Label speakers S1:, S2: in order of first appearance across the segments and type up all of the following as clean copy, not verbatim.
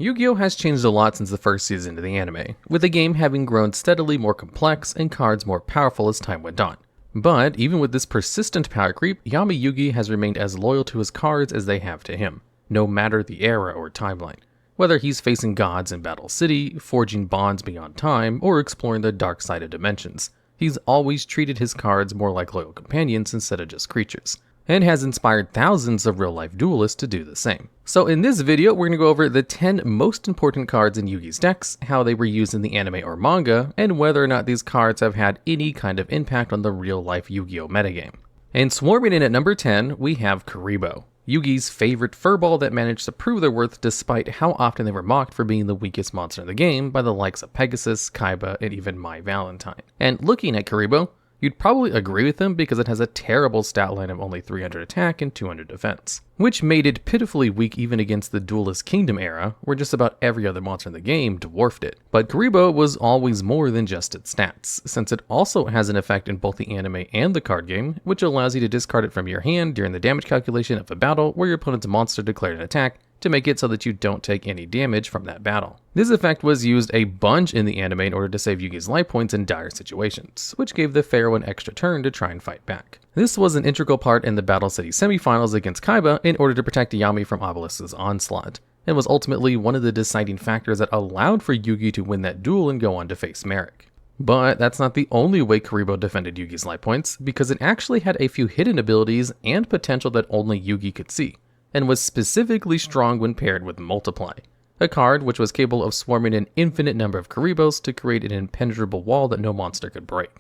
S1: Yu-Gi-Oh! Has changed a lot since the first season of the anime, with the game having grown steadily more complex and cards more powerful as time went on. But even with this persistent power creep, Yami Yugi has remained as loyal to his cards as they have to him, no matter the era or timeline. Whether he's facing gods in Battle City, forging bonds beyond time, or exploring the dark side of dimensions, he's always treated his cards more like loyal companions instead of just creatures, and has inspired thousands of real-life duelists to do the same. So in this video, we're going to go over the 10 most important cards in Yugi's decks, how they were used in the anime or manga, and whether or not these cards have had any kind of impact on the real-life Yu-Gi-Oh! Metagame. And swarming in at number 10, we have Kuriboh, Yugi's favorite furball that managed to prove their worth despite how often they were mocked for being the weakest monster in the game by the likes of Pegasus, Kaiba, and even My Valentine. And looking at Kuriboh, you'd probably agree with him because it has a terrible stat line of only 300 attack and 200 defense, which made it pitifully weak even against the Duelist Kingdom era, where just about every other monster in the game dwarfed it. But Kuriboh was always more than just its stats, since it also has an effect in both the anime and the card game, which allows you to discard it from your hand during the damage calculation of a battle where your opponent's monster declared an attack, to make it so that you don't take any damage from that battle. This effect was used a bunch in the anime in order to save Yugi's life points in dire situations, which gave the Pharaoh an extra turn to try and fight back. This was an integral part in the Battle City semifinals against Kaiba in order to protect Yami from Obelisk's onslaught, and was ultimately one of the deciding factors that allowed for Yugi to win that duel and go on to face Merrick. But that's not the only way Kuriboh defended Yugi's life points, because it actually had a few hidden abilities and potential that only Yugi could see, and was specifically strong when paired with Multiply, a card which was capable of swarming an infinite number of Kuribohs to create an impenetrable wall that no monster could break.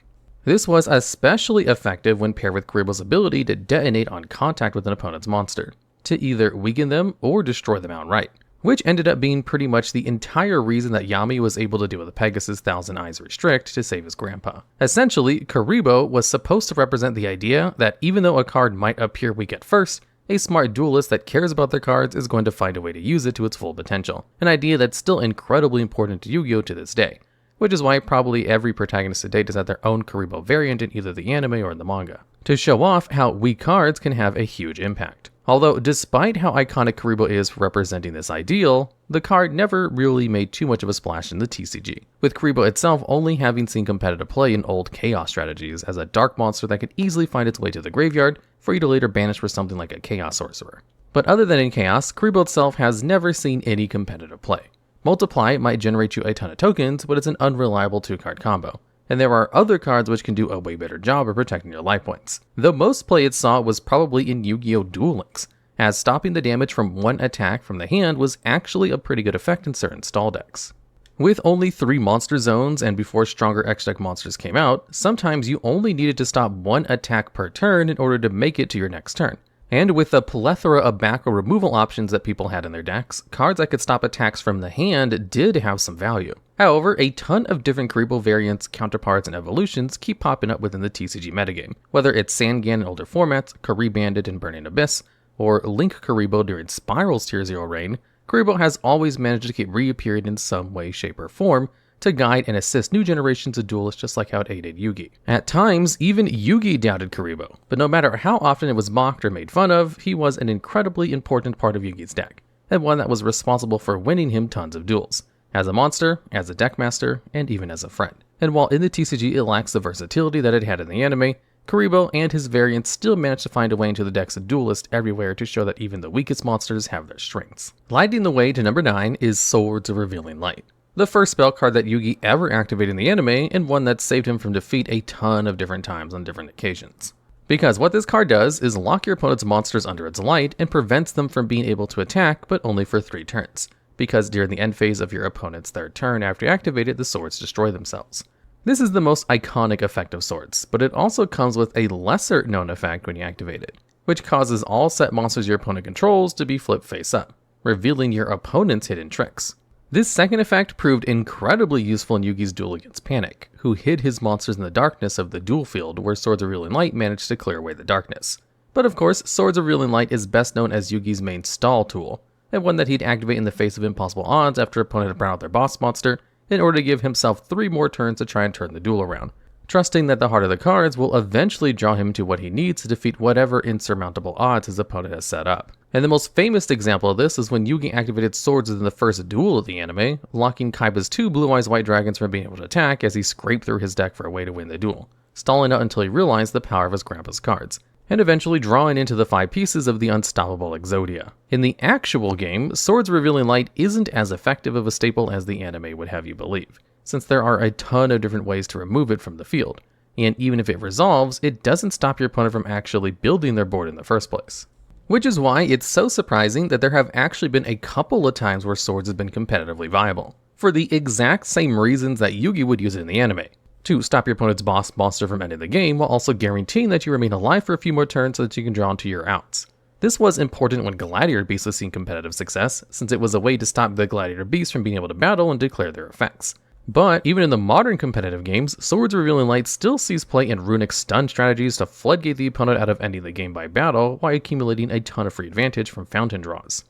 S1: This was especially effective when paired with Kuriboh's ability to detonate on contact with an opponent's monster, to either weaken them or destroy them outright, which ended up being pretty much the entire reason that Yami was able to deal with the Pegasus Thousand Eyes Restrict to save his grandpa. Essentially, Kuriboh was supposed to represent the idea that even though a card might appear weak at first, a smart duelist that cares about their cards is going to find a way to use it to its full potential, an idea that's still incredibly important to Yu-Gi-Oh! To this day, which is why probably every protagonist to date has had their own Kuriboh variant in either the anime or in the manga, to show off how weak cards can have a huge impact. Although, despite how iconic Kuriboh is for representing this ideal, the card never really made too much of a splash in the TCG, with Kuriboh itself only having seen competitive play in old Chaos strategies as a dark monster that could easily find its way to the graveyard for you to later banish for something like a Chaos Sorcerer. But other than in Chaos, Kuriboh itself has never seen any competitive play. Multiply might generate you a ton of tokens, but it's an unreliable 2-card combo, and there are other cards which can do a way better job of protecting your life points. Though most play it saw was probably in Yu-Gi-Oh! Duel Links, as stopping the damage from one attack from the hand was actually a pretty good effect in certain stall decks. With only 3 monster zones and before stronger X-Deck monsters came out, sometimes you only needed to stop 1 attack per turn in order to make it to your next turn. And with the plethora of back row removal options that people had in their decks, cards that could stop attacks from the hand did have some value. However, a ton of different Kuriboh variants, counterparts, and evolutions keep popping up within the TCG metagame, whether it's Sangan in older formats, Kari Bandit in Burning Abyss, or Link Kuriboh during Spiral's Tier 0 reign. Kuriboh has always managed to keep reappearing in some way, shape, or form to guide and assist new generations of duelists just like how it aided Yugi. At times, even Yugi doubted Kuriboh, but no matter how often it was mocked or made fun of, he was an incredibly important part of Yugi's deck, and one that was responsible for winning him tons of duels, as a monster, as a deckmaster, and even as a friend. And while in the TCG it lacks the versatility that it had in the anime, Kuriboh and his variants still managed to find a way into the decks of duelists everywhere to show that even the weakest monsters have their strengths. Lighting the way to number 9 is Swords of Revealing Light, the first spell card that Yugi ever activated in the anime, and one that saved him from defeat a ton of different times on different occasions. Because what this card does is lock your opponent's monsters under its light and prevents them from being able to attack, but only for 3 turns, because during the end phase of your opponent's 3rd turn after you activate it, the swords destroy themselves. This is the most iconic effect of Swords, but it also comes with a lesser known effect when you activate it, which causes all set monsters your opponent controls to be flipped face up, revealing your opponent's hidden tricks. This second effect proved incredibly useful in Yugi's duel against Panic, who hid his monsters in the darkness of the duel field where Swords of Revealing Light managed to clear away the darkness. But of course, Swords of Revealing Light is best known as Yugi's main stall tool, and one that he'd activate in the face of impossible odds after opponent had brought out their boss monster, in order to give himself 3 more turns to try and turn the duel around, trusting that the heart of the cards will eventually draw him to what he needs to defeat whatever insurmountable odds his opponent has set up. And the most famous example of this is when Yugi activated swords in the first duel of the anime, locking Kaiba's 2 Blue Eyes White Dragons from being able to attack as he scraped through his deck for a way to win the duel, stalling out until he realized the power of his grandpa's cards, and eventually drawing into the 5 pieces of the unstoppable Exodia. In the actual game, Swords Revealing Light isn't as effective of a staple as the anime would have you believe, since there are a ton of different ways to remove it from the field, and even if it resolves, it doesn't stop your opponent from actually building their board in the first place. Which is why it's so surprising that there have actually been a couple of times where Swords has been competitively viable, for the exact same reasons that Yugi would use it in the anime, to stop your opponent's boss monster from ending the game while also guaranteeing that you remain alive for a few more turns so that you can draw into your outs. This was important when Gladiator Beasts was seeing competitive success, since it was a way to stop the Gladiator Beasts from being able to battle and declare their effects. But even in the modern competitive games, Swords Revealing Light still sees play in runic stun strategies to floodgate the opponent out of ending the game by battle while accumulating a ton of free advantage from fountain draws.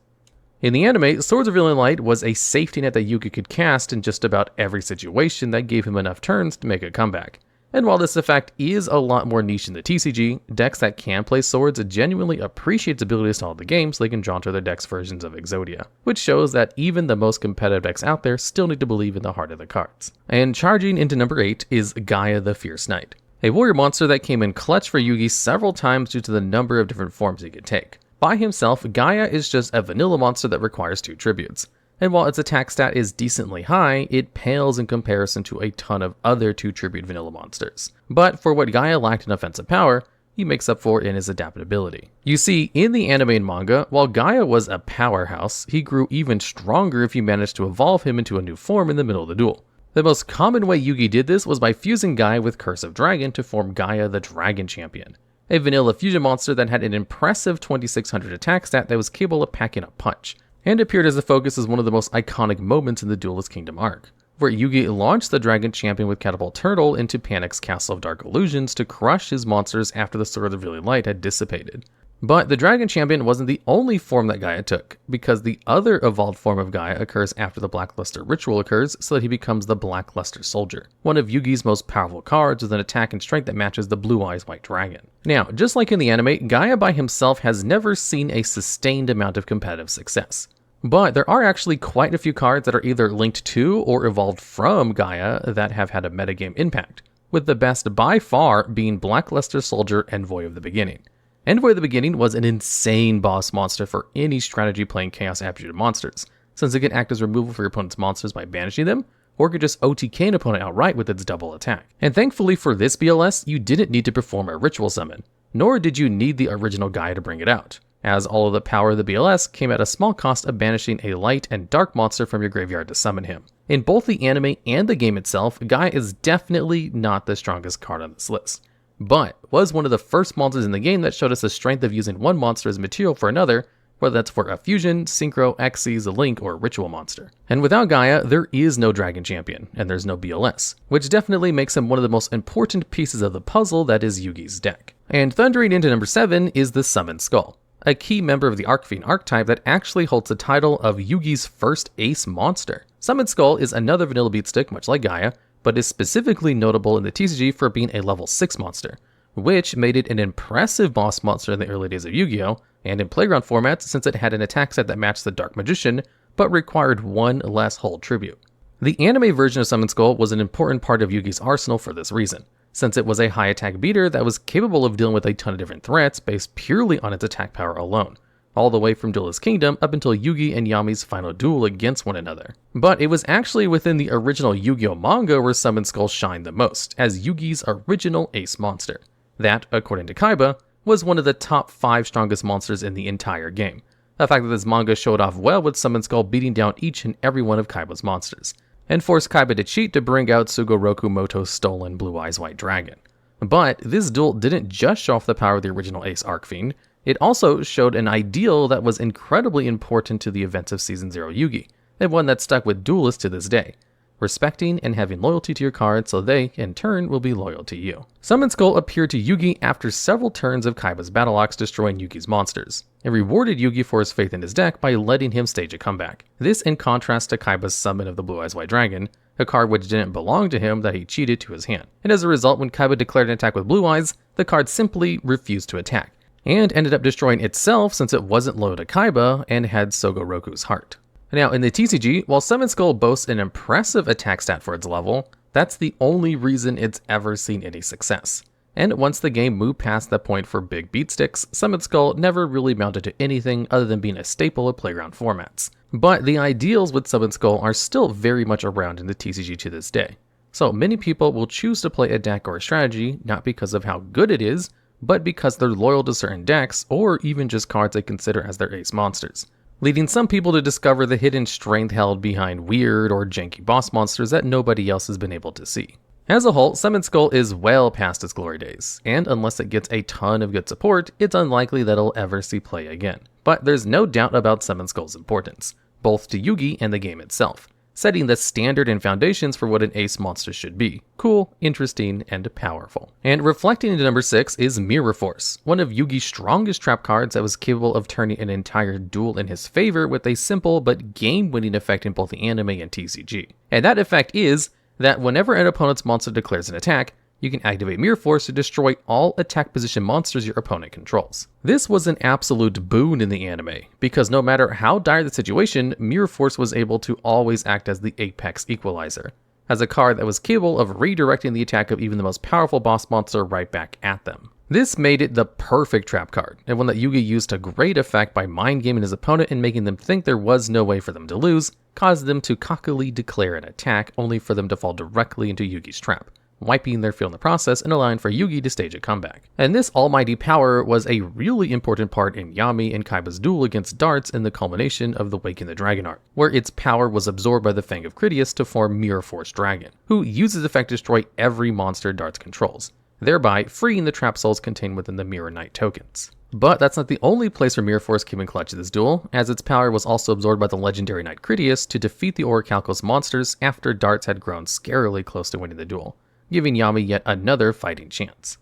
S1: In the anime, Swords Revealing Light was a safety net that Yugi could cast in just about every situation that gave him enough turns to make a comeback. And while this effect is a lot more niche in the TCG, decks that can play swords genuinely appreciate its ability to stall the game so they can draw into their deck's versions of Exodia, which shows that even the most competitive decks out there still need to believe in the heart of the cards. And charging into number 8 is Gaia the Fierce Knight, a warrior monster that came in clutch for Yugi several times due to the number of different forms he could take. By himself, Gaia is just a vanilla monster that requires 2 tributes. And while its attack stat is decently high, it pales in comparison to a ton of other 2-tribute vanilla monsters. But for what Gaia lacked in offensive power, he makes up for in his adaptability. You see, in the anime and manga, while Gaia was a powerhouse, he grew even stronger if you managed to evolve him into a new form in the middle of the duel. The most common way Yugi did this was by fusing Gaia with Curse of Dragon to form Gaia the Dragon Champion, a vanilla fusion monster that had an impressive 2600 attack stat that was capable of packing a punch, and appeared as the focus as one of the most iconic moments in the Duelist Kingdom arc, where Yugi launched the Dragon Champion with Catapult Turtle into Panic's Castle of Dark Illusions to crush his monsters after the Sword of Revealing Light had dissipated. But the Dragon Champion wasn't the only form that Gaia took, because the other evolved form of Gaia occurs after the Black Luster ritual occurs so that he becomes the Black Luster Soldier, one of Yugi's most powerful cards with an attack and strength that matches the Blue Eyes White Dragon. Now, just like in the anime, Gaia by himself has never seen a sustained amount of competitive success. But there are actually quite a few cards that are either linked to or evolved from Gaia that have had a metagame impact, with the best by far being Black Luster Soldier Envoy of the Beginning. Envoy of the Beginning was an insane boss monster for any strategy playing Chaos Attributed monsters, since it can act as removal for your opponent's monsters by banishing them, or it could just OTK an opponent outright with its double attack. And thankfully for this BLS, you didn't need to perform a ritual summon, nor did you need the original Gaia to bring it out, as all of the power of the BLS came at a small cost of banishing a light and dark monster from your graveyard to summon him. In both the anime and the game itself, Gaia is definitely not the strongest card on this list, but was one of the first monsters in the game that showed us the strength of using one monster as material for another, whether that's for a fusion, synchro, Xyz, a link, or a ritual monster. And without Gaia, there is no Dragon Champion, and there's no BLS, which definitely makes him one of the most important pieces of the puzzle that is Yugi's deck. And thundering into number 7 is the Summoned Skull, a key member of the Arcfiend archetype that actually holds the title of Yugi's first ace monster. Summoned Skull is another vanilla beatstick, much like Gaia, but is specifically notable in the TCG for being a level 6 monster, which made it an impressive boss monster in the early days of Yu-Gi-Oh! And in Playground formats since it had an attack set that matched the Dark Magician, but required one less hold tribute. The anime version of Summoned Skull was an important part of Yugi's arsenal for this reason, since it was a high attack beater that was capable of dealing with a ton of different threats based purely on its attack power alone, all the way from Duelist Kingdom up until Yugi and Yami's final duel against one another. But it was actually within the original Yu-Gi-Oh! Manga where Summoned Skull shined the most, as Yugi's original ace monster. That, according to Kaiba, was one of the top 5 strongest monsters in the entire game, a fact that this manga showed off well with Summoned Skull beating down each and every one of Kaiba's monsters, and forced Kaiba to cheat to bring out Sugoroku Moto's stolen Blue Eyes White Dragon. But this duel didn't just show off the power of the original ace Arcfiend, it also showed an ideal that was incredibly important to the events of Season 0 Yugi, and one that stuck with duelists to this day: respecting and having loyalty to your cards so they, in turn, will be loyal to you. Summoned Skull appeared to Yugi after several turns of Kaiba's Battle Axe destroying Yugi's monsters, and rewarded Yugi for his faith in his deck by letting him stage a comeback. This in contrast to Kaiba's summon of the Blue Eyes White Dragon, a card which didn't belong to him that he cheated to his hand. And as a result, when Kaiba declared an attack with Blue Eyes, the card simply refused to attack, and ended up destroying itself since it wasn't loyal to Kaiba and had Sogoroku's heart. Now, in the TCG, while Summon Skull boasts an impressive attack stat for its level, that's the only reason it's ever seen any success. And once the game moved past that point for big beatsticks, Summon Skull never really amounted to anything other than being a staple of playground formats. But the ideals with Summon Skull are still very much around in the TCG to this day. So many people will choose to play a deck or a strategy not because of how good it is, but because they're loyal to certain decks or even just cards they consider as their ace monsters, leading some people to discover the hidden strength held behind weird or janky boss monsters that nobody else has been able to see. As a whole, Summon Skull is well past its glory days, and unless it gets a ton of good support, it's unlikely that it'll ever see play again. But there's no doubt about Summon Skull's importance, both to Yugi and the game itself, setting the standard and foundations for what an ace monster should be: cool, interesting, and powerful. And reflecting into number 6 is Mirror Force, one of Yugi's strongest trap cards that was capable of turning an entire duel in his favor with a simple but game-winning effect in both the anime and TCG. And that effect is that whenever an opponent's monster declares an attack, you can activate Mirror Force to destroy all attack position monsters your opponent controls. This was an absolute boon in the anime, because no matter how dire the situation, Mirror Force was able to always act as the apex equalizer, as a card that was capable of redirecting the attack of even the most powerful boss monster right back at them. This made it the perfect trap card, and one that Yugi used to great effect by mind-gaming his opponent and making them think there was no way for them to lose, caused them to cockily declare an attack only for them to fall directly into Yugi's trap, wiping their field in the process and allowing for Yugi to stage a comeback. And this almighty power was a really important part in Yami and Kaiba's duel against Darts in the culmination of the Waking the Dragon arc, where its power was absorbed by the Fang of Critias to form Mirror Force Dragon, who uses effect to destroy every monster Darts controls, thereby freeing the trap souls contained within the Mirror Knight tokens. But that's not the only place where Mirror Force came in clutch in this duel, as its power was also absorbed by the legendary Knight Critias to defeat the Orichalcos monsters after Darts had grown scarily close to winning the duel, giving Yami yet another fighting chance.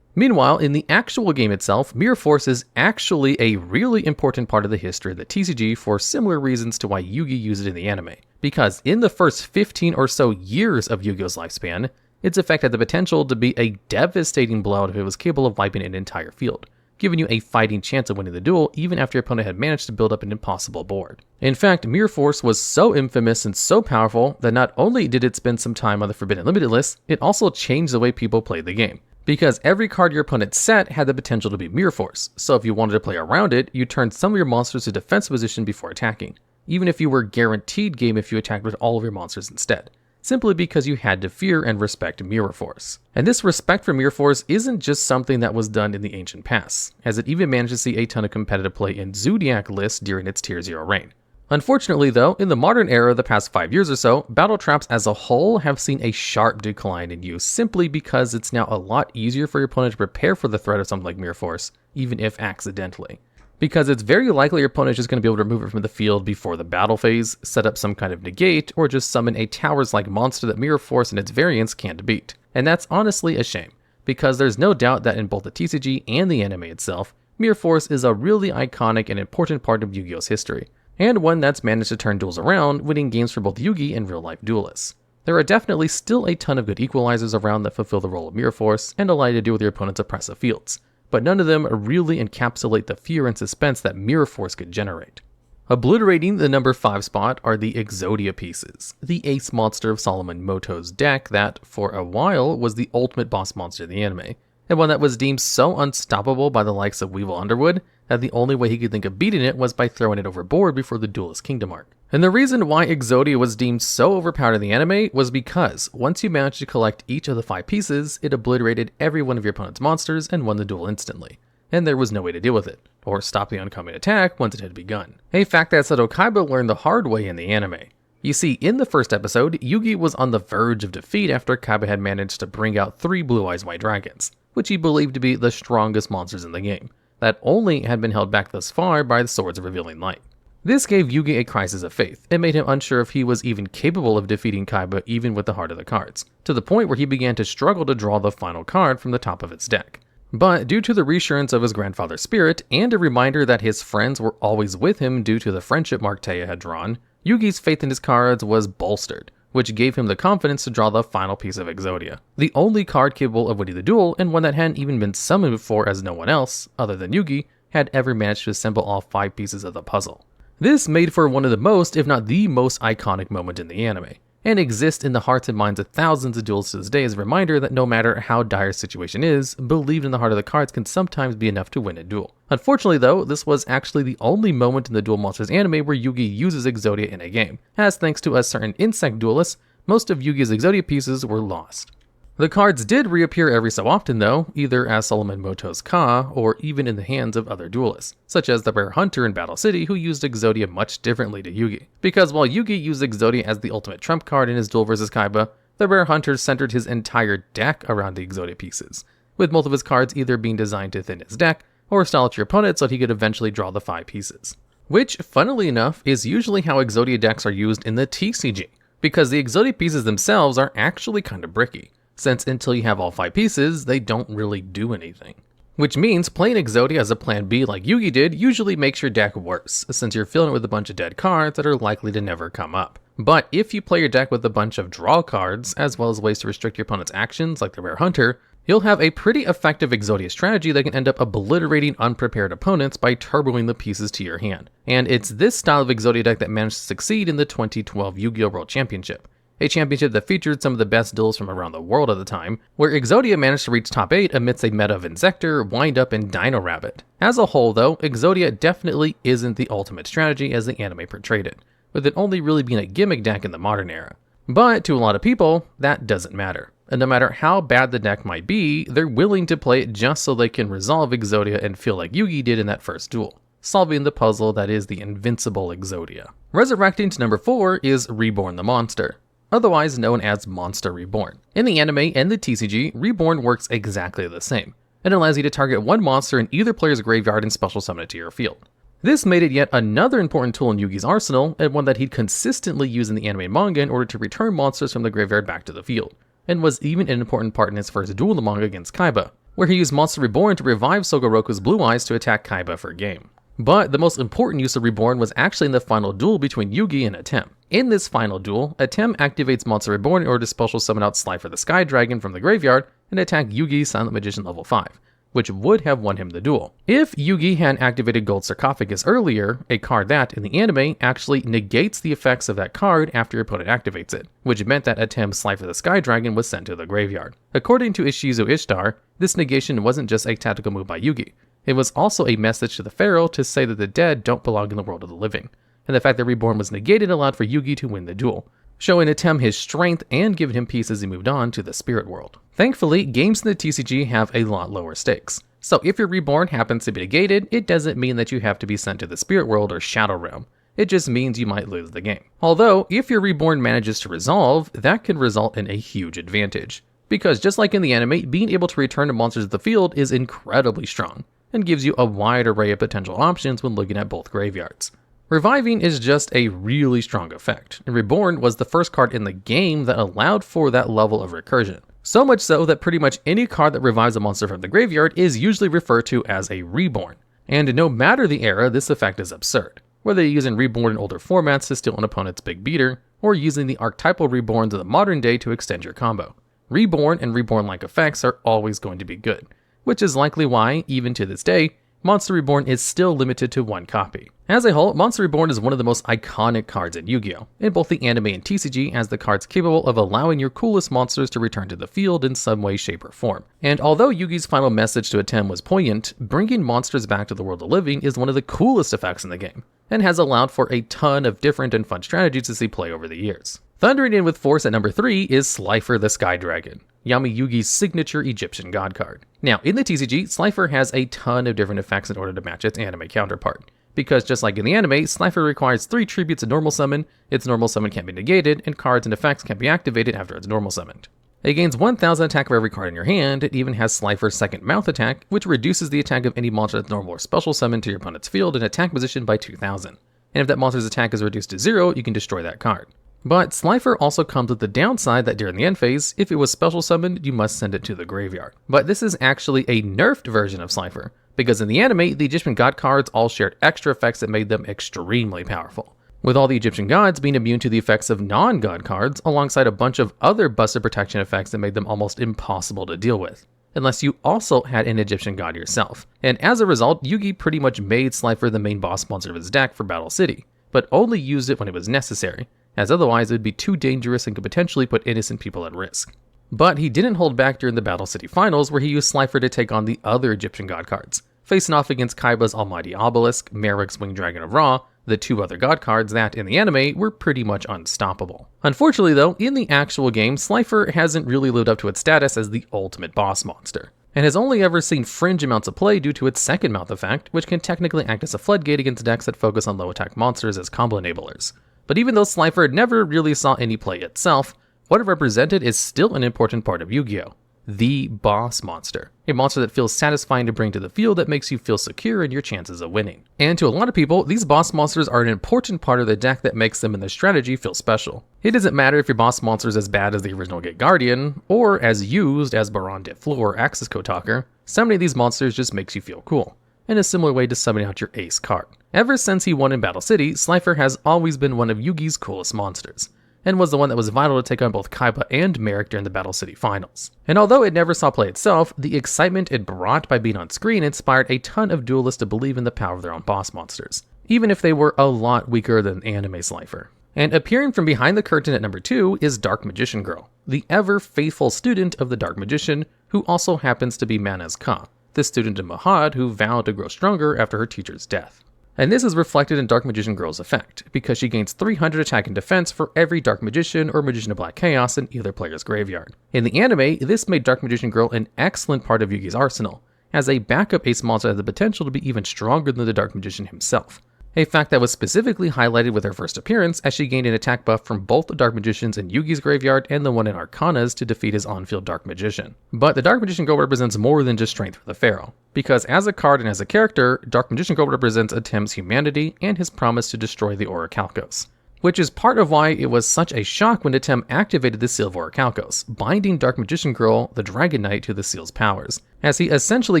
S1: Meanwhile, in the actual game itself, Mirror Force is actually a really important part of the history of the TCG for similar reasons to why Yugi used it in the anime, because in the first 15 or so years of Yu-Gi-Oh's lifespan, its effect had the potential to be a devastating blow if it was capable of wiping an entire field, giving you a fighting chance of winning the duel even after your opponent had managed to build up an impossible board. In fact, Mirror Force was so infamous and so powerful that not only did it spend some time on the Forbidden Limited list, it also changed the way people played the game, because every card your opponent set had the potential to be Mirror Force, so if you wanted to play around it, you turned some of your monsters to defense position before attacking, even if you were guaranteed game if you attacked with all of your monsters instead, simply because you had to fear and respect Mirror Force. And this respect for Mirror Force isn't just something that was done in the ancient past, as it even managed to see a ton of competitive play in Zodiac lists during its Tier 0 reign. Unfortunately though, in the modern era the past 5 years or so, battle traps as a whole have seen a sharp decline in use simply because it's now a lot easier for your opponent to prepare for the threat of something like Mirror Force, even if accidentally. Because it's very likely your opponent is just going to be able to remove it from the field before the battle phase, set up some kind of negate, or just summon a towers-like monster that Mirror Force and its variants can't beat. And that's honestly a shame, because there's no doubt that in both the TCG and the anime itself, Mirror Force is a really iconic and important part of Yu-Gi-Oh's history, and one that's managed to turn duels around, winning games for both Yugi and real-life duelists. There are definitely still a ton of good equalizers around that fulfill the role of Mirror Force and allow you to deal with your opponent's oppressive fields, but none of them really encapsulate the fear and suspense that Mirror Force could generate. Obliterating the number 5 spot are the Exodia pieces, the ace monster of Solomon Moto's deck that, for a while, was the ultimate boss monster of the anime, and one that was deemed so unstoppable by the likes of Weevil Underwood that the only way he could think of beating it was by throwing it overboard before the Duelist Kingdom arc. And the reason why Exodia was deemed so overpowered in the anime was because once you managed to collect each of the 5 pieces, it obliterated every one of your opponent's monsters and won the duel instantly, and there was no way to deal with it, or stop the oncoming attack once it had begun. A fact that Seto Kaiba learned the hard way in the anime. You see, in the first episode, Yugi was on the verge of defeat after Kaiba had managed to bring out 3 Blue Eyes White Dragons, which he believed to be the strongest monsters in the game, that only had been held back thus far by the Swords of Revealing Light. This gave Yugi a crisis of faith, and made him unsure if he was even capable of defeating Kaiba even with the heart of the cards, to the point where he began to struggle to draw the final card from the top of its deck. But due to the reassurance of his grandfather's spirit, and a reminder that his friends were always with him due to the friendship mark Taya had drawn, Yugi's faith in his cards was bolstered, which gave him the confidence to draw the final piece of Exodia, the only card capable of winning the duel and one that hadn't even been summoned before, as no one else, other than Yugi, had ever managed to assemble all 5 pieces of the puzzle. This made for one of the most, if not the most iconic moment in the anime, and exists in the hearts and minds of thousands of duelists to this day as a reminder that no matter how dire a situation is, believed in the heart of the cards can sometimes be enough to win a duel. Unfortunately though, this was actually the only moment in the Duel Monsters anime where Yugi uses Exodia in a game, as thanks to a certain insect duelist, most of Yugi's Exodia pieces were lost. The cards did reappear every so often though, either as Solomon Moto's Ka, or even in the hands of other duelists, such as the Rare Hunter in Battle City who used Exodia much differently to Yugi. Because while Yugi used Exodia as the ultimate trump card in his duel versus Kaiba, the Rare Hunter centered his entire deck around the Exodia pieces, with most of his cards either being designed to thin his deck, or stall out your opponent so that he could eventually draw the 5 pieces. Which, funnily enough, is usually how Exodia decks are used in the TCG, because the Exodia pieces themselves are actually kind of bricky, since until you have all 5 pieces, they don't really do anything. Which means playing Exodia as a plan B like Yugi did usually makes your deck worse, since you're filling it with a bunch of dead cards that are likely to never come up. But if you play your deck with a bunch of draw cards, as well as ways to restrict your opponent's actions like the Rare Hunter, you'll have a pretty effective Exodia strategy that can end up obliterating unprepared opponents by turboing the pieces to your hand. And it's this style of Exodia deck that managed to succeed in the 2012 Yu-Gi-Oh! World Championship, a championship that featured some of the best duels from around the world at the time, where Exodia managed to reach top 8 amidst a meta of Insector, Wind-Up, and Dino Rabbit. As a whole though, Exodia definitely isn't the ultimate strategy as the anime portrayed it, with it only really being a gimmick deck in the modern era. But to a lot of people, that doesn't matter. And no matter how bad the deck might be, they're willing to play it just so they can resolve Exodia and feel like Yugi did in that first duel, solving the puzzle that is the invincible Exodia. Resurrecting to number 4 is Reborn the Monster, otherwise known as Monster Reborn. In the anime and the TCG, Reborn works exactly the same. It allows you to target one monster in either player's graveyard and special summon it to your field. This made it yet another important tool in Yugi's arsenal, and one that he'd consistently use in the anime and manga in order to return monsters from the graveyard back to the field, and was even an important part in his first duel in the manga against Kaiba, where he used Monster Reborn to revive Sogoroku's Blue Eyes to attack Kaiba for game. But the most important use of Reborn was actually in the final duel between Yugi and Atem. In this final duel, Atem activates Monster Reborn in order to special summon out Slifer the Sky Dragon from the graveyard and attack Yugi Silent Magician level 5, which would have won him the duel. If Yugi had activated Gold Sarcophagus earlier, a card that, in the anime, actually negates the effects of that card after your opponent activates it, which meant that Atem's Slifer the Sky Dragon was sent to the graveyard. According to Ishizu Ishtar, this negation wasn't just a tactical move by Yugi, it was also a message to the Pharaoh to say that the dead don't belong in the world of the living, and the fact that Reborn was negated allowed for Yugi to win the duel, showing Atem his strength and giving him peace as he moved on to the spirit world. Thankfully, games in the TCG have a lot lower stakes, so if your Reborn happens to be negated, it doesn't mean that you have to be sent to the spirit world or Shadow Realm. It just means you might lose the game. Although, if your Reborn manages to resolve, that can result in a huge advantage, because just like in the anime, being able to return to monsters to the field is incredibly strong, and gives you a wide array of potential options when looking at both graveyards. Reviving is just a really strong effect, and Reborn was the first card in the game that allowed for that level of recursion. So much so that pretty much any card that revives a monster from the graveyard is usually referred to as a Reborn. And no matter the era, this effect is absurd, whether you're using Reborn in older formats to steal an opponent's big beater, or using the archetypal Reborns of the modern day to extend your combo. Reborn and Reborn-like effects are always going to be good, which is likely why, even to this day, Monster Reborn is still limited to 1 copy. As a whole, Monster Reborn is one of the most iconic cards in Yu-Gi-Oh! In both the anime and TCG, as the card's capable of allowing your coolest monsters to return to the field in some way, shape, or form. And although Yugi's final message to Atem was poignant, bringing monsters back to the world of living is one of the coolest effects in the game, and has allowed for a ton of different and fun strategies to see play over the years. Thundering in with force at number 3 is Slifer the Sky Dragon, Yami Yugi's signature Egyptian god card. Now, in the TCG, Slifer has a ton of different effects in order to match its anime counterpart, because just like in the anime, Slifer requires 3 tributes of normal summon, its normal summon can't be negated, and cards and effects can't be activated after it's normal summoned. It gains 1000 attack for every card in your hand. It even has Slifer's second mouth attack, which reduces the attack of any monster that's normal or special summoned to your opponent's field in attack position by 2000. And if that monster's attack is reduced to 0, you can destroy that card. But Slifer also comes with the downside that during the end phase, if it was special summoned, you must send it to the graveyard. But this is actually a nerfed version of Slifer, because in the anime, the Egyptian god cards all shared extra effects that made them extremely powerful. with all the Egyptian gods being immune to the effects of non-god cards, alongside a bunch of other busted protection effects that made them almost impossible to deal with, unless you also had an Egyptian god yourself. And as a result, Yugi pretty much made Slifer the main boss monster of his deck for Battle City, but only used it when it was necessary, as otherwise it would be too dangerous and could potentially put innocent people at risk. But he didn't hold back during the Battle City finals, where he used Slifer to take on the other Egyptian god cards, facing off against Kaiba's Almighty Obelisk, Merrick's Winged Dragon of Ra, the two other god cards that, in the anime, were pretty much unstoppable. Unfortunately though, in the actual game, Slifer hasn't really lived up to its status as the ultimate boss monster, and has only ever seen fringe amounts of play due to its second mouth effect, which can technically act as a floodgate against decks that focus on low attack monsters as combo enablers. But even though Slifer never really saw any play itself, what it represented is still an important part of Yu-Gi-Oh! The boss monster. A monster that feels satisfying to bring to the field that makes you feel secure in your chances of winning. And to a lot of people, these boss monsters are an important part of the deck that makes them and their strategy feel special. It doesn't matter if your boss monster is as bad as the original Gate Guardian, or as used as Baron de Fleur or Axis Kotaker, summoning these monsters just makes you feel cool, in a similar way to summoning out your ace card. Ever since he won in Battle City, Slifer has always been one of Yugi's coolest monsters, and was the one that was vital to take on both Kaiba and Merrick during the Battle City finals. And although it never saw play itself, the excitement it brought by being on screen inspired a ton of duelists to believe in the power of their own boss monsters, even if they were a lot weaker than anime Slifer. And appearing from behind the curtain at number 2 is Dark Magician Girl, the ever faithful student of the Dark Magician, who also happens to be Mana's Ka, the student of Mahad who vowed to grow stronger after her teacher's death. And this is reflected in Dark Magician Girl's effect, because she gains 300 attack and defense for every Dark Magician or Magician of Black Chaos in either player's graveyard. In the anime, this made Dark Magician Girl an excellent part of Yugi's arsenal, as a backup ace monster that had the potential to be even stronger than the Dark Magician himself. A fact that was specifically highlighted with her first appearance, as she gained an attack buff from both the Dark Magicians in Yugi's graveyard and the one in Arcana's to defeat his on-field Dark Magician. But the Dark Magician Girl represents more than just strength for the Pharaoh, because as a card and as a character, Dark Magician Girl represents Atem's humanity and his promise to destroy the Orichalcos, which is part of why it was such a shock when Atem activated the Seal of Orichalcos, binding Dark Magician Girl, the Dragon Knight, to the Seal's powers, as he essentially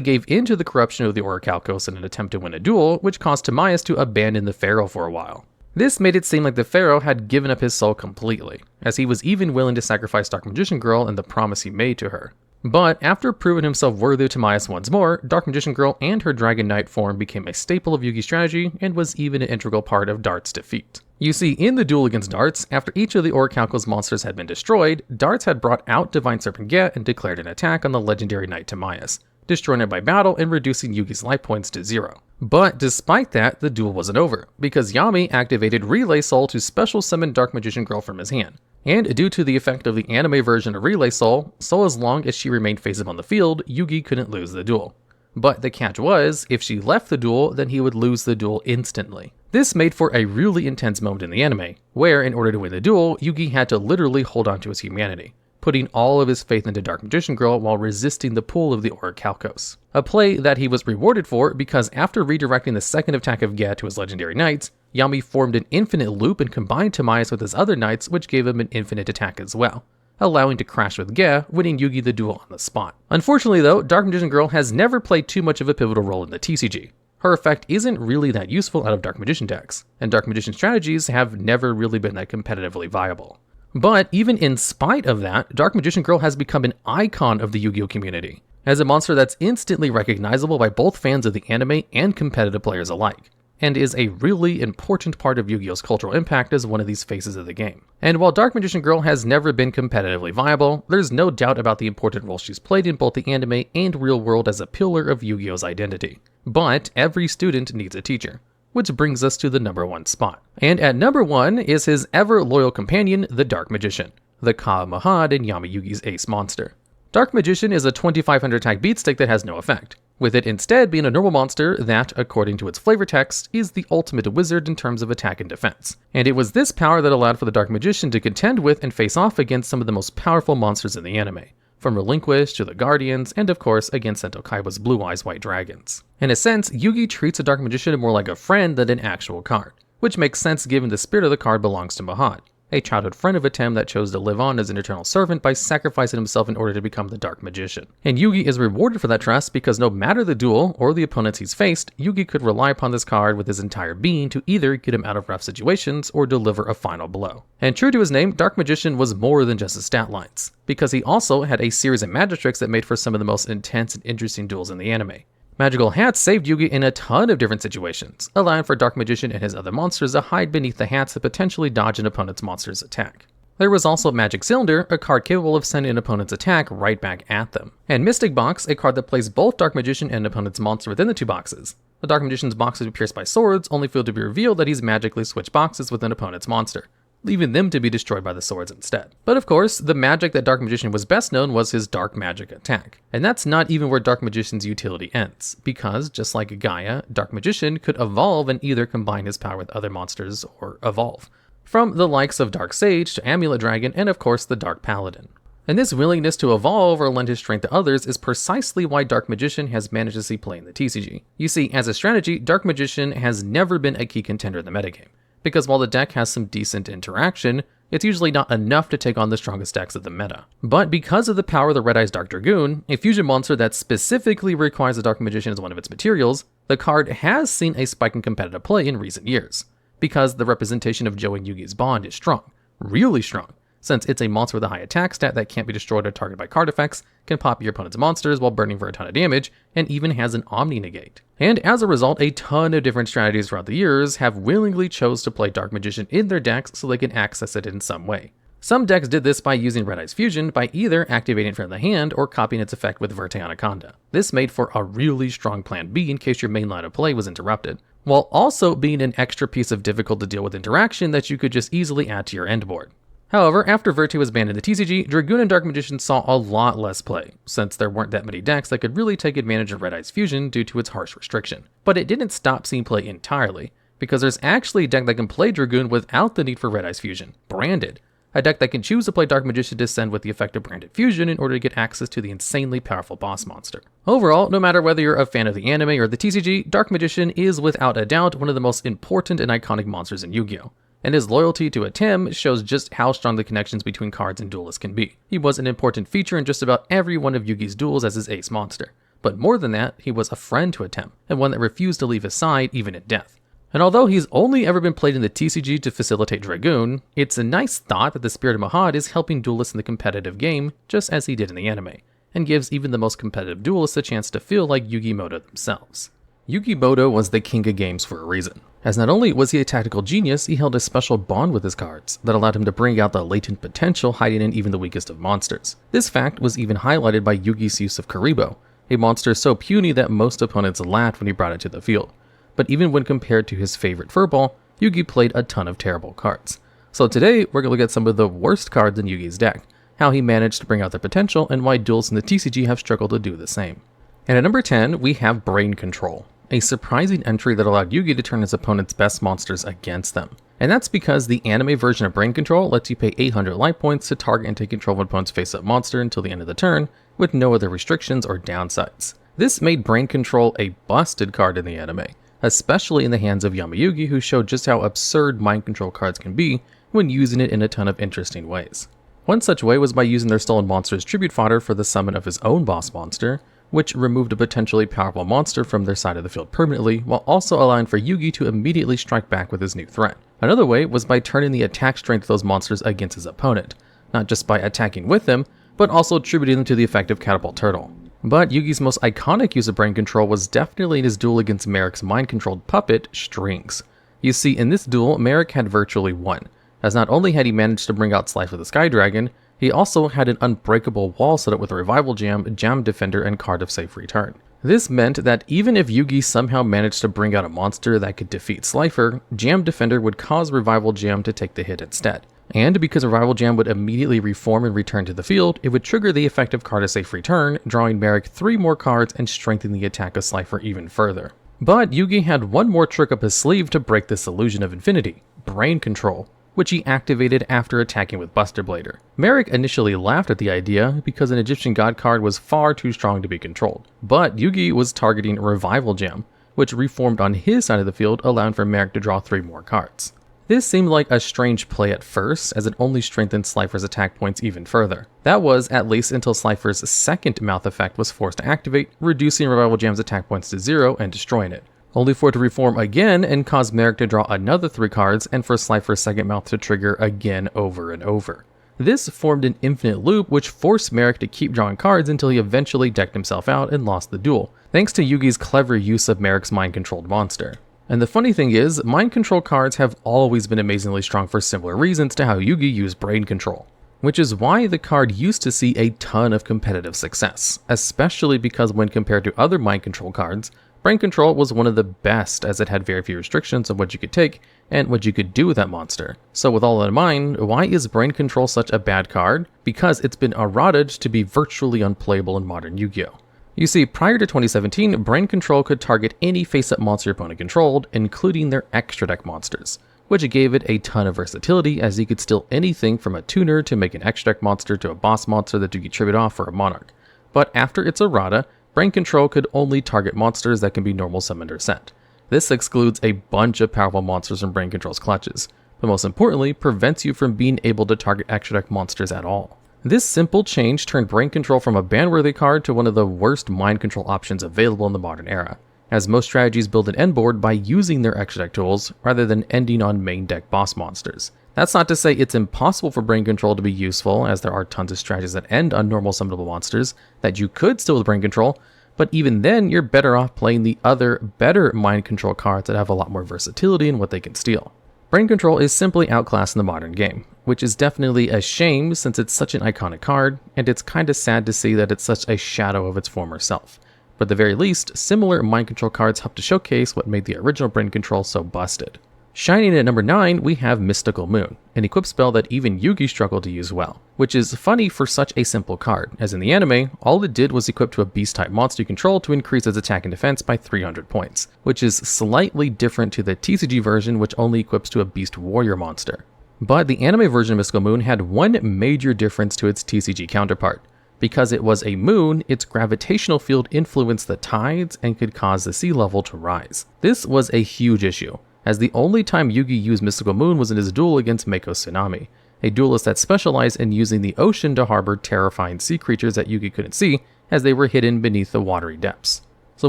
S1: gave in to the corruption of the Orichalcos in an attempt to win a duel, which caused Timaeus to abandon the Pharaoh for a while. This made it seem like the Pharaoh had given up his soul completely, as he was even willing to sacrifice Dark Magician Girl and the promise he made to her. But after proving himself worthy of Timaeus once more, Dark Magician Girl and her Dragon Knight form became a staple of Yugi's strategy and was even an integral part of Dart's defeat. You see, in the duel against Darts, after each of the Orichalcos monsters had been destroyed, Darts had brought out Divine Serpent Get and declared an attack on the legendary Knight Timaeus, destroying it by battle and reducing Yugi's life points to 0. But despite that, the duel wasn't over, because Yami activated Relay Soul to special summon Dark Magician Girl from his hand. And due to the effect of the anime version of Relay Soul, so as long as she remained face up on the field, Yugi couldn't lose the duel. But the catch was, if she left the duel, then he would lose the duel instantly. This made for a really intense moment in the anime, where in order to win the duel, Yugi had to literally hold on to his humanity, putting all of his faith into Dark Magician Girl while resisting the pull of the Orichalcos. A play that he was rewarded for, because after redirecting the second attack of Get to his legendary knights, Yami formed an infinite loop and combined Timaeus with his other knights, which gave him an infinite attack as well, allowing to crash with Ge, winning Yugi the duel on the spot. Unfortunately though, Dark Magician Girl has never played too much of a pivotal role in the TCG. Her effect isn't really that useful out of Dark Magician decks, and Dark Magician strategies have never really been that competitively viable. But even in spite of that, Dark Magician Girl has become an icon of the Yu-Gi-Oh community, as a monster that's instantly recognizable by both fans of the anime and competitive players alike, and is a really important part of Yu-Gi-Oh's cultural impact as one of these faces of the game. And while Dark Magician Girl has never been competitively viable, there's no doubt about the important role she's played in both the anime and real world as a pillar of Yu-Gi-Oh's identity. But every student needs a teacher, which brings us to the number 1 spot. And at number 1 is his ever-loyal companion, the Dark Magician, the Ka Mahad and Yami Yugi's ace monster. Dark Magician is a 2500 attack beatstick that has no effect, with it instead being a normal monster that, according to its flavor text, is the ultimate wizard in terms of attack and defense. And it was this power that allowed for the Dark Magician to contend with and face off against some of the most powerful monsters in the anime, from Relinquish to the Guardians, and of course against Sento Kaiba's Blue Eyes White Dragons. In a sense, Yugi treats a Dark Magician more like a friend than an actual card, which makes sense given the spirit of the card belongs to Mahad, a childhood friend of Atem that chose to live on as an eternal servant by sacrificing himself in order to become the Dark Magician. And Yugi is rewarded for that trust because no matter the duel or the opponents he's faced, Yugi could rely upon this card with his entire being to either get him out of rough situations or deliver a final blow. And true to his name, Dark Magician was more than just his stat lines, because he also had a series of magic tricks that made for some of the most intense and interesting duels in the anime. Magical hats saved Yugi in a ton of different situations, allowing for Dark Magician and his other monsters to hide beneath the hats to potentially dodge an opponent's monster's attack. There was also Magic Cylinder, a card capable of sending an opponent's attack right back at them. And Mystic Box, a card that placed both Dark Magician and an opponent's monster within the two boxes. The Dark Magician's box would be pierced by swords, only for it to be revealed that he's magically switched boxes with an opponent's monster, leaving them to be destroyed by the swords instead. But of course, the magic that Dark Magician was best known was his Dark Magic attack. And that's not even where Dark Magician's utility ends, because just like Gaia, Dark Magician could evolve and either combine his power with other monsters or evolve, from the likes of Dark Sage to Amulet Dragon and of course the Dark Paladin. And this willingness to evolve or lend his strength to others is precisely why Dark Magician has managed to see play in the TCG. You see, as a strategy, Dark Magician has never been a key contender in the metagame, because while the deck has some decent interaction, it's usually not enough to take on the strongest decks of the meta. But because of the power of the Red Eyes Dark Dragoon, a fusion monster that specifically requires the Dark Magician as one of its materials, the card has seen a spike in competitive play in recent years, because the representation of Joe and Yugi's bond is strong, really strong, since it's a monster with a high attack stat that can't be destroyed or targeted by card effects, can pop your opponent's monsters while burning for a ton of damage, and even has an Omni Negate. And as a result, a ton of different strategies throughout the years have willingly chose to play Dark Magician in their decks so they can access it in some way. Some decks did this by using Red Eyes Fusion by either activating it from the hand or copying its effect with Verte Anaconda. This made for a really strong plan B in case your main line of play was interrupted, while also being an extra piece of difficult to deal with interaction that you could just easily add to your end board. However, after Verte was banned in the TCG, Dragoon and Dark Magician saw a lot less play, since there weren't that many decks that could really take advantage of Red Eyes Fusion due to its harsh restriction. But it didn't stop seeing play entirely, because there's actually a deck that can play Dragoon without the need for Red Eyes Fusion, Branded. A deck that can choose to play Dark Magician to send with the effect of Branded Fusion in order to get access to the insanely powerful boss monster. Overall, no matter whether you're a fan of the anime or the TCG, Dark Magician is without a doubt one of the most important and iconic monsters in Yu-Gi-Oh! And his loyalty to Atem shows just how strong the connections between cards and duelists can be. He was an important feature in just about every one of Yugi's duels as his ace monster. But more than that, he was a friend to Atem, and one that refused to leave his side even in death. And although he's only ever been played in the TCG to facilitate Dragoon, it's a nice thought that the Spirit of Mahad is helping duelists in the competitive game just as he did in the anime, and gives even the most competitive duelists a chance to feel like Yugi Moto themselves. Yugi Moto was the king of games for a reason, as not only was he a tactical genius, he held a special bond with his cards that allowed him to bring out the latent potential hiding in even the weakest of monsters. This fact was even highlighted by Yugi's use of Kuriboh, a monster so puny that most opponents laughed when he brought it to the field. But even when compared to his favorite furball, Yugi played a ton of terrible cards. So today, we're going to look at some of the worst cards in Yugi's deck, how he managed to bring out their potential, and why duels in the TCG have struggled to do the same. And at number 10, we have Brain Control, a surprising entry that allowed Yugi to turn his opponent's best monsters against them. And that's because the anime version of Brain Control lets you pay 800 life points to target and take control of an opponent's face-up monster until the end of the turn, with no other restrictions or downsides. This made Brain Control a busted card in the anime, especially in the hands of Yugi, who showed just how absurd mind control cards can be when using it in a ton of interesting ways. One such way was by using their stolen monster's tribute fodder for the summon of his own boss monster, which removed a potentially powerful monster from their side of the field permanently, while also allowing for Yugi to immediately strike back with his new threat. Another way was by turning the attack strength of those monsters against his opponent, not just by attacking with them, but also attributing them to the effect of Catapult Turtle. But Yugi's most iconic use of Brain Control was definitely in his duel against Merrick's mind-controlled puppet, Strings. You see, in this duel, Merrick had virtually won, as not only had he managed to bring out Slife of the Sky Dragon, he also had an unbreakable wall set up with a Revival Jam, Jam Defender, and Card of Safe Return. This meant that even if Yugi somehow managed to bring out a monster that could defeat Slifer, Jam Defender would cause Revival Jam to take the hit instead. And because Revival Jam would immediately reform and return to the field, it would trigger the effect of Card of Safe Return, drawing Merrick 3 more cards and strengthening the attack of Slifer even further. But Yugi had one more trick up his sleeve to break this illusion of infinity, Brain Control, which he activated after attacking with Buster Blader. Merrick initially laughed at the idea because an Egyptian god card was far too strong to be controlled, but Yugi was targeting Revival Jam, which reformed on his side of the field, allowing for Merrick to draw 3 more cards. This seemed like a strange play at first, as it only strengthened Slifer's attack points even further. That was, at least until Slifer's second mouth effect was forced to activate, reducing Revival Jam's attack points to 0 and destroying it, only for it to reform again and cause Merrick to draw another 3 cards and for Slifer's second mouth to trigger again over and over. This formed an infinite loop which forced Merrick to keep drawing cards until he eventually decked himself out and lost the duel, thanks to Yugi's clever use of Merrick's mind-controlled monster. And the funny thing is, mind control cards have always been amazingly strong for similar reasons to how Yugi used brain control, which is why the card used to see a ton of competitive success, especially because when compared to other mind control cards, brain control was one of the best as it had very few restrictions on what you could take and what you could do with that monster. So with all that in mind, why is brain control such a bad card? Because it's been errated to be virtually unplayable in modern Yu-Gi-Oh! You see, prior to 2017, Brain Control could target any face-up monster your opponent controlled, including their extra deck monsters, which gave it a ton of versatility as you could steal anything from a tuner to make an extra deck monster to a boss monster that you could tribute off for a monarch. But after its errata, Brain Control could only target monsters that can be normal summoned or sent. This excludes a bunch of powerful monsters from Brain Control's clutches, but most importantly, prevents you from being able to target extra deck monsters at all. This simple change turned Brain Control from a ban-worthy card to one of the worst mind control options available in the modern era, as most strategies build an end board by using their extra deck tools rather than ending on main deck boss monsters. That's not to say it's impossible for Brain Control to be useful, as there are tons of strategies that end on normal summonable monsters that you could steal with Brain Control, but even then you're better off playing the other, better mind control cards that have a lot more versatility in what they can steal. Brain Control is simply outclassed in the modern game, which is definitely a shame since it's such an iconic card, and it's kinda sad to see that it's such a shadow of its former self. But at the very least, similar mind control cards help to showcase what made the original Brain Control so busted. Shining at number 9, we have Mystical Moon, an equip spell that even Yugi struggled to use well, which is funny for such a simple card, as in the anime, all it did was equip to a beast-type monster you control to increase its attack and defense by 300 points, which is slightly different to the TCG version which only equips to a beast warrior monster. But the anime version of Mystical Moon had one major difference to its TCG counterpart. Because it was a moon, its gravitational field influenced the tides and could cause the sea level to rise. This was a huge issue, as the only time Yugi used Mystical Moon was in his duel against Mako Tsunami, a duelist that specialized in using the ocean to harbor terrifying sea creatures that Yugi couldn't see as they were hidden beneath the watery depths. So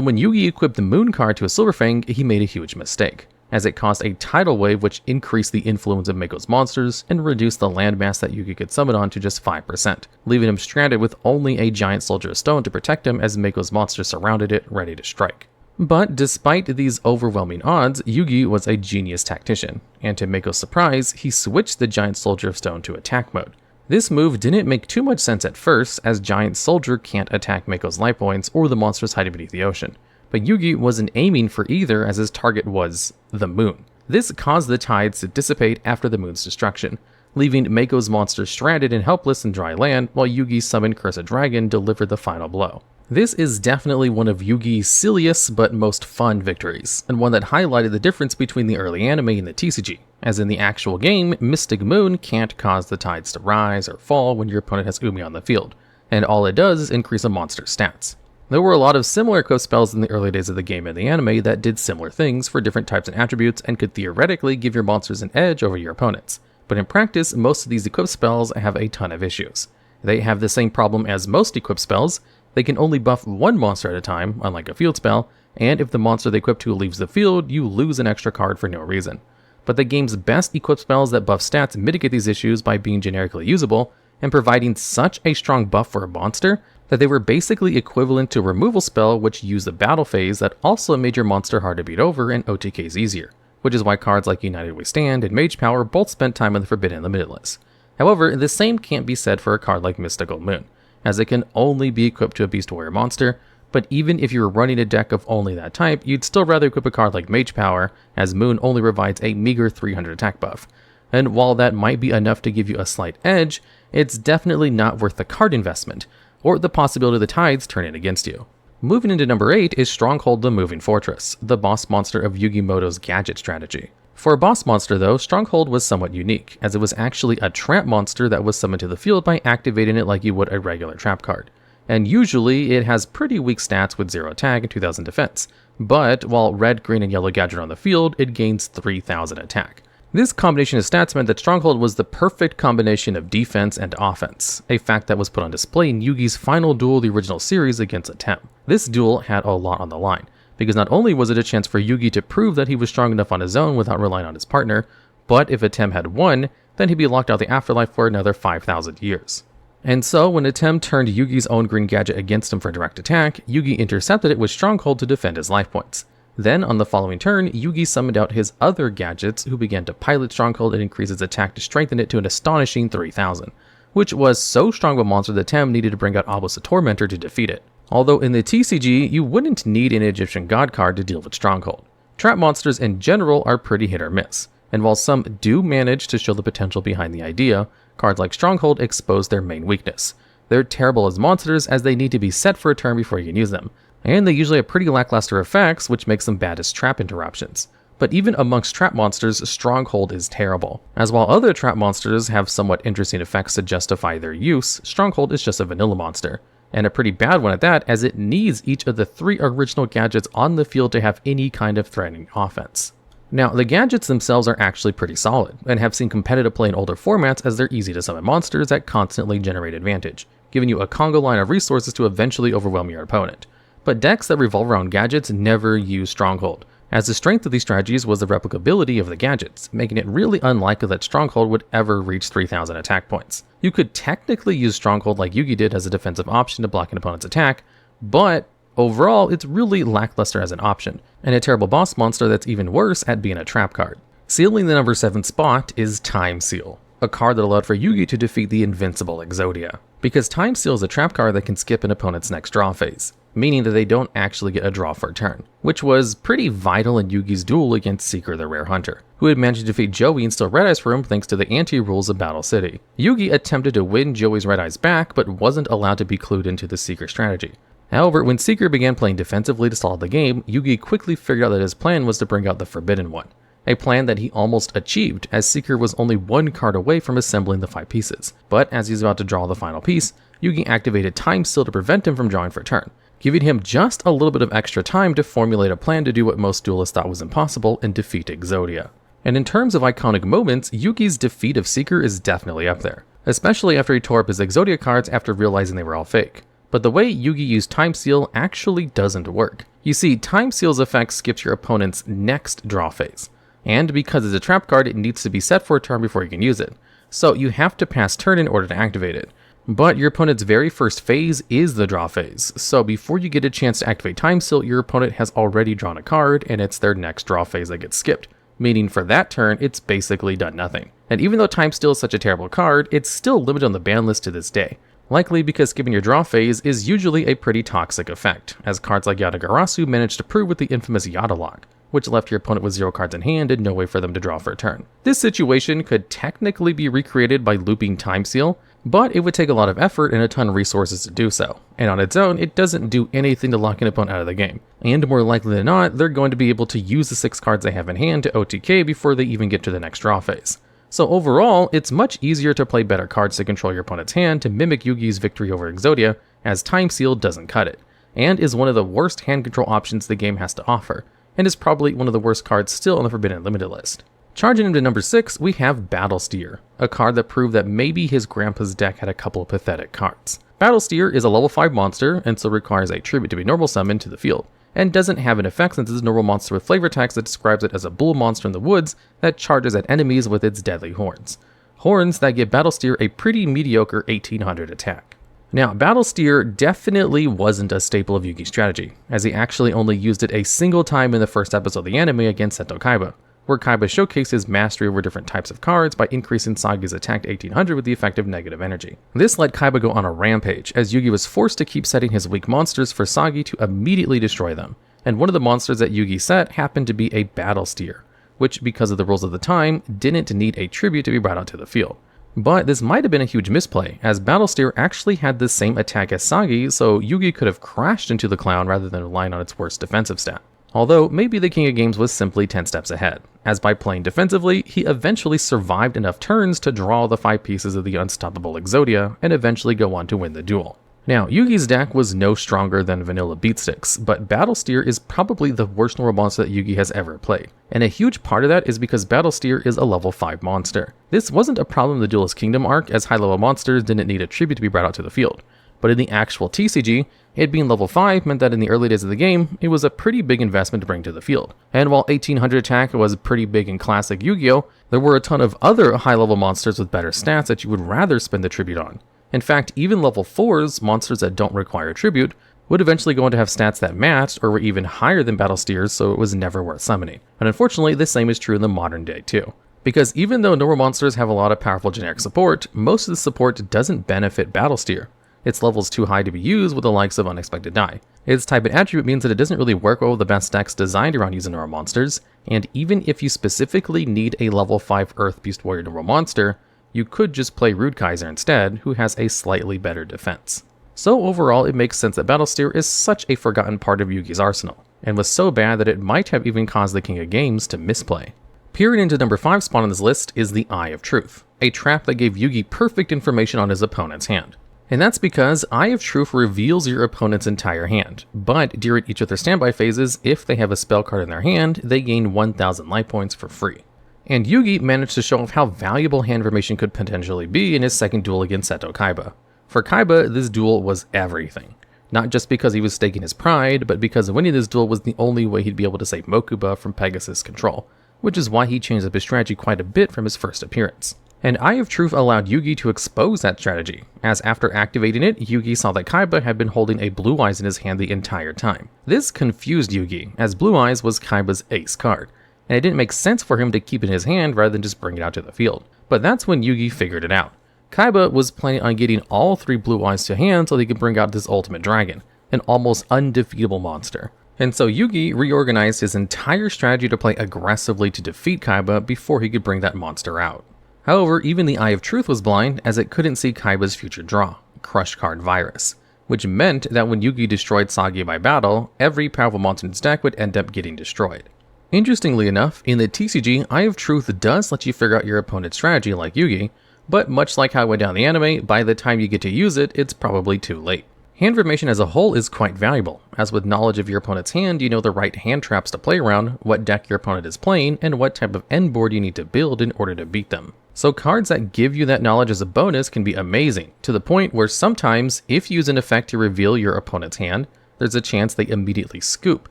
S1: when Yugi equipped the Moon card to a Silverfang, he made a huge mistake, as it caused a tidal wave which increased the influence of Mako's monsters and reduced the landmass that Yugi could summon on to just 5%, leaving him stranded with only a giant soldier of stone to protect him as Mako's monsters surrounded it, ready to strike. But despite these overwhelming odds, Yugi was a genius tactician, and to Mako's surprise, he switched the Giant Soldier of Stone to attack mode. This move didn't make too much sense at first, as Giant Soldier can't attack Mako's life points or the monsters hiding beneath the ocean, but Yugi wasn't aiming for either as his target was the moon. This caused the tides to dissipate after the moon's destruction, leaving Mako's monsters stranded and helpless in dry land while Yugi's summoned Cursed Dragon delivered the final blow. This is definitely one of Yugi's silliest but most fun victories, and one that highlighted the difference between the early anime and the TCG, as in the actual game, Mystic Moon can't cause the tides to rise or fall when your opponent has Umi on the field, and all it does is increase a monster's stats. There were a lot of similar equip spells in the early days of the game and the anime that did similar things for different types and attributes and could theoretically give your monsters an edge over your opponents, but in practice, most of these equip spells have a ton of issues. They have the same problem as most equip spells. They can only buff one monster at a time, unlike a field spell, and if the monster they equip to leaves the field, you lose an extra card for no reason. But the game's best equip spells that buff stats mitigate these issues by being generically usable, and providing such a strong buff for a monster that they were basically equivalent to a removal spell which used the battle phase that also made your monster hard to beat over and OTKs easier, which is why cards like United We Stand and Mage Power both spent time on the Forbidden and Limitless. However, the same can't be said for a card like Mystical Moon, as it can only be equipped to a Beast Warrior monster, but even if you were running a deck of only that type, you'd still rather equip a card like Mage Power, as Moon only provides a meager 300 attack buff. And while that might be enough to give you a slight edge, it's definitely not worth the card investment, or the possibility of the tides turning against you. Moving into number 8 is Stronghold the Moving Fortress, the boss monster of Yugi Moto's gadget strategy. For a boss monster though, Stronghold was somewhat unique, as it was actually a trap monster that was summoned to the field by activating it like you would a regular trap card. And usually it has pretty weak stats with 0 attack and 2000 defense, but while red, green, and yellow gadget are on the field, it gains 3000 attack. This combination of stats meant that Stronghold was the perfect combination of defense and offense, a fact that was put on display in Yugi's final duel of the original series against Atem. This duel had a lot on the line, because not only was it a chance for Yugi to prove that he was strong enough on his own without relying on his partner, but if Atem had won, then he'd be locked out of the afterlife for another 5,000 years. And so, when Atem turned Yugi's own green gadget against him for direct attack, Yugi intercepted it with Stronghold to defend his life points. Then, on the following turn, Yugi summoned out his other gadgets, who began to pilot Stronghold and increase its attack to strengthen it to an astonishing 3,000, which was so strong of a monster that Atem needed to bring out Obelisk the Tormentor to defeat it. Although in the TCG, you wouldn't need an Egyptian god card to deal with Stronghold. Trap monsters in general are pretty hit or miss, and while some do manage to show the potential behind the idea, cards like Stronghold expose their main weakness. They're terrible as monsters as they need to be set for a turn before you can use them, and they usually have pretty lackluster effects, which makes them bad as trap interruptions. But even amongst trap monsters, Stronghold is terrible, as while other trap monsters have somewhat interesting effects to justify their use, Stronghold is just a vanilla monster, and a pretty bad one at that, as it needs each of the 3 original gadgets on the field to have any kind of threatening offense. Now, the gadgets themselves are actually pretty solid, and have seen competitive play in older formats as they're easy to summon monsters that constantly generate advantage, giving you a Congo line of resources to eventually overwhelm your opponent. But decks that revolve around gadgets never use Stronghold, as the strength of these strategies was the replicability of the gadgets, making it really unlikely that Stronghold would ever reach 3,000 attack points. You could technically use Stronghold like Yugi did as a defensive option to block an opponent's attack, but overall it's really lackluster as an option, and a terrible boss monster that's even worse at being a trap card. Sealing the number 7 spot is Time Seal, a card that allowed for Yugi to defeat the invincible Exodia, because Time Seal is a trap card that can skip an opponent's next draw phase, meaning that they don't actually get a draw for a turn, which was pretty vital in Yugi's duel against Seeker the Rare Hunter, who had managed to defeat Joey and steal Red Eyes for him thanks to the anti-rules of Battle City. Yugi attempted to win Joey's Red Eyes back, but wasn't allowed to be clued into the Seeker strategy. However, when Seeker began playing defensively to stall the game, Yugi quickly figured out that his plan was to bring out the Forbidden One, a plan that he almost achieved, as Seeker was only 1 card away from assembling the 5 pieces. But as he's about to draw the final piece, Yugi activated Time Seal to prevent him from drawing for a turn, giving him just a little bit of extra time to formulate a plan to do what most duelists thought was impossible and defeat Exodia. And in terms of iconic moments, Yugi's defeat of Seeker is definitely up there, especially after he tore up his Exodia cards after realizing they were all fake. But the way Yugi used Time Seal actually doesn't work. You see, Time Seal's effect skips your opponent's next draw phase, and because it's a trap card, it needs to be set for a turn before you can use it, so you have to pass turn in order to activate it. But your opponent's very first phase is the draw phase, so before you get a chance to activate Time Seal, your opponent has already drawn a card, and it's their next draw phase that gets skipped, meaning for that turn, it's basically done nothing. And even though Time Seal is such a terrible card, it's still limited on the ban list to this day, likely because skipping your draw phase is usually a pretty toxic effect, as cards like Yatagarasu managed to prove with the infamous Yatalog, which left your opponent with 0 cards in hand and no way for them to draw for a turn. This situation could technically be recreated by looping Time Seal, but it would take a lot of effort and a ton of resources to do so, and on its own, it doesn't do anything to lock an opponent out of the game. And more likely than not, they're going to be able to use the 6 cards they have in hand to OTK before they even get to the next draw phase. So overall, it's much easier to play better cards to control your opponent's hand to mimic Yugi's victory over Exodia, as Time Seal doesn't cut it, and is one of the worst hand control options the game has to offer, and is probably one of the worst cards still on the Forbidden Limited list. Charging into number 6, we have Battlesteer, a card that proved that maybe his grandpa's deck had a couple of pathetic cards. Battlesteer is a level 5 monster, and so requires a tribute to be normal summoned to the field, and doesn't have an effect since it's a normal monster with flavor text that describes it as a bull monster in the woods that charges at enemies with its deadly horns. Horns that give Battlesteer a pretty mediocre 1800 attack. Now, Battlesteer definitely wasn't a staple of Yugi's strategy, as he actually only used it a single time in the first episode of the anime against Seto Kaiba, where Kaiba showcased his mastery over different types of cards by increasing Sagi's attack to 1800 with the effect of negative energy. This let Kaiba go on a rampage, as Yugi was forced to keep setting his weak monsters for Sagi to immediately destroy them, and one of the monsters that Yugi set happened to be a Battlesteer, which, because of the rules of the time, didn't need a tribute to be brought out to the field. But this might have been a huge misplay, as Battlesteer actually had the same attack as Sagi, so Yugi could have crashed into the clown rather than relying on its worst defensive stat. Although, maybe the King of Games was simply 10 steps ahead, as by playing defensively, he eventually survived enough turns to draw the 5 pieces of the unstoppable Exodia, and eventually go on to win the duel. Now, Yugi's deck was no stronger than vanilla Beatsticks, but Battlesteer is probably the worst normal monster that Yugi has ever played. And a huge part of that is because Battlesteer is a level 5 monster. This wasn't a problem in the Duelist Kingdom arc, as high level monsters didn't need a tribute to be brought out to the field. But in the actual TCG, it being level 5 meant that in the early days of the game, it was a pretty big investment to bring to the field. And while 1800 attack was pretty big in classic Yu-Gi-Oh!, there were a ton of other high level monsters with better stats that you would rather spend the tribute on. In fact, even level 4s, monsters that don't require tribute, would eventually go on to have stats that matched or were even higher than Battlesteers, so it was never worth summoning. And unfortunately, the same is true in the modern day too. Because even though normal monsters have a lot of powerful generic support, most of the support doesn't benefit Battlesteer. Its level is too high to be used with the likes of Unexpected Die. Its type and attribute means that it doesn't really work well with the best decks designed around using normal monsters, and even if you specifically need a level 5 Earth Beast Warrior normal monster, you could just play Rude Kaiser instead, who has a slightly better defense. So overall, it makes sense that Battlesteer is such a forgotten part of Yugi's arsenal, and was so bad that it might have even caused the King of Games to misplay. Peering into number 5 spot on this list is the Eye of Truth, a trap that gave Yugi perfect information on his opponent's hand. And that's because Eye of Truth reveals your opponent's entire hand, but during each of their standby phases, if they have a spell card in their hand, they gain 1000 life points for free. And Yugi managed to show off how valuable hand information could potentially be in his second duel against Seto Kaiba. For Kaiba, this duel was everything. Not just because he was staking his pride, but because winning this duel was the only way he'd be able to save Mokuba from Pegasus control, which is why he changed up his strategy quite a bit from his first appearance. And Eye of Truth allowed Yugi to expose that strategy, as after activating it, Yugi saw that Kaiba had been holding a Blue Eyes in his hand the entire time. This confused Yugi, as Blue Eyes was Kaiba's ace card, and it didn't make sense for him to keep it in his hand rather than just bring it out to the field. But that's when Yugi figured it out. Kaiba was planning on getting all 3 Blue Eyes to hand so he could bring out this ultimate dragon, an almost undefeatable monster. And so Yugi reorganized his entire strategy to play aggressively to defeat Kaiba before he could bring that monster out. However, even the Eye of Truth was blind, as it couldn't see Kaiba's future draw, Crush Card Virus, which meant that when Yugi destroyed Sage by battle, every powerful monster in its deck would end up getting destroyed. Interestingly enough, in the TCG, Eye of Truth does let you figure out your opponent's strategy like Yugi, but much like how it went down the anime, by the time you get to use it, it's probably too late. Hand information as a whole is quite valuable, as with knowledge of your opponent's hand, you know the right hand traps to play around, what deck your opponent is playing, and what type of end board you need to build in order to beat them. So cards that give you that knowledge as a bonus can be amazing, to the point where sometimes, if you use an effect to reveal your opponent's hand, there's a chance they immediately scoop,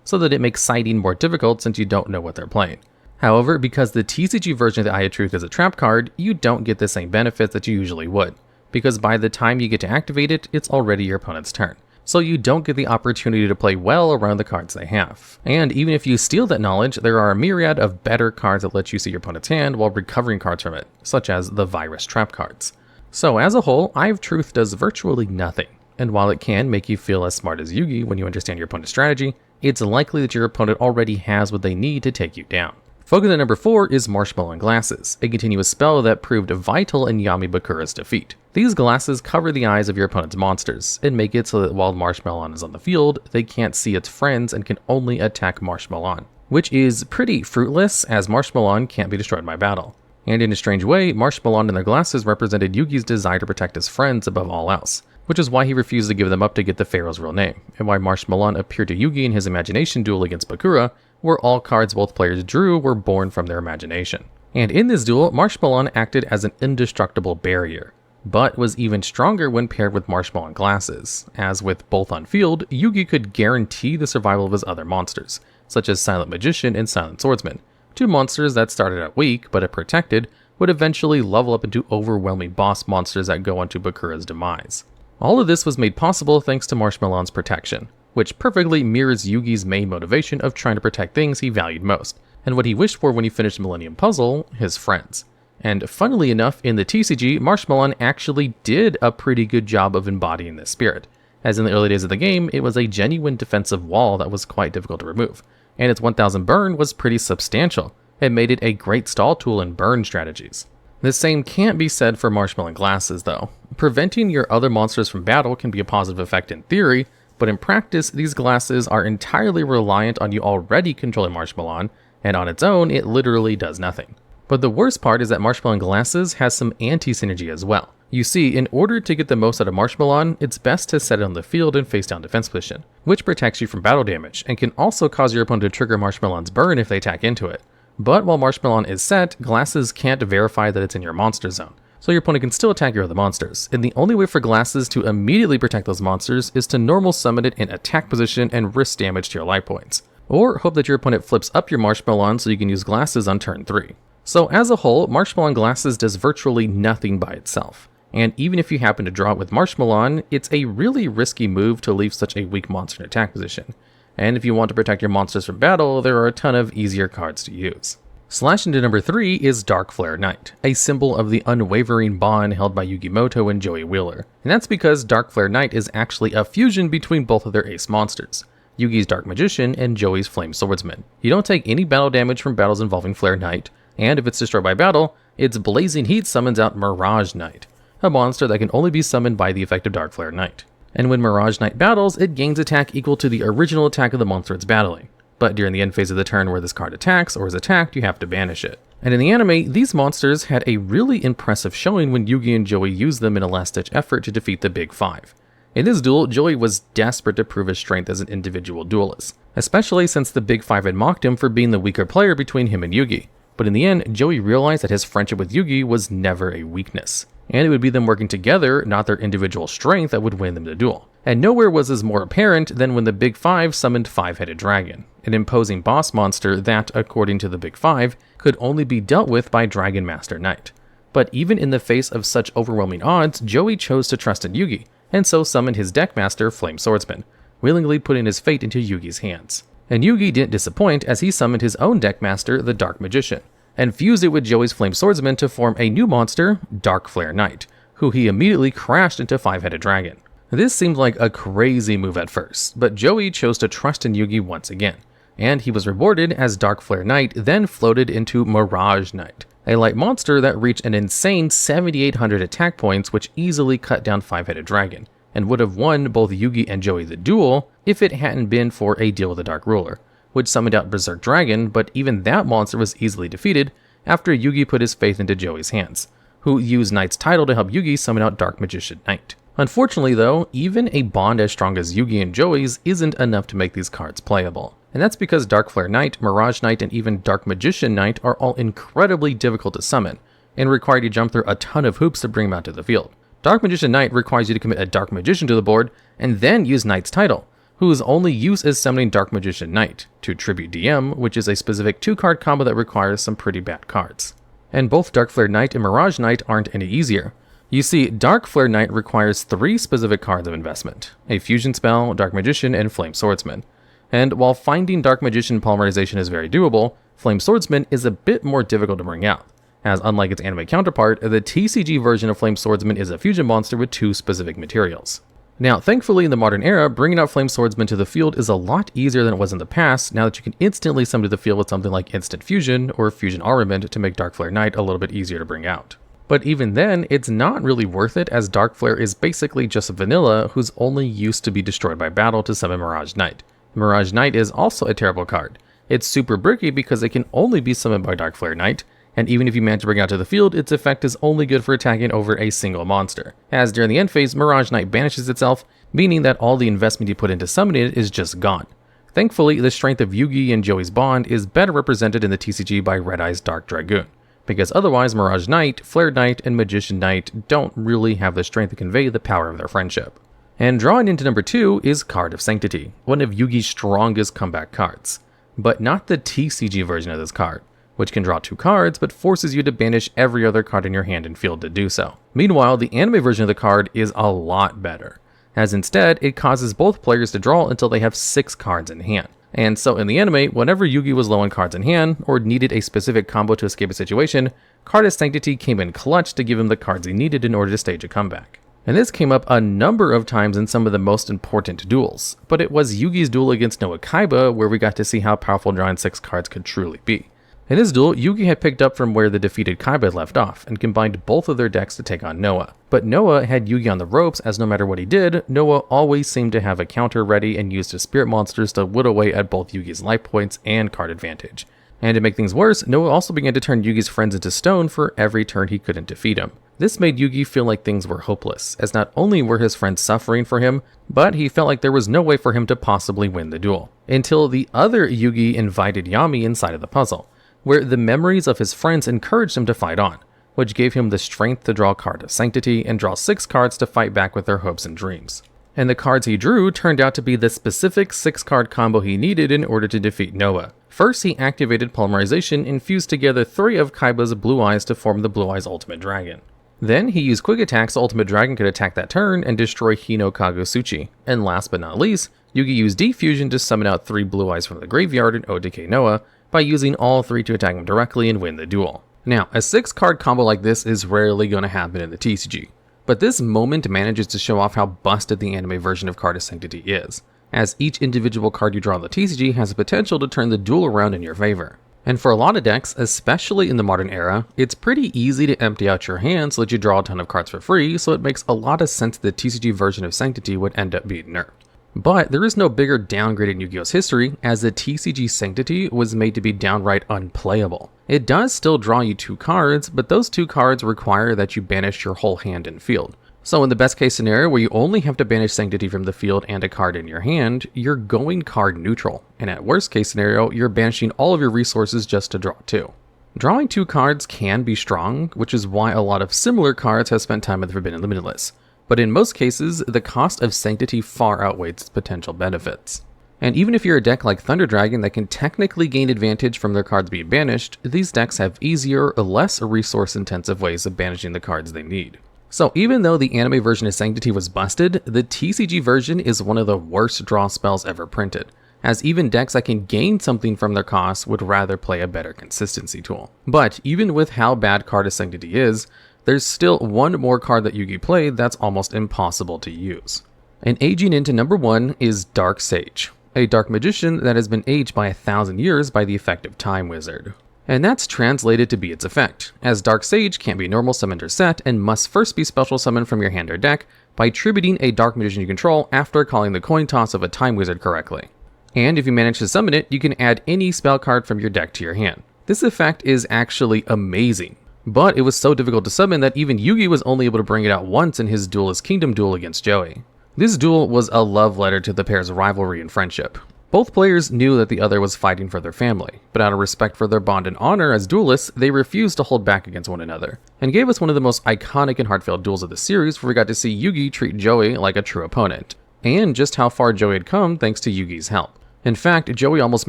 S1: so that it makes sighting more difficult since you don't know what they're playing. However, because the TCG version of the Eye of Truth is a trap card, you don't get the same benefits that you usually would, because by the time you get to activate it, it's already your opponent's turn. So you don't get the opportunity to play well around the cards they have. And even if you steal that knowledge, there are a myriad of better cards that let you see your opponent's hand while recovering cards from it, such as the Virus trap cards. So as a whole, Eye of Truth does virtually nothing. And while it can make you feel as smart as Yugi when you understand your opponent's strategy, it's likely that your opponent already has what they need to take you down. Focus at number 4 is Marshmallow and Glasses, a continuous spell that proved vital in Yami Bakura's defeat. These glasses cover the eyes of your opponent's monsters, and make it so that while Marshmallon is on the field, they can't see its friends and can only attack Marshmallon, which is pretty fruitless as Marshmallon can't be destroyed by battle. And in a strange way, Marshmallon and their glasses represented Yugi's desire to protect his friends above all else, which is why he refused to give them up to get the Pharaoh's real name, and why Marshmallon appeared to Yugi in his imagination duel against Bakura, where all cards both players drew were born from their imagination. And in this duel, Marshmallon acted as an indestructible barrier, but was even stronger when paired with Marshmallow and Glasses, as with both on field, Yugi could guarantee the survival of his other monsters, such as Silent Magician and Silent Swordsman, 2 monsters that started out weak, but if protected, would eventually level up into overwhelming boss monsters that go on to Bakura's demise. All of this was made possible thanks to Marshmallon's protection, which perfectly mirrors Yugi's main motivation of trying to protect things he valued most, and what he wished for when he finished Millennium Puzzle, his friends. And funnily enough, in the TCG, Marshmallon actually did a pretty good job of embodying this spirit, as in the early days of the game, it was a genuine defensive wall that was quite difficult to remove, and its 1000 burn was pretty substantial. It made it a great stall tool in burn strategies. The same can't be said for Marshmallow and Glasses though. Preventing your other monsters from battle can be a positive effect in theory, but in practice, these glasses are entirely reliant on you already controlling Marshmallon, and on its own, it literally does nothing. But the worst part is that Marshmallow and Glasses has some anti-synergy as well, You see, in order to get the most out of Marshmallow, it's best to set it on the field and face down defense position, which protects you from battle damage and can also cause your opponent to trigger Marshmallow's burn if they attack into it. But while Marshmallow is set, Glasses can't verify that it's in your monster zone, so your opponent can still attack your other monsters, and the only way for Glasses to immediately protect those monsters is to normal summon it in attack position and risk damage to your life points, or hope that your opponent flips up your Marshmallow so you can use Glasses on turn 3. So as a whole, Marshmallow Glasses does virtually nothing by itself. And even if you happen to draw it with Marshmallow, it's a really risky move to leave such a weak monster in attack position. And if you want to protect your monsters from battle, there are a ton of easier cards to use. Slash into number 3 is Dark Flare Knight, a symbol of the unwavering bond held by Yugi and Joey Wheeler. And that's because Dark Flare Knight is actually a fusion between both of their ace monsters, Yugi's Dark Magician and Joey's Flame Swordsman. You don't take any battle damage from battles involving Flare Knight, and if it's destroyed by battle, its Blazing Heat summons out Mirage Knight, a monster that can only be summoned by the effect of Dark Flare Knight. And when Mirage Knight battles, it gains attack equal to the original attack of the monster it's battling. But during the end phase of the turn where this card attacks or is attacked, you have to banish it. And in the anime, these monsters had a really impressive showing when Yugi and Joey used them in a last-ditch effort to defeat the Big Five. In this duel, Joey was desperate to prove his strength as an individual duelist, especially since the Big Five had mocked him for being the weaker player between him and Yugi. But in the end, Joey realized that his friendship with Yugi was never a weakness, and it would be them working together, not their individual strength, that would win them the duel. And nowhere was this more apparent than when the Big Five summoned Five-Headed Dragon, an imposing boss monster that, according to the Big Five, could only be dealt with by Dragon Master Knight. But even in the face of such overwhelming odds, Joey chose to trust in Yugi, and so summoned his Deckmaster Flame Swordsman, willingly putting his fate into Yugi's hands. And Yugi didn't disappoint as he summoned his own Deckmaster, the Dark Magician, and fused it with Joey's Flame Swordsman to form a new monster, Dark Flare Knight, who he immediately crashed into Five-Headed Dragon. This seemed like a crazy move at first, but Joey chose to trust in Yugi once again, and he was rewarded as Dark Flare Knight then floated into Mirage Knight, a light monster that reached an insane 7,800 attack points which easily cut down Five-Headed Dragon, and would have won both Yugi and Joey the duel if it hadn't been for a deal with the Dark Ruler, which summoned out Berserk Dragon, but even that monster was easily defeated after Yugi put his faith into Joey's hands, who used Knight's title to help Yugi summon out Dark Magician Knight. Unfortunately though, even a bond as strong as Yugi and Joey's isn't enough to make these cards playable. And that's because Dark Flare Knight, Mirage Knight, and even Dark Magician Knight are all incredibly difficult to summon, and require you to jump through a ton of hoops to bring them out to the field. Dark Magician Knight requires you to commit a Dark Magician to the board, and then use Knight's title, whose only use is summoning Dark Magician Knight, to Tribute DM, which is a specific 2-card combo that requires some pretty bad cards. And both Dark Flare Knight and Mirage Knight aren't any easier. You see, Dark Flare Knight requires 3 specific cards of investment, a fusion spell, Dark Magician, and Flame Swordsman. And while finding Dark Magician polymerization is very doable, Flame Swordsman is a bit more difficult to bring out, as unlike its anime counterpart, the TCG version of Flame Swordsman is a fusion monster with 2 specific materials. Now, thankfully in the modern era, bringing out Flame Swordsman to the field is a lot easier than it was in the past, now that you can instantly summon to the field with something like Instant Fusion or Fusion Armament to make Dark Flare Knight a little bit easier to bring out. But even then, it's not really worth it, as Dark Flare is basically just a vanilla whose only use to be destroyed by battle to summon Mirage Knight. Mirage Knight is also a terrible card. It's super bricky because it can only be summoned by Dark Flare Knight, and even if you manage to bring it out to the field, its effect is only good for attacking over a single monster, as during the end phase, Mirage Knight banishes itself, meaning that all the investment you put into summoning it is just gone. Thankfully, the strength of Yugi and Joey's bond is better represented in the TCG by Red Eye's Dark Dragoon, because otherwise Mirage Knight, Flare Knight, and Magician Knight don't really have the strength to convey the power of their friendship. And drawing into number 2 is Card of Sanctity, one of Yugi's strongest comeback cards, but not the TCG version of this card, which can draw 2 cards but forces you to banish every other card in your hand and field to do so. Meanwhile, the anime version of the card is a lot better, as instead it causes both players to draw until they have 6 cards in hand. And so in the anime, whenever Yugi was low on cards in hand, or needed a specific combo to escape a situation, Card of Sanctity came in clutch to give him the cards he needed in order to stage a comeback. And this came up a number of times in some of the most important duels, but it was Yugi's duel against Noah Kaiba where we got to see how powerful drawing 6 cards could truly be. In this duel, Yugi had picked up from where the defeated Kaiba had left off, and combined both of their decks to take on Noah. But Noah had Yugi on the ropes, as no matter what he did, Noah always seemed to have a counter ready and used his spirit monsters to whittle away at both Yugi's life points and card advantage, And to make things worse, Noah also began to turn Yugi's friends into stone for every turn he couldn't defeat him. This made Yugi feel like things were hopeless, as not only were his friends suffering for him, but he felt like there was no way for him to possibly win the duel. Until the other Yugi invited Yami inside of the puzzle, where the memories of his friends encouraged him to fight on, which gave him the strength to draw a card of Sanctity and draw 6 cards to fight back with their hopes and dreams. And the cards he drew turned out to be the specific 6-card combo he needed in order to defeat Noah. First, he activated Polymerization and fused together 3 of Kaiba's Blue Eyes to form the Blue Eyes Ultimate Dragon. Then, he used Quick Attack so Ultimate Dragon could attack that turn and destroy Hino Kagosuchi. And last but not least, Yugi used Defusion to summon out 3 Blue Eyes from the graveyard and OTK Noah by using all 3 to attack him directly and win the duel. Now, a 6-card combo like this is rarely going to happen in the TCG, but this moment manages to show off how busted the anime version of Card of Sanctity is, as each individual card you draw in the TCG has the potential to turn the duel around in your favor. And for a lot of decks, especially in the modern era, it's pretty easy to empty out your hand so that you draw a ton of cards for free, so it makes a lot of sense that the TCG version of Sanctity would end up being nerfed. But there is no bigger downgrade in Yu-Gi-Oh's history, as the TCG Sanctity was made to be downright unplayable. It does still draw you 2 cards, but those 2 cards require that you banish your whole hand and field. So in the best case scenario where you only have to banish Sanctity from the field and a card in your hand, you're going card neutral. And at worst case scenario, you're banishing all of your resources just to draw 2. Drawing 2 cards can be strong, which is why a lot of similar cards have spent time with the Forbidden Limitless. But in most cases, the cost of Sanctity far outweighs its potential benefits. And even if you're a deck like Thunder Dragon that can technically gain advantage from their cards being banished, these decks have easier, less resource-intensive ways of banishing the cards they need. So even though the anime version of Sanctity was busted, the TCG version is one of the worst draw spells ever printed, as even decks that can gain something from their costs would rather play a better consistency tool. But even with how bad Card of Sanctity is, there's still one more card that Yugi played that's almost impossible to use. And aging into number 1 is Dark Sage, a Dark Magician that has been aged by 1,000 years by the effect of Time Wizard. And that's translated to be its effect, as Dark Sage can't be normal summoned or set and must first be special summoned from your hand or deck by tributing a Dark Magician you control after calling the coin toss of a Time Wizard correctly. And if you manage to summon it, you can add any spell card from your deck to your hand. This effect is actually amazing, but it was so difficult to summon that even Yugi was only able to bring it out once in his Duelist Kingdom duel against Joey. This duel was a love letter to the pair's rivalry and friendship. Both players knew that the other was fighting for their family, but out of respect for their bond and honor as duelists, they refused to hold back against one another, and gave us one of the most iconic and heartfelt duels of the series where we got to see Yugi treat Joey like a true opponent, and just how far Joey had come thanks to Yugi's help. In fact, Joey almost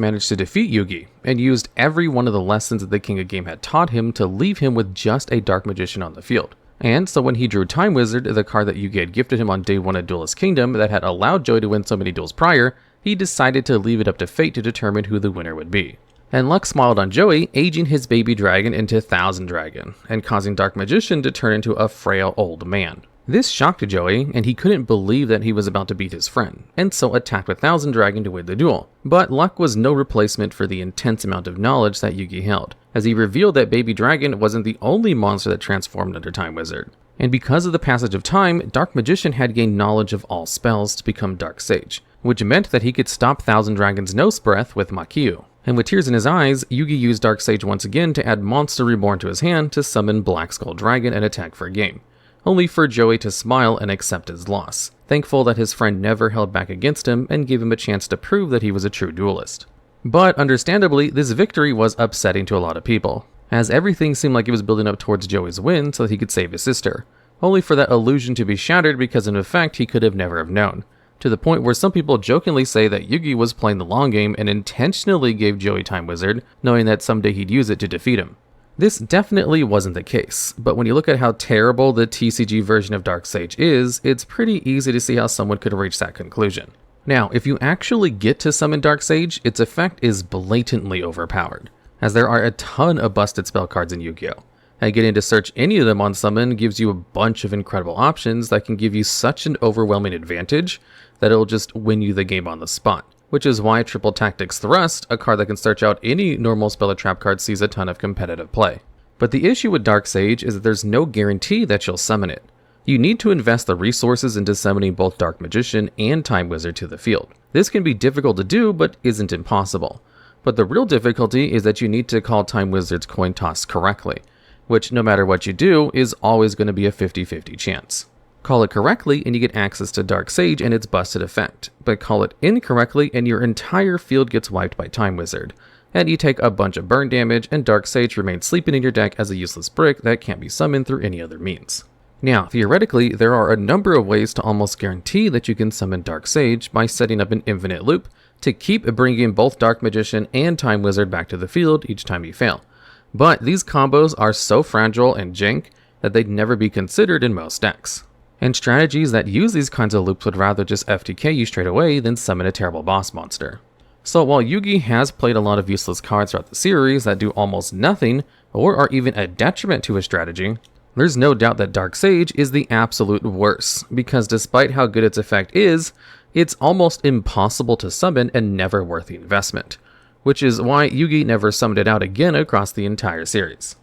S1: managed to defeat Yugi, and used every one of the lessons that the King of Game had taught him to leave him with just a Dark Magician on the field. And so when he drew Time Wizard, the card that Yugi had gifted him on day 1 of Duelist Kingdom that had allowed Joey to win so many duels prior, he decided to leave it up to fate to determine who the winner would be. And luck smiled on Joey, aging his baby dragon into Thousand Dragon, and causing Dark Magician to turn into a frail old man. This shocked Joey, and he couldn't believe that he was about to beat his friend, and so attacked with Thousand Dragon to win the duel. But luck was no replacement for the intense amount of knowledge that Yugi held, as he revealed that Baby Dragon wasn't the only monster that transformed under Time Wizard. And because of the passage of time, Dark Magician had gained knowledge of all spells to become Dark Sage, which meant that he could stop Thousand Dragon's nose breath with Makyu. And with tears in his eyes, Yugi used Dark Sage once again to add Monster Reborn to his hand to summon Black Skull Dragon and attack for a game, only for Joey to smile and accept his loss, thankful that his friend never held back against him and gave him a chance to prove that he was a true duelist. But understandably, this victory was upsetting to a lot of people, as everything seemed like it was building up towards Joey's win so that he could save his sister, only for that illusion to be shattered because in effect he could have never have known, to the point where some people jokingly say that Yugi was playing the long game and intentionally gave Joey Time Wizard, knowing that someday he'd use it to defeat him. This definitely wasn't the case, but when you look at how terrible the TCG version of Dark Sage is, it's pretty easy to see how someone could reach that conclusion. Now, if you actually get to summon Dark Sage, its effect is blatantly overpowered, as there are a ton of busted spell cards in Yu-Gi-Oh! And getting to search any of them on summon gives you a bunch of incredible options that can give you such an overwhelming advantage that it'll just win you the game on the spot. Which is why Triple Tactics Thrust, a card that can search out any normal spell or trap card, sees a ton of competitive play. But the issue with Dark Sage is that there's no guarantee that you'll summon it. You need to invest the resources into summoning both Dark Magician and Time Wizard to the field. This can be difficult to do, but isn't impossible. But the real difficulty is that you need to call Time Wizard's coin toss correctly, which no matter what you do is always going to be a 50-50 chance. Call it correctly and you get access to Dark Sage and its busted effect, but call it incorrectly and your entire field gets wiped by Time Wizard, and you take a bunch of burn damage and Dark Sage remains sleeping in your deck as a useless brick that can't be summoned through any other means. Now, theoretically, there are a number of ways to almost guarantee that you can summon Dark Sage by setting up an infinite loop to keep bringing both Dark Magician and Time Wizard back to the field each time you fail. But these combos are so fragile and jank that they'd never be considered in most decks. And strategies that use these kinds of loops would rather just FTK you straight away than summon a terrible boss monster. So while Yugi has played a lot of useless cards throughout the series that do almost nothing or are even a detriment to his strategy, there's no doubt that Dark Sage is the absolute worst, because despite how good its effect is, it's almost impossible to summon and never worth the investment, which is why Yugi never summoned it out again across the entire series.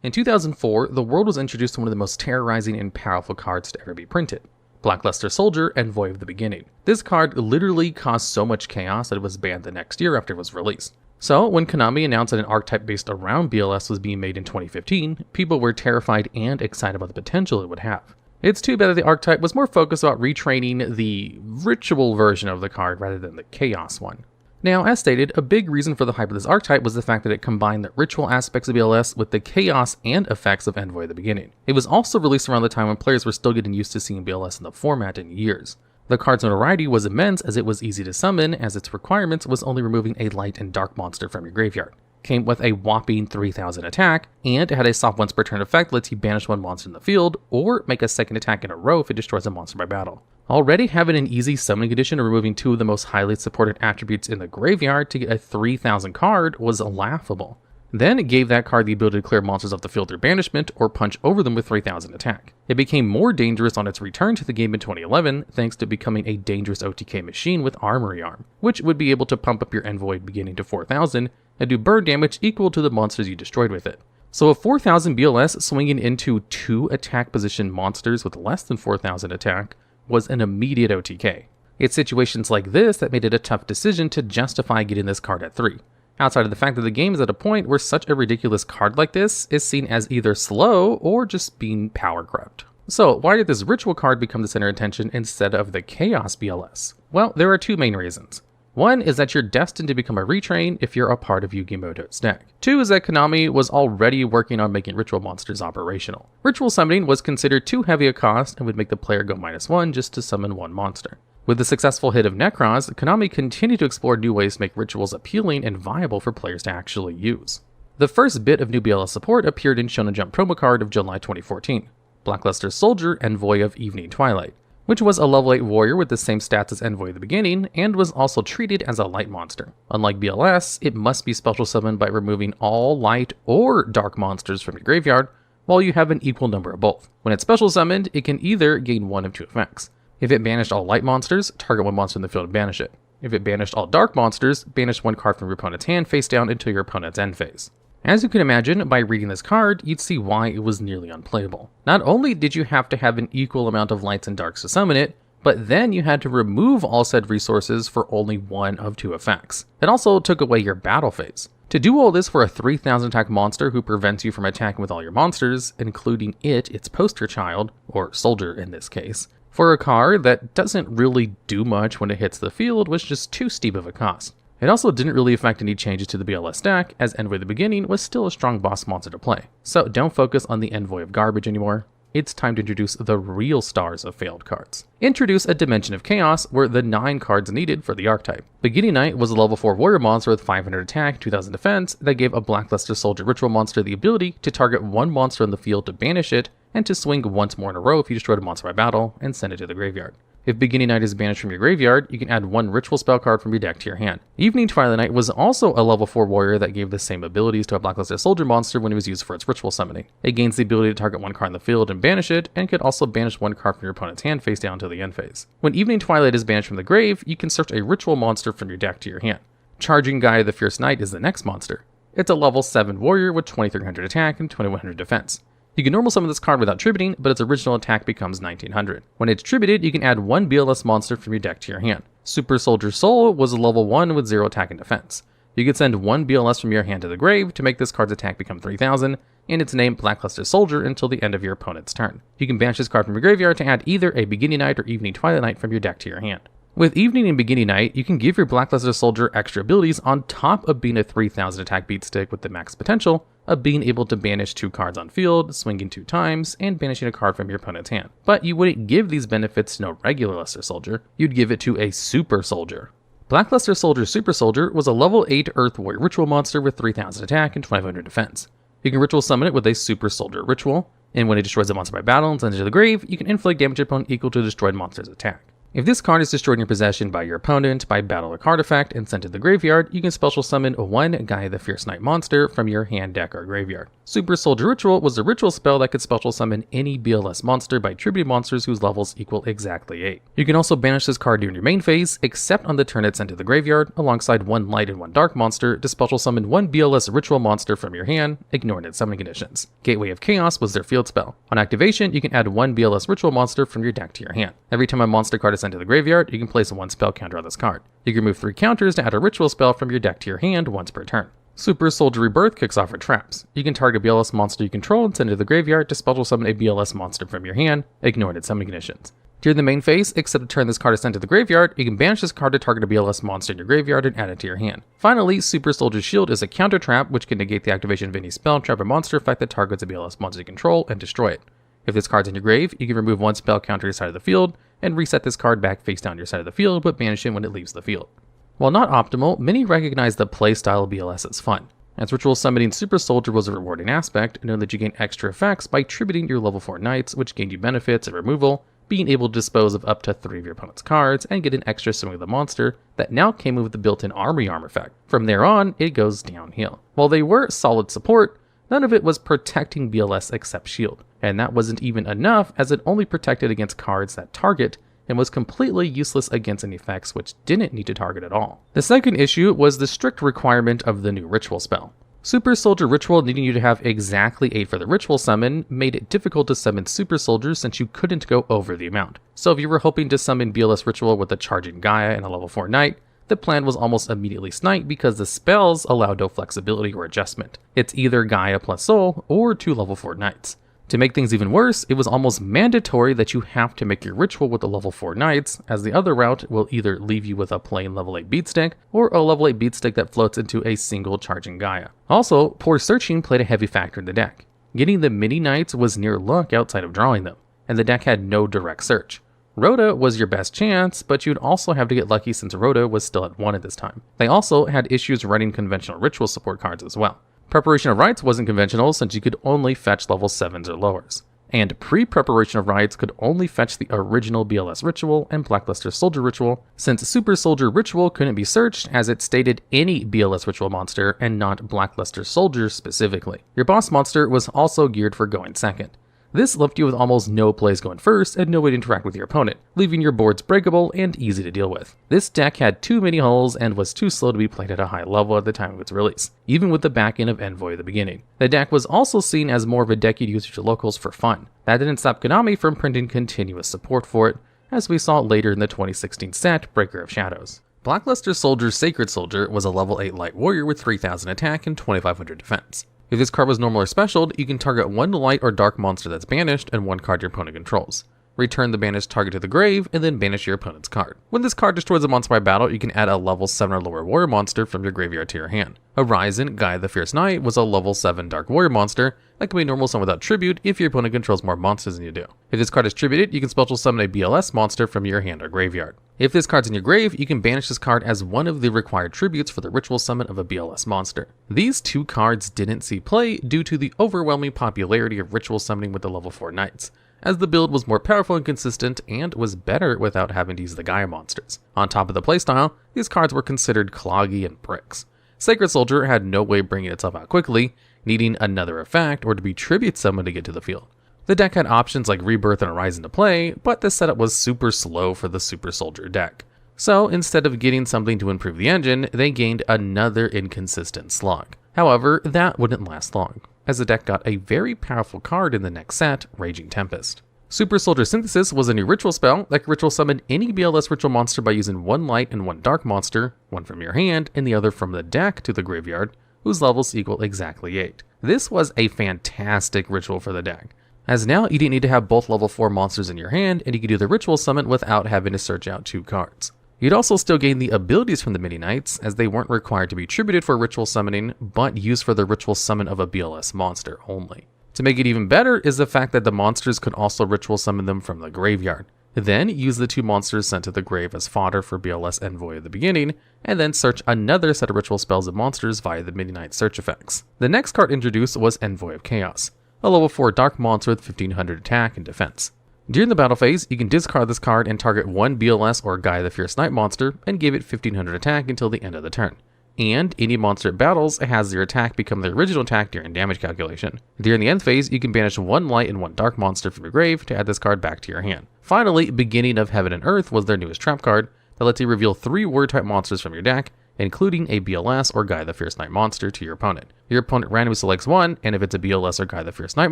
S1: In 2004, the world was introduced to one of the most terrorizing and powerful cards to ever be printed, Blackluster Soldier, Envoy of the Beginning. This card literally caused so much chaos that it was banned the next year after it was released. So, when Konami announced that an archetype based around BLS was being made in 2015, people were terrified and excited about the potential it would have. It's too bad that the archetype was more focused about retraining the ritual version of the card rather than the chaos one. Now, as stated, a big reason for the hype of this archetype was the fact that it combined the ritual aspects of BLS with the chaos and effects of Envoy of the Beginning. It was also released around the time when players were still getting used to seeing BLS in the format in years. The card's notoriety was immense as it was easy to summon, as its requirements was only removing a light and dark monster from your graveyard. Came with a whopping 3000 attack, and it had a soft once per turn effect that lets you banish one monster in the field, or make a second attack in a row if it destroys a monster by battle. Already having an easy summoning condition and removing two of the most highly supported attributes in the graveyard to get a 3000 card was laughable. Then it gave that card the ability to clear monsters off the field through banishment or punch over them with 3000 attack. It became more dangerous on its return to the game in 2011 thanks to becoming a dangerous OTK machine with Armory Arm, which would be able to pump up your Envoy beginning to 4000 and do burn damage equal to the monsters you destroyed with it. So a 4000 BLS swinging into 2 attack position monsters with less than 4000 attack was an immediate OTK. It's situations like this that made it a tough decision to justify getting this card at 3. Outside of the fact that the game is at a point where such a ridiculous card like this is seen as either slow or just being power corrupt. So why did this ritual card become the center of attention instead of the Chaos BLS? Well, there are 2 main reasons. One is that you're destined to become a retrain if you're a part of Yugi Moto's deck. 2 is that Konami was already working on making ritual monsters operational. Ritual summoning was considered too heavy a cost and would make the player go -1 just to summon one monster. With the successful hit of Necros, Konami continued to explore new ways to make rituals appealing and viable for players to actually use. The first bit of new BLS support appeared in Shonen Jump promo card of July 2014, Blackluster Soldier, Envoy of Evening Twilight, which was a level 8 warrior with the same stats as Envoy of the Beginning, and was also treated as a light monster. Unlike BLS, it must be special summoned by removing all light or dark monsters from your graveyard, while you have an equal number of both. When it's special summoned, it can either gain one of 2 effects. If it banished all light monsters, target one monster in the field and banish it. If it banished all dark monsters, banish one card from your opponent's hand face down until your opponent's end phase. As you can imagine, by reading this card, you'd see why it was nearly unplayable. Not only did you have to have an equal amount of lights and darks to summon it, but then you had to remove all said resources for only one of 2 effects. It also took away your battle phase. To do all this for a 3000 attack monster who prevents you from attacking with all your monsters, including its poster child, or soldier in this case, for a card that doesn't really do much when it hits the field was just too steep of a cost. It also didn't really affect any changes to the BLS deck, as Envoy of the Beginning was still a strong boss monster to play. So don't focus on the Envoy of garbage anymore. It's time to introduce the real stars of failed cards. Introduce a Dimension of Chaos where the 9 cards needed for the archetype. Beginning Knight was a level 4 warrior monster with 500 attack, 2000 defense that gave a Blackluster Soldier ritual monster the ability to target one monster in the field to banish it, and to swing once more in a row if you destroyed a monster by battle and send it to the graveyard. If Beginning Knight is banished from your graveyard, you can add 1 ritual spell card from your deck to your hand. Evening Twilight Knight was also a level 4 warrior that gave the same abilities to a Blackluster Soldier monster when it was used for its ritual summoning. It gains the ability to target 1 card in the field and banish it, and could also banish 1 card from your opponent's hand face down until the end phase. When Evening Twilight is banished from the grave, you can search a ritual monster from your deck to your hand. Charging Guy the Fierce Knight is the next monster. It's a level 7 warrior with 2300 attack and 2100 defense. You can normal summon this card without tributing, but its original attack becomes 1900. When it's tributed, you can add 1 BLS monster from your deck to your hand. Super Soldier Soul was a level 1 with 0 attack and defense. You could send one BLS from your hand to the grave to make this card's attack become 3000, and its name Blackluster Soldier until the end of your opponent's turn. You can banish this card from your graveyard to add either a Beginning Night or Evening Twilight Night from your deck to your hand. With Evening and Beginning Night, you can give your Blackluster Soldier extra abilities on top of being a 3000 attack beat stick with the max potential of being able to banish 2 cards on field, swinging 2 times, and banishing a card from your opponent's hand. But you wouldn't give these benefits to no regular Luster Soldier, you'd give it to a Super Soldier. Blackluster Soldier Super Soldier was a level 8 Earth Warrior Ritual monster with 3000 attack and 2500 defense. You can Ritual Summon it with a Super Soldier Ritual, and when it destroys a monster by battle and sends it to the grave, you can inflict damage to your opponent equal to the destroyed monster's attack. If this card is destroyed in your possession by your opponent by battle or card effect and sent to the graveyard, you can special summon one Gaia the Fierce Knight monster from your hand, deck, or graveyard. Super Soldier Ritual was a ritual spell that could special summon any BLS monster by attributing monsters whose levels equal exactly 8. You can also banish this card during your main phase, except on the turn it's sent to the graveyard, alongside one light and one dark monster to special summon one BLS ritual monster from your hand, ignoring its summoning conditions. Gateway of Chaos was their field spell. On activation, you can add one BLS ritual monster from your deck to your hand. Every time a monster card is sent to the graveyard, you can place one spell counter on this card. You can remove 3 counters to add a ritual spell from your deck to your hand once per turn. Super Soldier Rebirth kicks off with traps. You can target a BLS monster you control and send it to the graveyard to special summon a BLS monster from your hand, ignoring its summoning conditions. During the main phase, except the turn this card is sent to the graveyard, you can banish this card to target a BLS monster in your graveyard and add it to your hand. Finally, Super Soldier Shield is a counter trap which can negate the activation of any spell, trap, or monster effect that targets a BLS monster you control and destroy it. If this card's in your grave, you can remove one spell counter to your side of the field and reset this card back face down your side of the field, but banish it when it leaves the field. While not optimal, many recognize the playstyle of BLS as fun. As ritual summoning Super Soldier was a rewarding aspect, knowing that you gain extra effects by tributing your level 4 knights, which gained you benefits of removal, being able to dispose of up to 3 of your opponent's cards, and get an extra swing of the monster that now came with the built-in army arm effect. From there on, it goes downhill. While they were solid support, none of it was protecting BLS except shield, and that wasn't even enough as it only protected against cards that target and was completely useless against any effects which didn't need to target at all. The second issue was the strict requirement of the new ritual spell. Super Soldier Ritual needing you to have exactly 8 for the ritual summon made it difficult to summon Super Soldiers since you couldn't go over the amount. So if you were hoping to summon BLS Ritual with a charging Gaia and a level 4 Knight, the plan was almost immediately sniped because the spells allowed no flexibility or adjustment. It's either Gaia plus Soul or 2 level 4 Knights. To make things even worse, it was almost mandatory that you have to make your ritual with the level 4 Knights, as the other route will either leave you with a plain level 8 beatstick, or a level 8 beatstick that floats into a single charging Gaia. Also, poor searching played a heavy factor in the deck. Getting the mini Knights was near luck outside of drawing them, and the deck had no direct search. Rhoda was your best chance, but you'd also have to get lucky since Rhoda was still at 1 at this time. They also had issues running conventional ritual support cards as well. Preparation of Rites wasn't conventional since you could only fetch level 7s or lowers. And pre-preparation of Rites could only fetch the original BLS Ritual and Blackluster Soldier Ritual, since Super Soldier Ritual couldn't be searched as it stated any BLS Ritual monster and not Blackluster Soldier specifically. Your boss monster was also geared for going second. This left you with almost no plays going first and no way to interact with your opponent, leaving your boards breakable and easy to deal with. This deck had too many holes and was too slow to be played at a high level at the time of its release, even with the back end of Envoy at the beginning. The deck was also seen as more of a deck you'd use to locals for fun. That didn't stop Konami from printing continuous support for it, as we saw later in the 2016 set Breaker of Shadows. Blackluster Soldier Sacred Soldier was a level 8 light warrior with 3000 attack and 2500 defense. If this card was normal or specialed, you can target one light or dark monster that's banished and one card your opponent controls. Return the banished target to the grave, and then banish your opponent's card. When this card destroys a monster by battle, you can add a level 7 or lower warrior monster from your graveyard to your hand. Horizon, Gaia the Fierce Knight, was a level 7 dark warrior monster that can be normal summon without tribute if your opponent controls more monsters than you do. If this card is tributed, you can special summon a BLS monster from your hand or graveyard. If this card's in your grave, you can banish this card as one of the required tributes for the ritual summon of a BLS monster. These 2 cards didn't see play due to the overwhelming popularity of ritual summoning with the level 4 Knights, as the build was more powerful and consistent and was better without having to use the Gaia monsters. On top of the playstyle, these cards were considered cloggy and bricks. Sacred Soldier had no way of bringing itself out quickly, needing another effect or to be tribute summoned to get to the field. The deck had options like Rebirth and Horizon to play, but the setup was super slow for the Super Soldier deck. So instead of getting something to improve the engine, they gained another inconsistent slog. However, that wouldn't last long, as the deck got a very powerful card in the next set, Raging Tempest. Super Soldier Synthesis was a new ritual spell that could ritual summon any BLS ritual monster by using one light and one dark monster, one from your hand and the other from the deck to the graveyard, whose levels equal exactly 8. This was a fantastic ritual for the deck, as now you didn't need to have both level 4 monsters in your hand and you could do the ritual summon without having to search out 2 cards. You'd also still gain the abilities from the mini knights, as they weren't required to be tributed for ritual summoning, but used for the ritual summon of a BLS monster only. To make it even better is the fact that the monsters could also ritual summon them from the graveyard. Then use the 2 monsters sent to the grave as fodder for BLS Envoy at the beginning, and then search another set of ritual spells and monsters via the mini knight search effects. The next card introduced was Envoy of Chaos, a level 4 dark monster with 1500 attack and defense. During the battle phase, you can discard this card and target one BLS or Guy the Fierce Knight monster and give it 1500 attack until the end of the turn. And any monster it battles has their attack become the original attack during damage calculation. During the end phase, you can banish one light and one dark monster from your grave to add this card back to your hand. Finally, Beginning of Heaven and Earth was their newest trap card that lets you reveal 3 word type monsters from your deck, including a BLS or Guy the Fierce Knight monster to your opponent. Your opponent randomly selects one, and if it's a BLS or Guy the Fierce Knight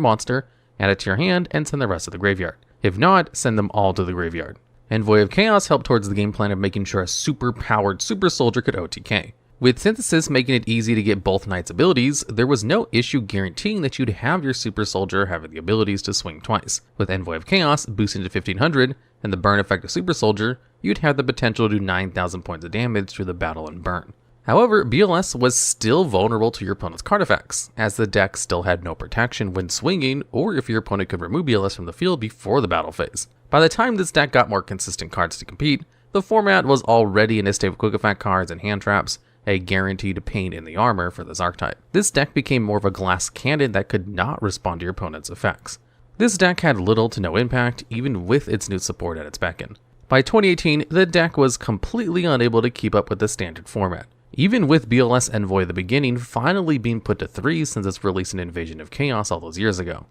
S1: monster, add it to your hand and send the rest to the graveyard. If not, send them all to the graveyard. Envoy of Chaos helped towards the game plan of making sure a super powered super soldier could OTK. With Synthesis making it easy to get both Knight's abilities, there was no issue guaranteeing that you'd have your super soldier having the abilities to swing twice. With Envoy of Chaos boosting to 1500 and the burn effect of super soldier, you'd have the potential to do 9,000 points of damage through the battle and burn. However, BLS was still vulnerable to your opponent's card effects, as the deck still had no protection when swinging, or if your opponent could remove BLS from the field before the battle phase. By the time this deck got more consistent cards to compete, the format was already in a state of quick effect cards and hand traps, a guaranteed pain in the armor for this archetype. This deck became more of a glass cannon that could not respond to your opponent's effects. This deck had little to no impact, even with its new support at its beckon. By 2018, the deck was completely unable to keep up with the standard format, even with BLS Envoy at the beginning finally being put to 3 since its release in Invasion of Chaos all those years ago.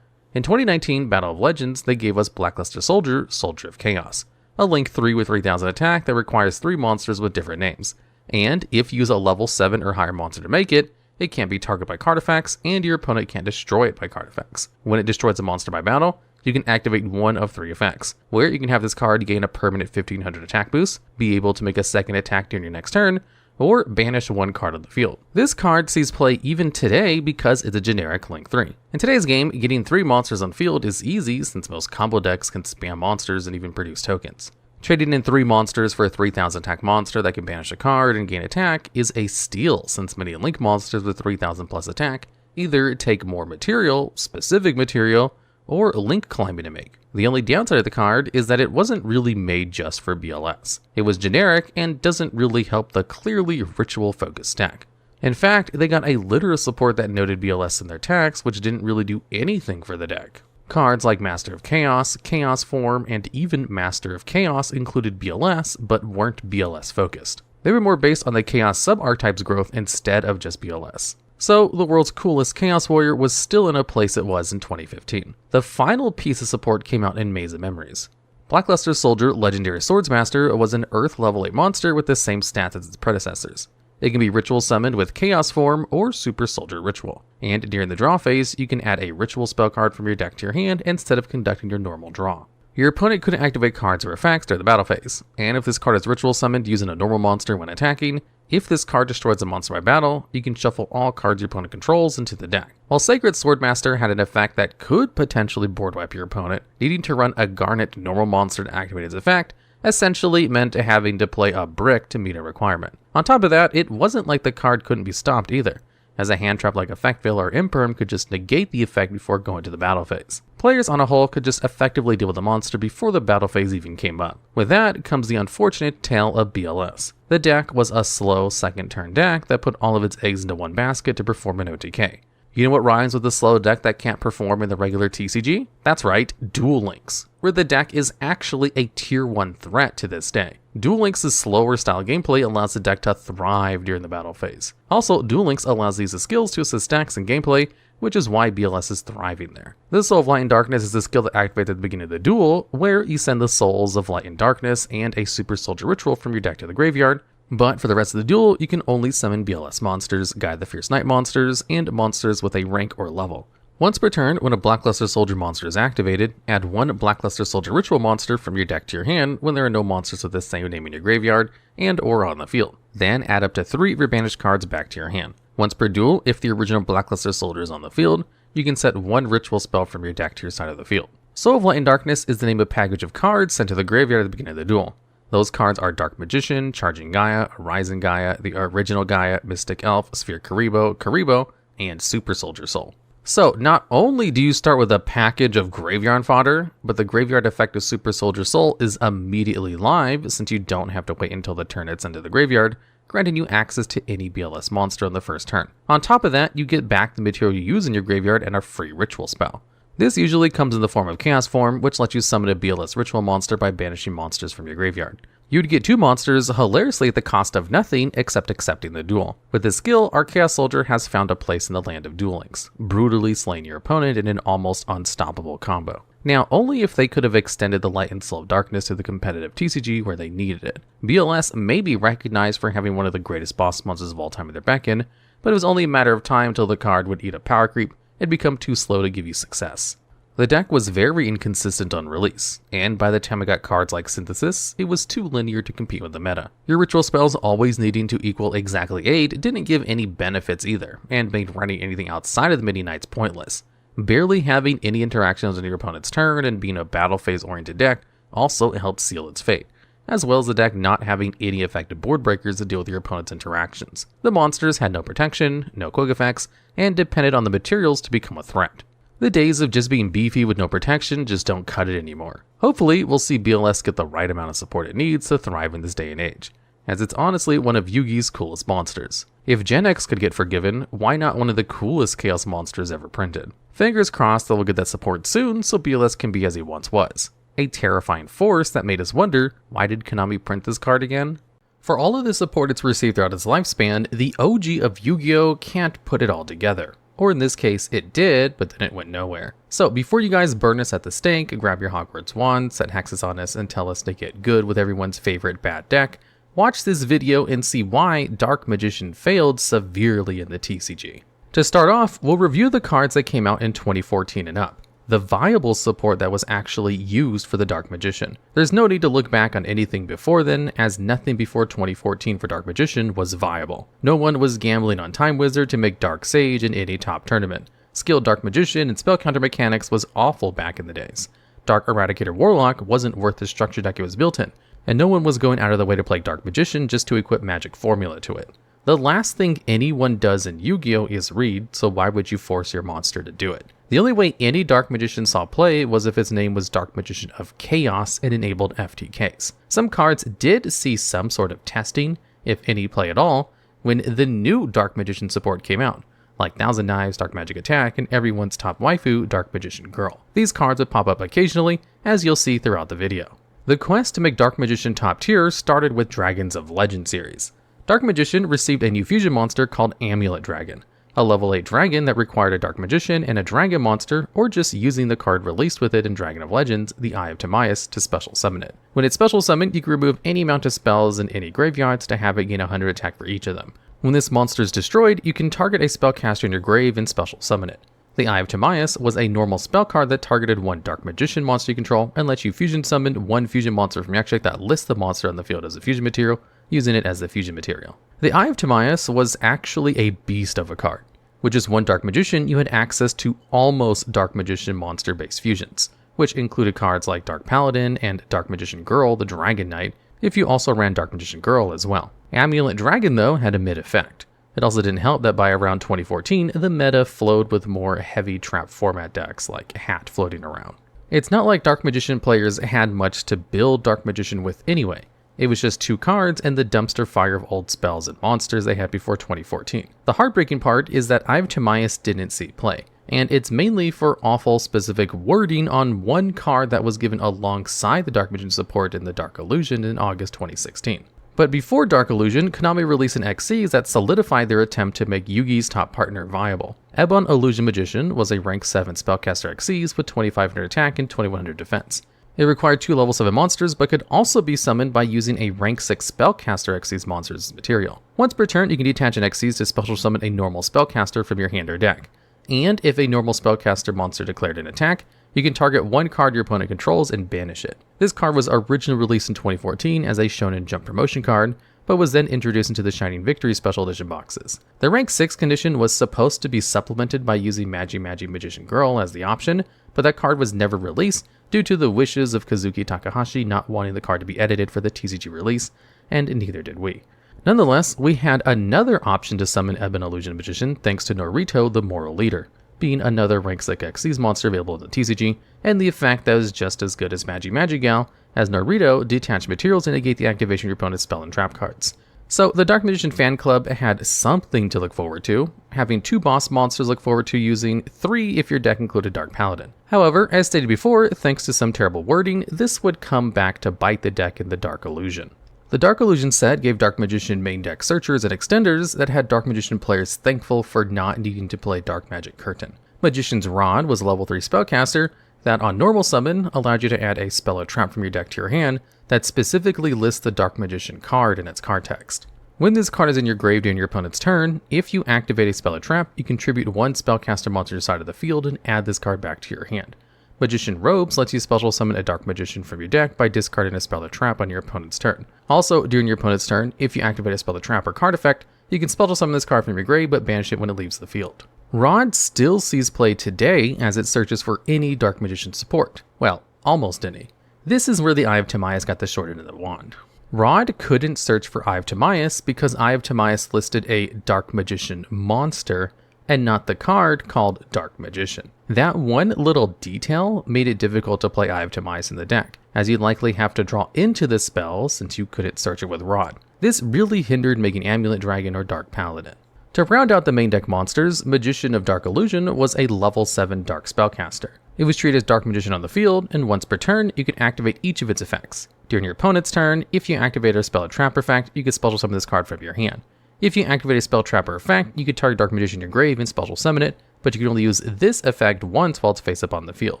S1: In 2019 Battle of Legends, they gave us Blackluster Soldier, Soldier of Chaos, a Link 3 with 3000 attack that requires 3 monsters with different names. And if you use a level 7 or higher monster to make it, it can't be targeted by card effects, and your opponent can't destroy it by card effects. When it destroys a monster by battle, you can activate one of 3 effects, where you can have this card gain a permanent 1500 attack boost, be able to make a second attack during your next turn, or banish one card on the field. This card sees play even today because it's a generic Link 3. In today's game, getting 3 monsters on field is easy since most combo decks can spam monsters and even produce tokens. Trading in 3 monsters for a 3000 attack monster that can banish a card and gain attack is a steal, since many Link monsters with 3000 plus attack either take more material, specific material, or Link climbing to make. The only downside of the card is that it wasn't really made just for BLS. It was generic and doesn't really help the clearly ritual focused deck. In fact, they got a literal support that noted BLS in their tags, which didn't really do anything for the deck. Cards like Master of Chaos, Chaos Form, and even Master of Chaos included BLS, but weren't BLS focused. They were more based on the Chaos sub-archetypes growth instead of just BLS. So, the world's coolest Chaos Warrior was still in a place it was in 2015. The final piece of support came out in Maze of Memories. Blackluster Soldier Legendary Swordsmaster was an Earth level 8 monster with the same stats as its predecessors. It can be ritual summoned with Chaos Form or Super Soldier Ritual. And during the draw phase, you can add a ritual spell card from your deck to your hand instead of conducting your normal draw. Your opponent couldn't activate cards or effects during the battle phase, and if this card is ritual summoned using a normal monster when attacking, if this card destroys a monster by battle, you can shuffle all cards your opponent controls into the deck. While Sacred Swordmaster had an effect that could potentially board wipe your opponent, needing to run a Garnet normal monster to activate its effect essentially meant having to play a brick to meet a requirement. On top of that, it wasn't like the card couldn't be stopped either, as a hand trap like Effect Veil or Imperm could just negate the effect before going to the battle phase. Players on a whole could just effectively deal with the monster before the battle phase even came up. With that comes the unfortunate tale of BLS. The deck was a slow second turn deck that put all of its eggs into one basket to perform an OTK. You know what rhymes with a slow deck that can't perform in the regular TCG? That's right, Duel Links, where the deck is actually a tier 1 threat to this day. Duel Links' slower style gameplay allows the deck to thrive during the battle phase. Also, Duel Links allows these skills to assist decks in gameplay, which is why BLS is thriving there. The Soul of Light and Darkness is the skill that activates at the beginning of the duel, where you send the Souls of Light and Darkness and a Super Soldier Ritual from your deck to the graveyard, but for the rest of the duel, you can only summon BLS monsters, Guide the Fierce Knight monsters, and monsters with a rank or level. Once per turn, when a Blackluster Soldier monster is activated, add one Blackluster Soldier Ritual monster from your deck to your hand when there are no monsters with the same name in your graveyard and or on the field. Then add up to 3 of your banished cards back to your hand. Once per duel, if the original Blackluster Soldier is on the field, you can set one ritual spell from your deck to your side of the field. Soul of Light and Darkness is the name of a package of cards sent to the graveyard at the beginning of the duel. Those cards are Dark Magician, Charging Gaia, Rising Gaia, the original Gaia, Mystic Elf, Sphere Karibo, and Super Soldier Soul. So, not only do you start with a package of graveyard fodder, but the graveyard effect of Super Soldier Soul is immediately live since you don't have to wait until the turn it's into the graveyard, granting you access to any BLS monster on the first turn. On top of that, you get back the material you use in your graveyard and a free ritual spell. This usually comes in the form of Chaos Form, which lets you summon a BLS ritual monster by banishing monsters from your graveyard. You'd get 2 monsters hilariously at the cost of nothing except accepting the duel. With this skill, our Chaos Soldier has found a place in the land of Duel Links, brutally slaying your opponent in an almost unstoppable combo. Now, only if they could have extended the Light and Soul of Darkness to the competitive TCG where they needed it. BLS may be recognized for having one of the greatest boss monsters of all time in their beckon, but it was only a matter of time until the card would eat a power creep and become too slow to give you success. The deck was very inconsistent on release, and by the time I got cards like Synthesis, it was too linear to compete with the meta. Your ritual spells always needing to equal exactly 8 didn't give any benefits either, and made running anything outside of the Midi-Knights pointless. Barely having any interactions on your opponent's turn and being a battle phase oriented deck also helped seal its fate, as well as the deck not having any effective board breakers to deal with your opponent's interactions. The monsters had no protection, no quick effects, and depended on the materials to become a threat. The days of just being beefy with no protection just don't cut it anymore. Hopefully, we'll see BLS get the right amount of support it needs to thrive in this day and age, as it's honestly one of Yugi's coolest monsters. If Gen X could get forgiven, why not one of the coolest Chaos monsters ever printed? Fingers crossed that we'll get that support soon so BLS can be as he once was. A terrifying force that made us wonder, why did Konami print this card again? For all of the support it's received throughout its lifespan, the OG of Yu-Gi-Oh! Can't put it all together. Or in this case, it did, but then it went nowhere. So before you guys burn us at the stake, grab your Hogwarts wand, set hexes on us, and tell us to get good with everyone's favorite bad deck, watch this video and see why Dark Magician failed severely in the TCG. To start off, we'll review the cards that came out in 2014 and up. The viable support that was actually used for the Dark Magician. There's no need to look back on anything before then, as nothing before 2014 for Dark Magician was viable. No one was gambling on Time Wizard to make Dark Sage in any top tournament. Skilled Dark Magician and spell counter mechanics was awful back in the days. Dark Eradicator Warlock wasn't worth the structure deck it was built in, and no one was going out of the way to play Dark Magician just to equip magic formula to it. The last thing anyone does in Yu-Gi-Oh! Is read, so why would you force your monster to do it? The only way any Dark Magician saw play was if its name was Dark Magician of Chaos and enabled FTKs. Some cards did see some sort of testing, if any play at all, when the new Dark Magician support came out, like Thousand Knives, Dark Magic Attack, and everyone's top waifu, Dark Magician Girl. These cards would pop up occasionally, as you'll see throughout the video. The quest to make Dark Magician top tier started with Dragons of Legend series. Dark Magician received a new fusion monster called Amulet Dragon, a level 8 dragon that required a Dark Magician and a dragon monster, or just using the card released with it in Dragon of Legends, the Eye of Timaeus, to special summon it. When it's special summoned, you can remove any amount of spells in any graveyards to have it gain 100 attack for each of them. When this monster is destroyed, you can target a spellcaster in your grave and special summon it. The Eye of Timaeus was a normal spell card that targeted one Dark Magician monster you control and lets you fusion summon one fusion monster from your deck that lists the monster on the field as a fusion material, using it as the fusion material. The Eye of Timaeus was actually a beast of a card. With just one Dark Magician, you had access to almost Dark Magician monster-based fusions, which included cards like Dark Paladin and Dark Magician Girl, the Dragon Knight, if you also ran Dark Magician Girl as well. Amulet Dragon, though, had a mid-effect. It also didn't help that by around 2014, the meta flowed with more heavy trap format decks like Hat floating around. It's not like Dark Magician players had much to build Dark Magician with anyway. It was just 2 cards and the dumpster fire of old spells and monsters they had before 2014. The heartbreaking part is that Eye of Timaeus didn't see play, and it's mainly for awful specific wording on one card that was given alongside the Dark Magician support in the Dark Illusion in August 2016. But before Dark Illusion, Konami released an XCs that solidified their attempt to make Yugi's top partner viable. Ebon Illusion Magician was a rank 7 spellcaster XCs with 2500 attack and 2100 defense. It required 2 level 7 monsters, but could also be summoned by using a rank 6 spellcaster XCs monsters as material. Once per turn, you can detach an XCs to special summon a normal spellcaster from your hand or deck. and if a normal spellcaster monster declared an attack, you can target one card your opponent controls and banish it. This card was originally released in 2014 as a Shonen Jump promotion card, but was then introduced into the Shining Victory Special Edition boxes. The rank 6 condition was supposed to be supplemented by using Magi Magician Girl as the option, but that card was never released due to the wishes of Kazuki Takahashi not wanting the card to be edited for the TCG release, and neither did we. Nonetheless, we had another option to summon Ebon Illusion Magician thanks to Norito the Moral Leader, being another rank 6 Xyz monster available in the TCG, and the effect that was just as good as Magigal, as Norito detach materials and negate the activation of your opponent's spell and trap cards. So the Dark Magician fan club had something to look forward to, having 2 boss monsters to look forward to, using 3 if your deck included Dark Paladin. However, as stated before, thanks to some terrible wording, this would come back to bite the deck in the Dark Illusion. The Dark Illusion set gave Dark Magician main deck searchers and extenders that had Dark Magician players thankful for not needing to play Dark Magic Curtain. Magician's Rod was a level 3 spellcaster that on normal summon allowed you to add a spell or trap from your deck to your hand that specifically lists the Dark Magician card in its card text. When this card is in your grave during your opponent's turn, if you activate a spell or trap, you contribute 1 spellcaster monster to the side of the field and add this card back to your hand. Magician Robes lets you special summon a Dark Magician from your deck by discarding a spell or trap on your opponent's turn. Also, during your opponent's turn, if you activate a spell or trap or card effect, you can special summon this card from your grave but banish it when it leaves the field. Rod still sees play today as it searches for any Dark Magician support. Well, almost any. This is where the Eye of Timaeus got the short end of the wand. Rod couldn't search for Eye of Timaeus because Eye of Timaeus listed a Dark Magician monster and not the card called Dark Magician. That one little detail made it difficult to play Eye of Timaeus in the deck, as you'd likely have to draw into the spell since you couldn't search it with Rod. This really hindered making Amulet Dragon or Dark Paladin. To round out the main deck monsters, Magician of Dark Illusion was a level 7 Dark Spellcaster. It was treated as Dark Magician on the field, and once per turn, you could activate each of its effects. During your opponent's turn, if you activate a spell or trap effect, you could special summon this card from your hand. If you activate a spell, trap, or effect, you could target Dark Magician in your grave and special summon it, but you can only use this effect once while it's face up on the field.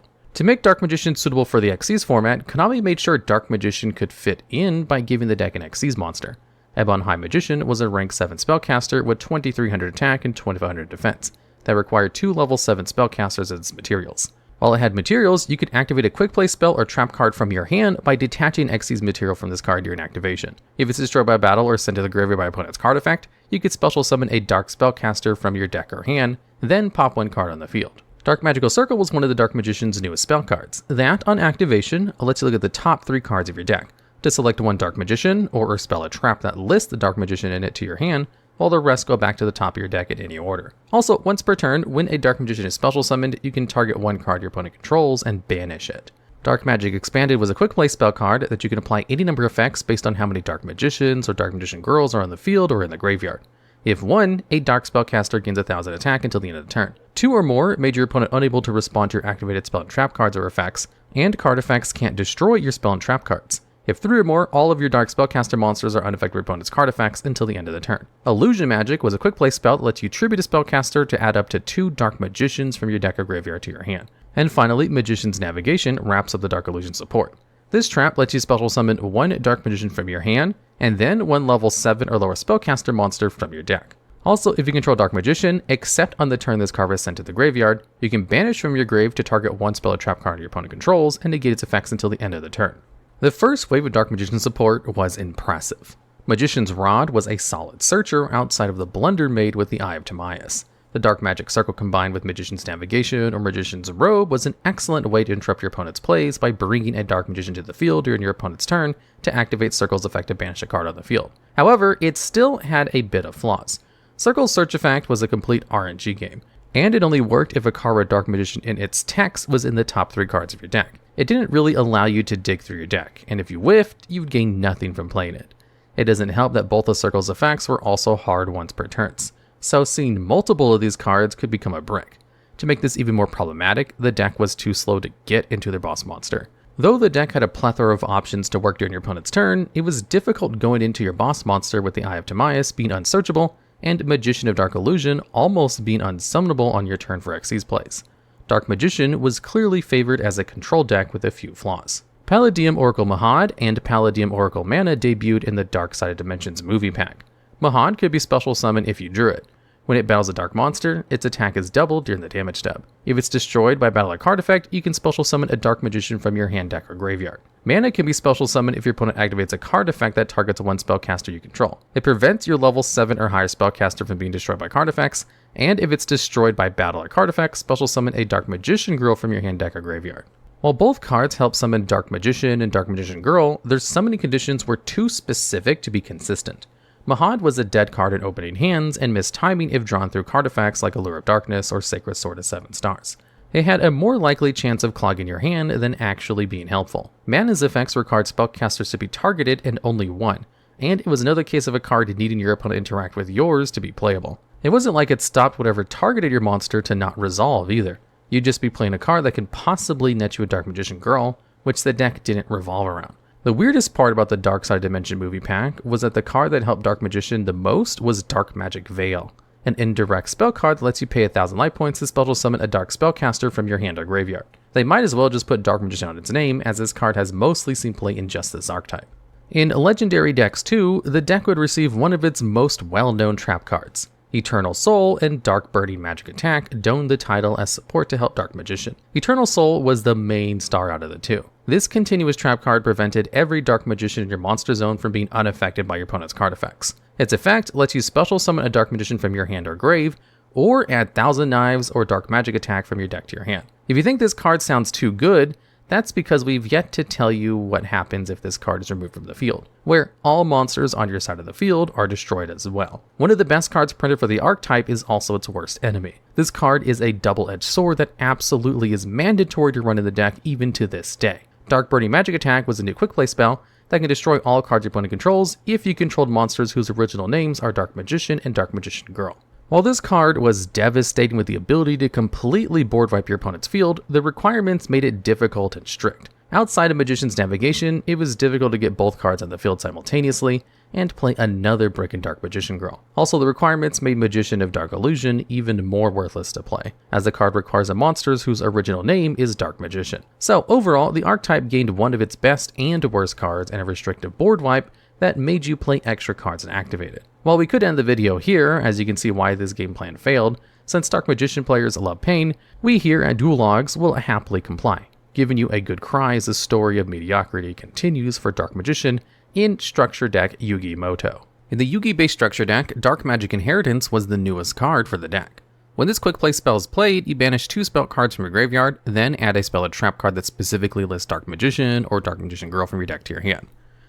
S1: To make Dark Magician suitable for the Xyz format, Konami made sure Dark Magician could fit in by giving the deck an Xyz monster. Ebon High Magician was a rank 7 spellcaster with 2300 attack and 2500 defense that required 2 level 7 spellcasters as its materials. While it had materials, you could activate a quick play spell or trap card from your hand by detaching Xyz material from this card during activation. If it's destroyed by battle or sent to the graveyard by opponent's card effect, you could special summon a Dark Spellcaster from your deck or hand, then pop 1 card on the field. Dark Magical Circle was one of the Dark Magician's newest spell cards. That, on activation, lets you look at the top 3 cards of your deck, to select one Dark Magician, or spell a trap that lists the Dark Magician in it to your hand, while the rest go back to the top of your deck in any order. Also, once per turn, when a Dark Magician is special summoned, you can target 1 card your opponent controls and banish it. Dark Magic Expanded was a quick play spell card that you can apply any number of effects based on how many Dark Magicians or Dark Magician Girls are on the field or in the graveyard. If 1, a Dark Spellcaster gains 1000 attack until the end of the turn. 2 or more made your opponent unable to respond to your activated spell and trap cards or effects, and card effects can't destroy your spell and trap cards. If 3 or more, all of your Dark Spellcaster monsters are unaffected by opponent's card effects until the end of the turn. Illusion Magic was a quick play spell that lets you tribute a spellcaster to add up to 2 Dark Magicians from your deck or graveyard to your hand. And finally, Magician's Navigation wraps up the Dark Illusion support. This trap lets you special summon 1 Dark Magician from your hand, and then 1 level 7 or lower spellcaster monster from your deck. Also, if you control Dark Magician, except on the turn this card is sent to the graveyard, you can banish from your grave to target 1 spell or trap card your opponent controls and negate its effects until the end of the turn. The first wave of Dark Magician support was impressive. Magician's Rod was a solid searcher outside of the blunder made with the Eye of Timaeus. The Dark Magic Circle combined with Magician's Navigation or Magician's Robe was an excellent way to interrupt your opponent's plays by bringing a Dark Magician to the field during your opponent's turn to activate Circle's effect to banish a card on the field. However, it still had a bit of flaws. Circle's search effect was a complete RNG game, and it only worked if a card with Dark Magician in its text was in the top 3 cards of your deck. It didn't really allow you to dig through your deck, and if you whiffed, you'd gain nothing from playing it. It doesn't help that both of Circle's effects were also hard once per turns, so seeing multiple of these cards could become a brick. To make this even more problematic, the deck was too slow to get into their boss monster. Though the deck had a plethora of options to work during your opponent's turn, it was difficult going into your boss monster with the Eye of Timaeus being unsearchable, and Magician of Dark Illusion almost being unsummonable on your turn for Xyz plays. Dark Magician was clearly favored as a control deck with a few flaws. Palladium Oracle Mahad and Palladium Oracle Mana debuted in the Dark Side of Dimensions movie pack. Mahad could be special summoned if you drew it. When it battles a dark monster, its attack is doubled during the damage step. If it's destroyed by battle a card effect, you can special summon a Dark Magician from your hand, deck, or graveyard. Mana can be special summoned if your opponent activates a card effect that targets one spellcaster you control. It prevents your level 7 or higher spellcaster from being destroyed by card effects, and if it's destroyed by battle or card effects, special summon a Dark Magician Girl from your hand, deck, or graveyard. While both cards help summon Dark Magician and Dark Magician Girl, their summoning conditions were too specific to be consistent. Mahad was a dead card in opening hands and missed timing if drawn through card effects like Allure of Darkness or Sacred Sword of 7 Stars. It had a more likely chance of clogging your hand than actually being helpful. Mana's effects required spellcasters to be targeted and only one, and it was another case of a card needing your opponent to interact with yours to be playable. It wasn't like it stopped whatever targeted your monster to not resolve either. You'd just be playing a card that could possibly net you a Dark Magician Girl, which the deck didn't revolve around. The weirdest part about the Dark Side Dimension movie pack was that the card that helped Dark Magician the most was Dark Magic Veil, an indirect spell card that lets you pay 1,000 life points to special summon a dark spellcaster from your hand or graveyard. They might as well just put Dark Magician on its name, as this card has mostly seen play in just this archetype. In Legendary decks too, the deck would receive one of its most well-known trap cards. Eternal Soul and Dark Burning Magic Attack donned the title as support to help Dark Magician. Eternal Soul was the main star out of the two. This continuous trap card prevented every Dark Magician in your monster zone from being unaffected by your opponent's card effects. Its effect lets you special summon a Dark Magician from your hand or grave, or add Thousand Knives or Dark Magic Attack from your deck to your hand. If you think this card sounds too good, that's because we've yet to tell you what happens if this card is removed from the field, where all monsters on your side of the field are destroyed as well. One of the best cards printed for the archetype is also its worst enemy. This card is a double-edged sword that absolutely is mandatory to run in the deck even to this day. Dark Burning Magic Attack was a new quick play spell that can destroy all cards your opponent controls if you controlled monsters whose original names are Dark Magician and Dark Magician Girl. While this card was devastating with the ability to completely board wipe your opponent's field, the requirements made it difficult and strict. Outside of Magician's Navigation, it was difficult to get both cards on the field simultaneously and play another brick in Dark Magician Girl. Also, the requirements made Magician of Dark Illusion even more worthless to play, as the card requires a monster whose original name is Dark Magician. So overall, the archetype gained one of its best and worst cards and a restrictive board wipe that made you play extra cards and activate it. While we could end the video here, as you can see why this game plan failed, since Dark Magician players love pain, we here at TheDuelLogs will happily comply, giving you a good cry as the story of mediocrity continues for Dark Magician in structure deck Yugi Moto. In the Yugi-based structure deck, Dark Magic Inheritance was the newest card for the deck. When this quick play spell is played, you banish 2 spell cards from your graveyard, then add a spell or trap card that specifically lists Dark Magician or Dark Magician Girl from your deck to your hand.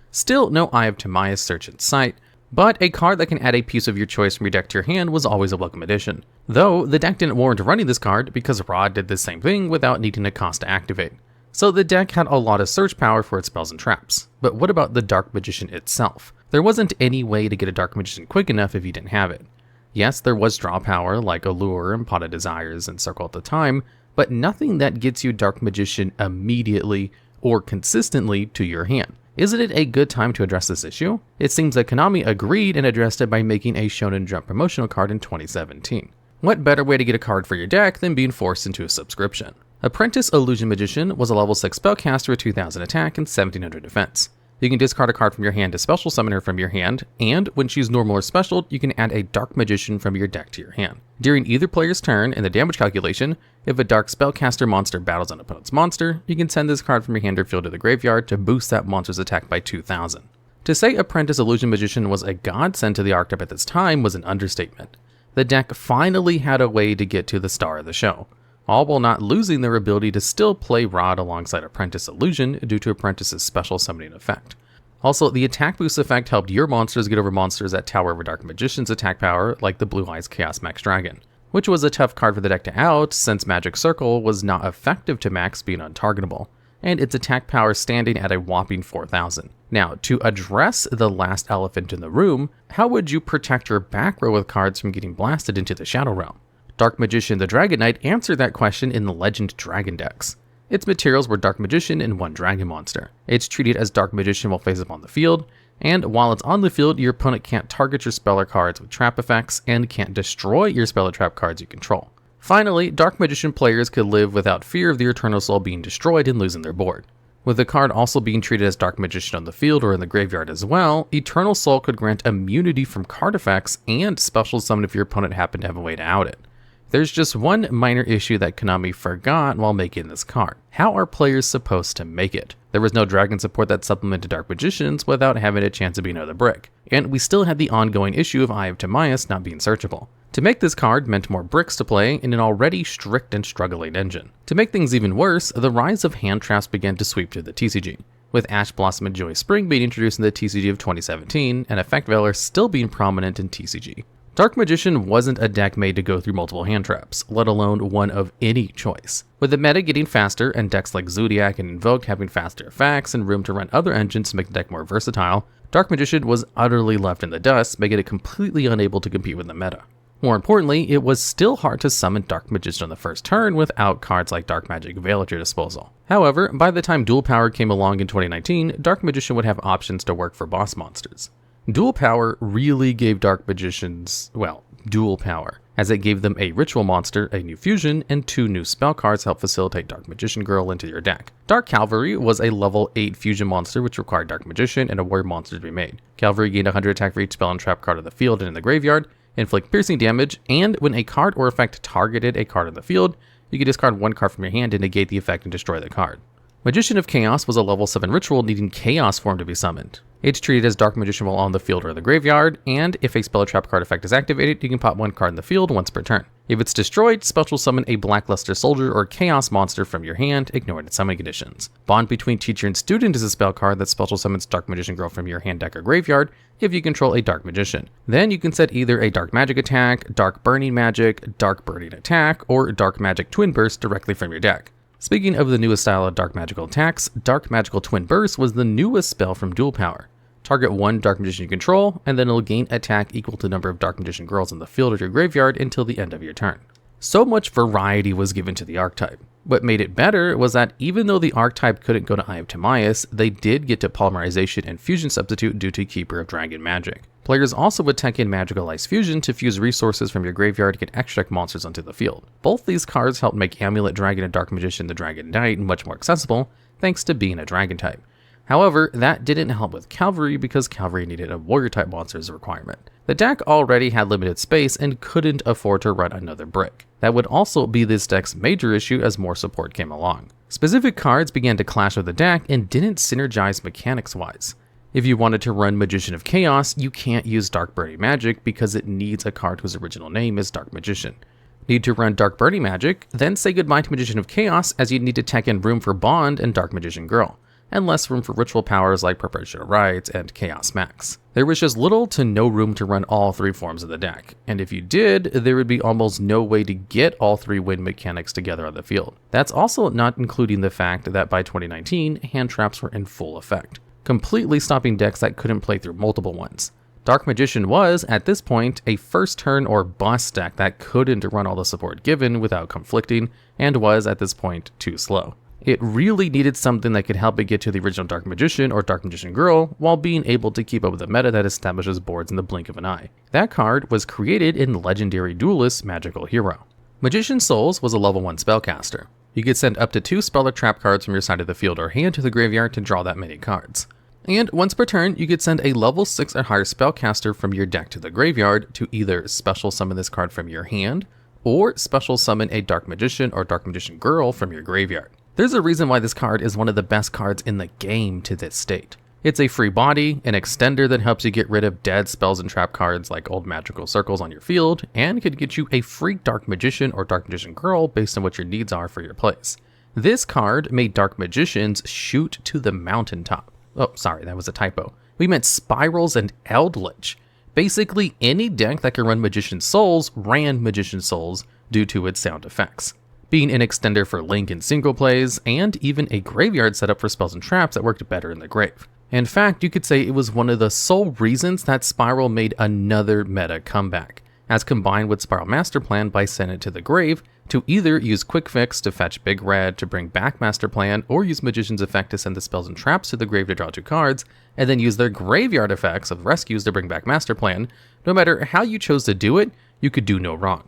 S1: Still no Eye of Timaeus search in sight, but a card that can add a piece of your choice from your deck to your hand was always a welcome addition. Though, the deck didn't warrant running this card because Rod did the same thing without needing a cost to activate. So the deck had a lot of search power for its spells and traps. But what about the Dark Magician itself? There wasn't any way to get a Dark Magician quick enough if you didn't have it. Yes, there was draw power like Allure and Pot of Desires and Circle at the time, but nothing that gets you Dark Magician immediately or consistently to your hand. Isn't it a good time to address this issue? It seems that Konami agreed and addressed it by making a Shonen Jump promotional card in 2017. What better way to get a card for your deck than being forced into a subscription? Apprentice Illusion Magician was a level 6 spellcaster with 2000 attack and 1700 defense. You can discard a card from your hand to special summon her from your hand, and when she's normal or special, you can add a Dark Magician from your deck to your hand. During either player's turn in the damage calculation, if a Dark Spellcaster monster battles an opponent's monster, you can send this card from your hand or field to the graveyard to boost that monster's attack by 2000. To say Apprentice Illusion Magician was a godsend to the archetype at this time was an understatement. The deck finally had a way to get to the star of the show, all while not losing their ability to still play Rod alongside Apprentice Illusion due to Apprentice's special summoning effect. Also, the attack boost effect helped your monsters get over monsters that tower over Dark Magician's attack power, like the Blue Eyes Chaos Max Dragon, which was a tough card for the deck to out since Magic Circle was not effective to max being untargetable, and its attack power standing at a whopping 4000. Now, to address the last elephant in the room, how would you protect your back row with cards from getting blasted into the Shadow Realm? Dark Magician the Dragon Knight answered that question in the Legend Dragon decks. Its materials were Dark Magician and 1 Dragon Monster. It's treated as Dark Magician while face up on the field, and while it's on the field, your opponent can't target your spell or cards with trap effects and can't destroy your spell or trap cards you control. Finally, Dark Magician players could live without fear of the Eternal Soul being destroyed and losing their board. With the card also being treated as Dark Magician on the field or in the graveyard as well, Eternal Soul could grant immunity from card effects and special summon if your opponent happened to have a way to out it. There's just one minor issue that Konami forgot while making this card. How are players supposed to make it? There was no dragon support that supplemented Dark Magicians without having a chance of being another brick. And we still had the ongoing issue of Eye of Timaeus not being searchable. To make this card meant more bricks to play in an already strict and struggling engine. To make things even worse, the rise of hand traps began to sweep through the TCG, with Ash Blossom and Joy Spring being introduced in the TCG of 2017, and Effect Veiler still being prominent in TCG. Dark Magician wasn't a deck made to go through multiple hand traps, let alone one of any choice. With the meta getting faster and decks like Zodiac and Invoke having faster effects and room to run other engines to make the deck more versatile, Dark Magician was utterly left in the dust, making it completely unable to compete with the meta. More importantly, it was still hard to summon Dark Magician on the first turn without cards like Dark Magic Veil at your disposal. However, by the time Dual Power came along in 2019, Dark Magician would have options to work for boss monsters. Dual Power really gave Dark Magicians, well, dual power, as it gave them a Ritual Monster, a new fusion, and 2 new spell cards to help facilitate Dark Magician Girl into your deck. Dark Cavalry was a level 8 fusion monster which required Dark Magician and a Warrior monster to be made. Cavalry gained 100 attack for each spell and trap card on the field and in the graveyard, inflict piercing damage, and when a card or effect targeted a card on the field, you could discard 1 card from your hand to negate the effect and destroy the card. Magician of Chaos was a level 7 ritual needing Chaos form to be summoned. It's treated as Dark Magician while on the field or in the graveyard, and if a spell or trap card effect is activated, you can pop 1 card in the field once per turn. If it's destroyed, special summon a Blackluster Soldier or Chaos monster from your hand, ignoring its summon conditions. Bond between Teacher and Student is a spell card that special summons Dark Magician Girl from your hand, deck, or graveyard if you control a Dark Magician. Then you can set either a Dark Magic attack, Dark Burning Magic, Dark Burning attack, or Dark Magic Twin Burst directly from your deck. Speaking of the newest style of Dark Magical attacks, Dark Magical Twin Burst was the newest spell from Dual Power. Target 1 Dark Magician you control, and then it'll gain attack equal to the number of Dark Magician Girls in the field or your graveyard until the end of your turn. So much variety was given to the archetype. What made it better was that even though the archetype couldn't go to Eye of Timaeus, they did get to Polymerization and Fusion Substitute due to Keeper of Dragon Magic. Players also would tech in Magical Ice Fusion to fuse resources from your graveyard to get extra deck monsters onto the field. Both these cards helped make Amulet Dragon and Dark Magician the Dragon Knight much more accessible, thanks to being a Dragon type. However, that didn't help with Cavalry because Cavalry needed a Warrior type monster as a requirement. The deck already had limited space and couldn't afford to run another brick. That would also be this deck's major issue as more support came along. Specific cards began to clash with the deck and didn't synergize mechanics-wise. If you wanted to run Magician of Chaos, you can't use Dark Burning Magic because it needs a card whose original name is Dark Magician. Need to run Dark Burning Magic, then say goodbye to Magician of Chaos as you'd need to tech in room for Bond and Dark Magician Girl, and less room for ritual powers like Preparation of Rites and Chaos Max. There was just little to no room to run all 3 forms of the deck, and if you did, there would be almost no way to get all 3 win mechanics together on the field. That's also not including the fact that by 2019, hand traps were in full effect, completely stopping decks that couldn't play through multiple ones. Dark Magician was, at this point, a first turn or bust deck that couldn't run all the support given without conflicting, and was, at this point, too slow. It really needed something that could help it get to the original Dark Magician or Dark Magician Girl while being able to keep up with the meta that establishes boards in the blink of an eye. That card was created in Legendary Duelist Magical Hero. Magician Souls was a level 1 spellcaster. You could send up to 2 spell or trap cards from your side of the field or hand to the graveyard to draw that many cards. And once per turn, you could send a level 6 or higher spellcaster from your deck to the graveyard to either special summon this card from your hand, or special summon a Dark Magician or Dark Magician Girl from your graveyard. There's a reason why this card is one of the best cards in the game to this date. It's a free body, an extender that helps you get rid of dead spells and trap cards like old magical circles on your field, and could get you a free Dark Magician or Dark Magician Girl based on what your needs are for your plays. This card made Dark Magicians shoot to the mountaintop. Oh, sorry, that was a typo. We meant Spirals and Eldritch. Basically, any deck that can run Magician Souls ran Magician Souls due to its sound effects, being an extender for Link and single plays, and even a graveyard setup for spells and traps that worked better in the grave. In fact, you could say it was one of the sole reasons that Spiral made another meta comeback, as combined with Spiral Master Plan by sending it to the grave to either use Quick Fix to fetch Big Red to bring back Master Plan, or use Magician's Effect to send the spells and traps to the grave to draw 2 cards, and then use their graveyard effects of rescues to bring back Master Plan. No matter how you chose to do it, you could do no wrong.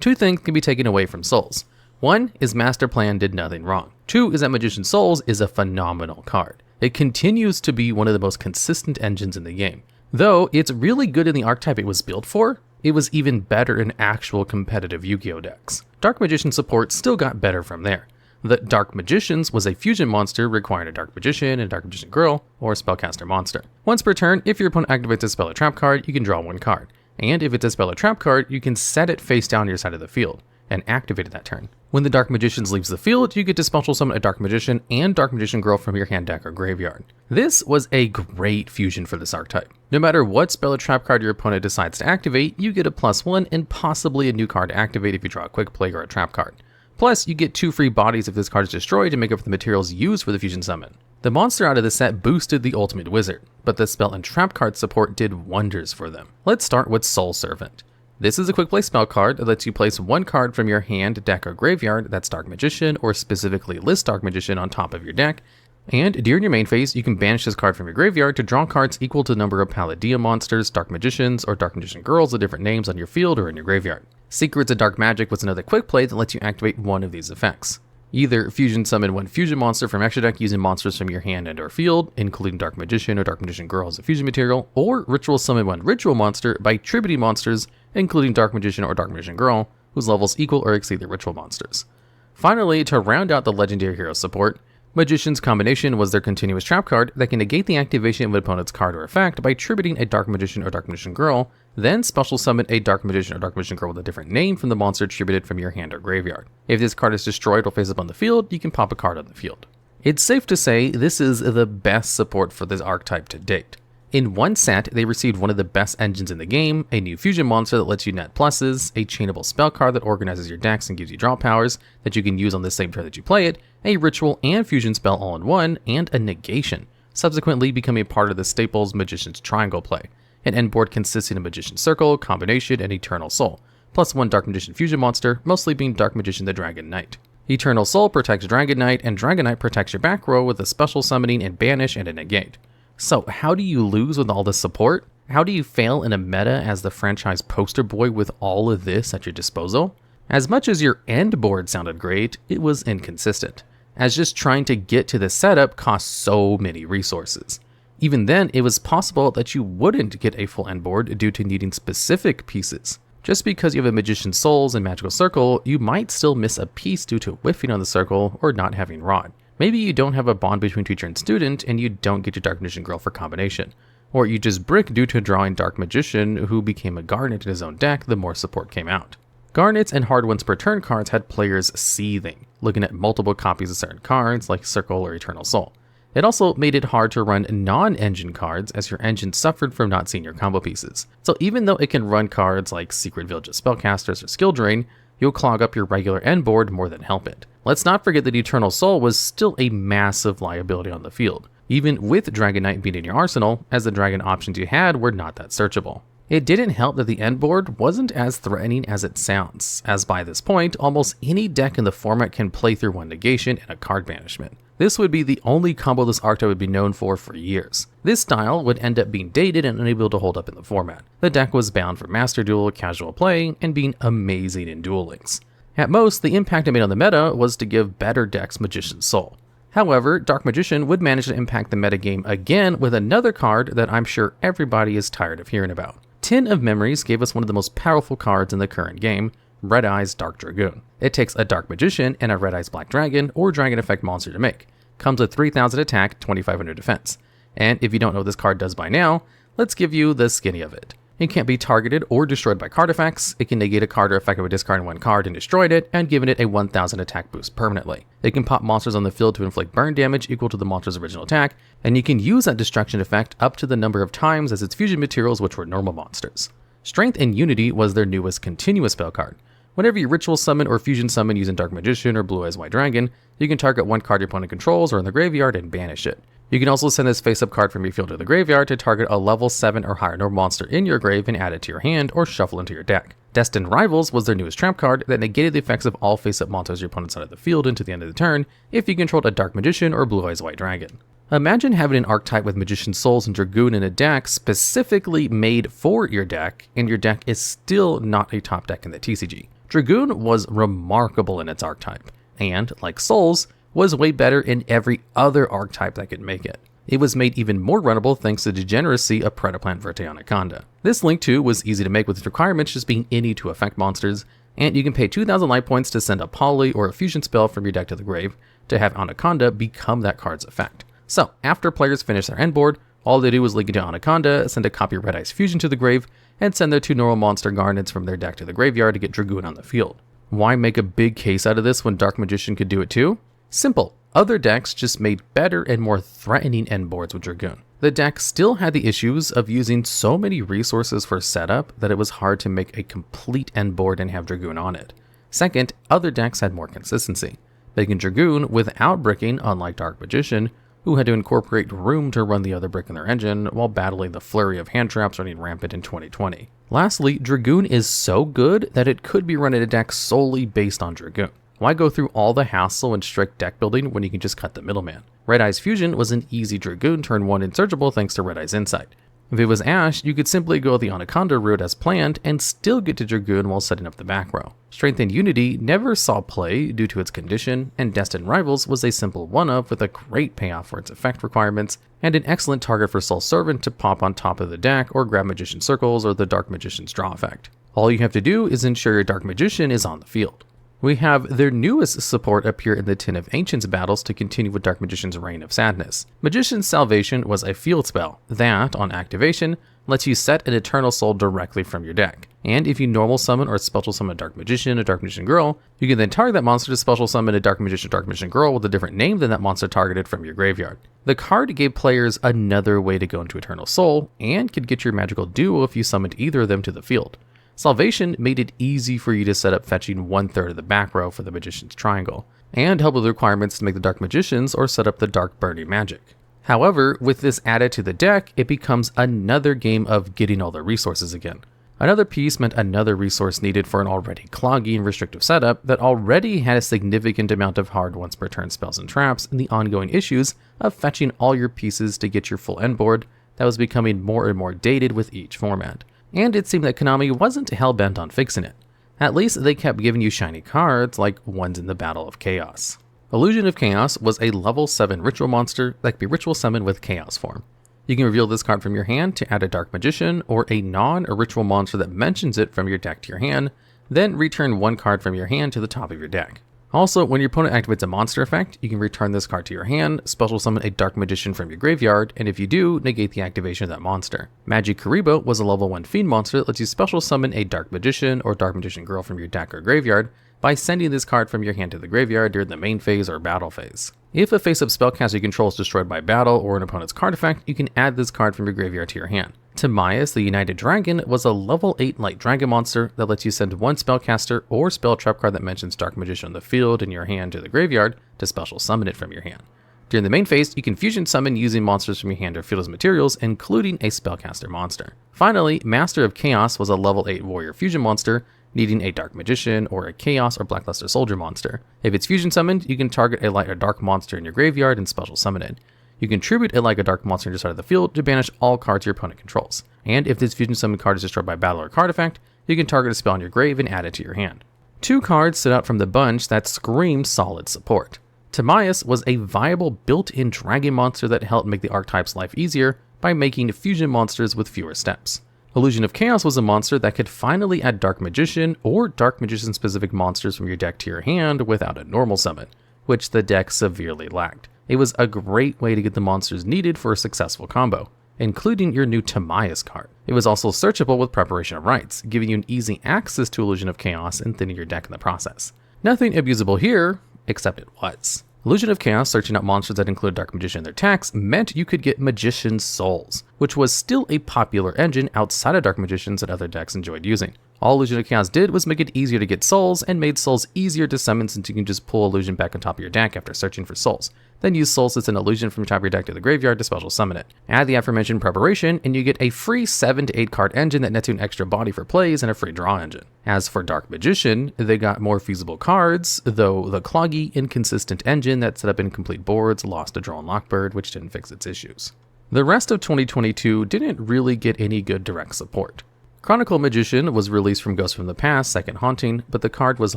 S1: 2 things can be taken away from Souls. 1 is Master Plan did nothing wrong. 2 is that Magician's Souls is a phenomenal card. It continues to be one of the most consistent engines in the game. Though it's really good in the archetype it was built for, it was even better in actual competitive Yu-Gi-Oh decks. Dark Magician support still got better from there. The Dark Magicians was a fusion monster requiring a Dark Magician and a Dark Magician Girl, or a Spellcaster monster. Once per turn, if your opponent activates a spell or trap card, you can draw 1 card. And if it's a spell or trap card, you can set it face down to your side of the field, and activate it that turn. When the Dark Magicians leaves the field, you get to special summon a Dark Magician and Dark Magician Girl from your hand, deck, or graveyard. This was a great fusion for this archetype. No matter what spell or trap card your opponent decides to activate, you get a +1 and possibly a new card to activate if you draw a Quick Play or a trap card. Plus, you get 2 free bodies if this card is destroyed to make up for the materials used for the fusion summon. The monster out of the set boosted the Ultimate Wizard, but the spell and trap card support did wonders for them. Let's start with Soul Servant. This is a quick play spell card that lets you place 1 card from your hand, deck, or graveyard that's Dark Magician, or specifically list Dark Magician on top of your deck. And during your main phase, you can banish this card from your graveyard to draw cards equal to the number of Palladia monsters, Dark Magicians, or Dark Magician Girls with different names on your field or in your graveyard. Secrets of Dark Magic was another quick play that lets you activate one of these effects. Either fusion summon 1 fusion monster from extra deck using monsters from your hand and or field, including Dark Magician or Dark Magician Girl as a fusion material, or ritual summon 1 ritual monster by tributing monsters, including Dark Magician or Dark Magician Girl, whose levels equal or exceed their ritual monsters. Finally, to round out the legendary hero support, Magician's Combination was their continuous trap card that can negate the activation of an opponent's card or effect by tributing a Dark Magician or Dark Magician Girl, then special summon a Dark Magician or Dark Magician Girl with a different name from the monster tributed from your hand or graveyard. If this card is destroyed while face up on the field, you can pop a card on the field. It's safe to say this is the best support for this archetype to date. In one set, they received one of the best engines in the game, a new fusion monster that lets you net pluses, a chainable spell card that organizes your decks and gives you draw powers that you can use on the same turn that you play it, a ritual and fusion spell all in one, and a negation, subsequently becoming a part of the staples Magician's Triangle play, an end board consisting of Magician's Circle, Combination, and Eternal Soul, plus 1 Dark Magician fusion monster, mostly being Dark Magician the Dragon Knight. Eternal Soul protects Dragon Knight, and Dragon Knight protects your back row with a special summoning and banish and a negate. So how do you lose with all this support? How do you fail in a meta as the franchise poster boy with all of this at your disposal? As much as your end board sounded great, it was inconsistent, as just trying to get to the setup cost so many resources. Even then, it was possible that you wouldn't get a full end board due to needing specific pieces. Just because you have a Magician's Souls and Magical Circle, you might still miss a piece due to whiffing on the circle or not having Rod. Maybe you don't have a bond between teacher and student and you don't get your Dark Magician Girl for combination. Or you just brick due to drawing Dark Magician who became a Garnet in his own deck the more support came out. Garnets and hard ones per turn cards had players seething, looking at multiple copies of certain cards like Circle or Eternal Soul. It also made it hard to run non-engine cards as your engine suffered from not seeing your combo pieces. So even though it can run cards like Secret Village of Spellcasters or Skill Drain, you'll clog up your regular end board more than help it. Let's not forget that Eternal Soul was still a massive liability on the field, even with Dragon Knight being in your arsenal, as the dragon options you had were not that searchable. It didn't help that the end board wasn't as threatening as it sounds, as by this point, almost any deck in the format can play through 1 negation and a card banishment. This would be the only combo this archetype would be known for years. This style would end up being dated and unable to hold up in the format. The deck was bound for Master Duel, casual play, and being amazing in Duel Links. At most, the impact it made on the meta was to give better decks Magician's Soul. However, Dark Magician would manage to impact the metagame again with another card that I'm sure everybody is tired of hearing about. Tin of Memories gave us one of the most powerful cards in the current game, Red Eyes Dark Dragoon. It takes a Dark Magician and a Red Eyes Black Dragon or Dragon Effect monster to make. Comes with 3,000 attack, 2,500 defense. And if you don't know what this card does by now, let's give you the skinny of it. It can't be targeted or destroyed by card effects. It can negate a card or effect by discarding 1 card and destroyed it, and giving it a 1,000 attack boost permanently. It can pop monsters on the field to inflict burn damage equal to the monster's original attack, and you can use that destruction effect up to the number of times as its fusion materials, which were normal monsters. Strength and Unity was their newest continuous spell card. Whenever you ritual summon or fusion summon using Dark Magician or Blue Eyes White Dragon, you can target 1 card your opponent controls or in the graveyard and banish it. You can also send this face-up card from your field to the graveyard to target a level 7 or higher normal monster in your grave and add it to your hand or shuffle into your deck. Destined Rivals was their newest trap card that negated the effects of all face-up monsters your opponent's side of the field into the end of the turn if you controlled a Dark Magician or Blue Eyes White Dragon. Imagine having an archetype with Magician's Souls and Dragoon in a deck specifically made for your deck, and your deck is still not a top deck in the TCG. Dragoon was remarkable in its archetype, and, like Souls, was way better in every other archetype that could make it. It was made even more runnable thanks to the degeneracy of Predaplant Verte Anaconda. This link too was easy to make with its requirements just being any to affect monsters, and you can pay 2,000 life points to send a poly or a fusion spell from your deck to the grave to have Anaconda become that card's effect. So, after players finish their end board, all they do is link it to Anaconda, send a copy of Red Eye's Fusion to the grave, and send their 2 normal monster garnets from their deck to the graveyard to get Dragoon on the field. Why make a big case out of this when Dark Magician could do it too? Simple. Other decks just made better and more threatening end boards with Dragoon. The deck still had the issues of using so many resources for setup that it was hard to make a complete end board and have Dragoon on it. Second, other decks had more consistency, making Dragoon without bricking, unlike Dark Magician, who had to incorporate room to run the other brick in their engine while battling the flurry of hand traps running rampant in 2020. Lastly, Dragoon is so good that it could be run in a deck solely based on Dragoon. Why go through all the hassle and strict deck building when you can just cut the middleman? Red Eye's Fusion was an easy Dragoon turn 1 insurgible thanks to Red Eye's Insight. If it was Ash, you could simply go the Anaconda route as planned and still get to Dragoon while setting up the back row. Strength and Unity never saw play due to its condition, and Destined Rivals was a simple one-up with a great payoff for its effect requirements, and an excellent target for Soul Servant to pop on top of the deck or grab Magician Circles or the Dark Magician's draw effect. All you have to do is ensure your Dark Magician is on the field. We have their newest support appear in the Tin of Ancients battles to continue with Dark Magician's Reign of Sadness. Magician's Salvation was a field spell that, on activation, lets you set an Eternal Soul directly from your deck. And if you normal summon or special summon a Dark Magician Girl, you can then target that monster to special summon a Dark Magician Girl with a different name than that monster targeted from your graveyard. The card gave players another way to go into Eternal Soul, and could get your magical duo if you summoned either of them to the field. Salvation made it easy for you to set up fetching 1/3 of the back row for the Magician's Triangle, and help with the requirements to make the Dark Magicians or set up the Dark Burning Magic. However, with this added to the deck, it becomes another game of getting all the resources again. Another piece meant another resource needed for an already cloggy and restrictive setup that already had a significant amount of hard once per turn spells and traps, and the ongoing issues of fetching all your pieces to get your full end board that was becoming more and more dated with each format. And it seemed that Konami wasn't hell-bent on fixing it. At least they kept giving you shiny cards like ones in the Battle of Chaos. Illusion of Chaos was a level 7 ritual monster that could be ritual summoned with Chaos form. You can reveal this card from your hand to add a Dark Magician or a non-ritual monster that mentions it from your deck to your hand, then return 1 card from your hand to the top of your deck. Also, when your opponent activates a monster effect, you can return this card to your hand, special summon a Dark Magician from your graveyard, and if you do, negate the activation of that monster. Magic Karibo was a level 1 Fiend monster that lets you special summon a Dark Magician or Dark Magician Girl from your deck or graveyard by sending this card from your hand to the graveyard during the main phase or battle phase. If a face-up spellcaster you control is destroyed by battle or an opponent's card effect, you can add this card from your graveyard to your hand. Timaeus, the United Dragon, was a level 8 light dragon monster that lets you send 1 spellcaster or spell trap card that mentions Dark Magician on the field in your hand to the graveyard to special summon it from your hand. During the main phase, you can fusion summon using monsters from your hand or field as materials, including a spellcaster monster. Finally, Master of Chaos was a level 8 warrior fusion monster, needing a Dark Magician or a Chaos or Blackluster Soldier monster. If it's fusion summoned, you can target a light or dark monster in your graveyard and special summon it. You can tribute a light or dark monster on your side of the field to banish all cards your opponent controls. And if this fusion summon card is destroyed by battle or card effect, you can target a spell on your grave and add it to your hand. 2 cards stood out from the bunch that scream solid support. Timaeus was a viable built-in dragon monster that helped make the Archetypes' life easier by making fusion monsters with fewer steps. Illusion of Chaos was a monster that could finally add Dark Magician or Dark Magician specific monsters from your deck to your hand without a normal summon, which the deck severely lacked. It was a great way to get the monsters needed for a successful combo, including your new Timaeus card. It was also searchable with Preparation of Rites, giving you an easy access to Illusion of Chaos and thinning your deck in the process. Nothing abusable here, except it was. Illusion of Chaos searching out monsters that include Dark Magician in their attacks meant you could get Magician's Souls, which was still a popular engine outside of Dark Magicians that other decks enjoyed using. All Illusion of Chaos did was make it easier to get Souls, and made Souls easier to summon since you can just pull Illusion back on top of your deck after searching for Souls. Then use Souls as an Illusion from the top of your deck to the graveyard to special summon it. Add the aforementioned Preparation, and you get a free 7 to 8 card engine that nets you an extra body for plays and a free draw engine. As for Dark Magician, they got more feasible cards, though the cloggy, inconsistent engine that set up incomplete boards lost a draw and Lockbird, which didn't fix its issues. The rest of 2022 didn't really get any good direct support. Chronicle Magician was released from Ghost from the Past Second Haunting, but the card was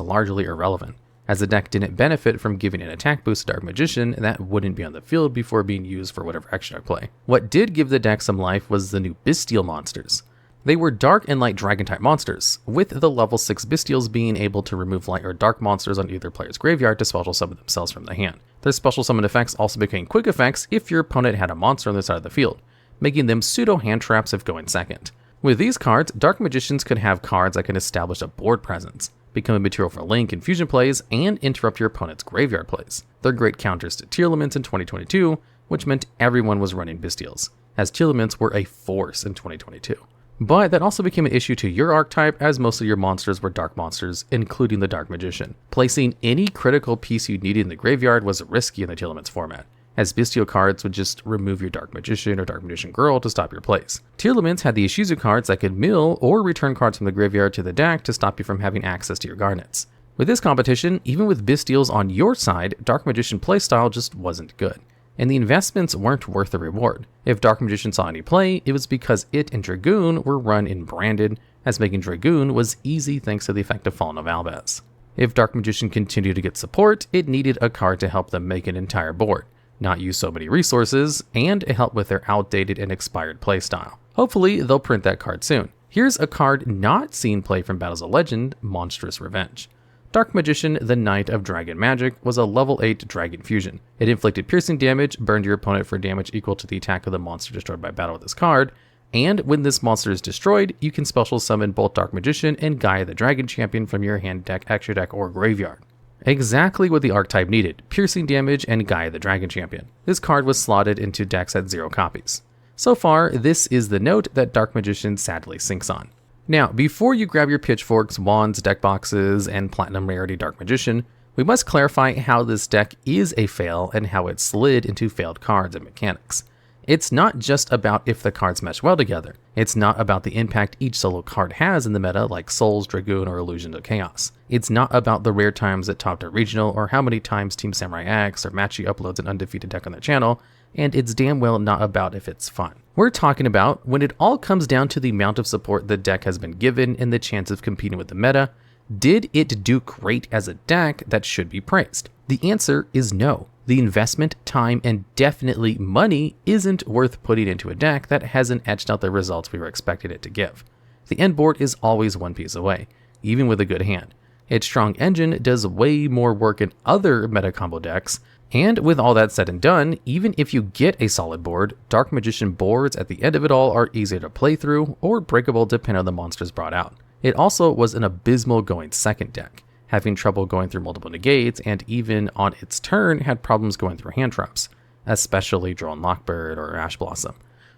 S1: largely irrelevant, as the deck didn't benefit from giving an attack boost to Dark Magician that wouldn't be on the field before being used for whatever extra play. What did give the deck some life was the new Bestial monsters. They were dark and light dragon type monsters, with the level 6 Bestials being able to remove light or dark monsters on either player's graveyard to special summon themselves from the hand. Their special summon effects also became quick effects if your opponent had a monster on their side of the field, making them pseudo hand traps if going second. With these cards, Dark Magicians could have cards that can establish a board presence, become a material for link and fusion plays, and interrupt your opponent's graveyard plays. They're great counters to Tearlaments in 2022, which meant everyone was running Bestials, as Tearlaments were a force in 2022. But that also became an issue to your archetype, as most of your monsters were dark monsters, including the Dark Magician. Placing any critical piece you needed in the graveyard was risky in the Tearlaments format, as Bestial cards would just remove your Dark Magician or Dark Magician Girl to stop your plays. Tearlaments had the Ishizu cards that could mill or return cards from the graveyard to the deck to stop you from having access to your Garnets. With this competition, even with Bestials on your side, Dark Magician playstyle just wasn't good, and the investments weren't worth the reward. If Dark Magician saw any play, it was because it and Dragoon were run in branded, as making Dragoon was easy thanks to the effect of Fallen of Albaz. If Dark Magician continued to get support, it needed a card to help them make an entire board, not use so many resources, and help with their outdated and expired playstyle. Hopefully, they'll print that card soon. Here's a card not seen play from Battles of Legend, Monstrous Revenge. Dark Magician, the Knight of Dragon Magic, was a level 8 Dragon Fusion. It inflicted piercing damage, burned your opponent for damage equal to the attack of the monster destroyed by battle with this card, and when this monster is destroyed, you can special summon both Dark Magician and Gaia the Dragon Champion from your hand deck, extra deck, or graveyard. Exactly what the archetype needed, piercing damage and Gaia the Dragon Champion. This card was slotted into decks at 0 copies. So far, this is the note that Dark Magician sadly sinks on. Now, before you grab your pitchforks, wands, deck boxes, and platinum rarity Dark Magician, we must clarify how this deck is a fail and how it slid into failed cards and mechanics. It's not just about if the cards mesh well together. It's not about the impact each solo card has in the meta like Souls, Dragoon, or Illusion to Chaos. It's not about the rare times it topped a regional or how many times Team Samurai X or Machi uploads an undefeated deck on their channel, and it's damn well not about if it's fun. We're talking about when it all comes down to the amount of support the deck has been given and the chance of competing with the meta. Did it do great as a deck that should be praised? The answer is no. The investment, time, and definitely money isn't worth putting into a deck that hasn't etched out the results we were expecting it to give. The end board is always one piece away, even with a good hand. Its strong engine does way more work in other meta combo decks, and with all that said and done, even if you get a solid board, Dark Magician boards at the end of it all are easier to play through or breakable depending on the monsters brought out. It also was an abysmal going second deck, having trouble going through multiple negates, and even on its turn had problems going through hand traps, especially Drone Lockbird or Ash Blossom.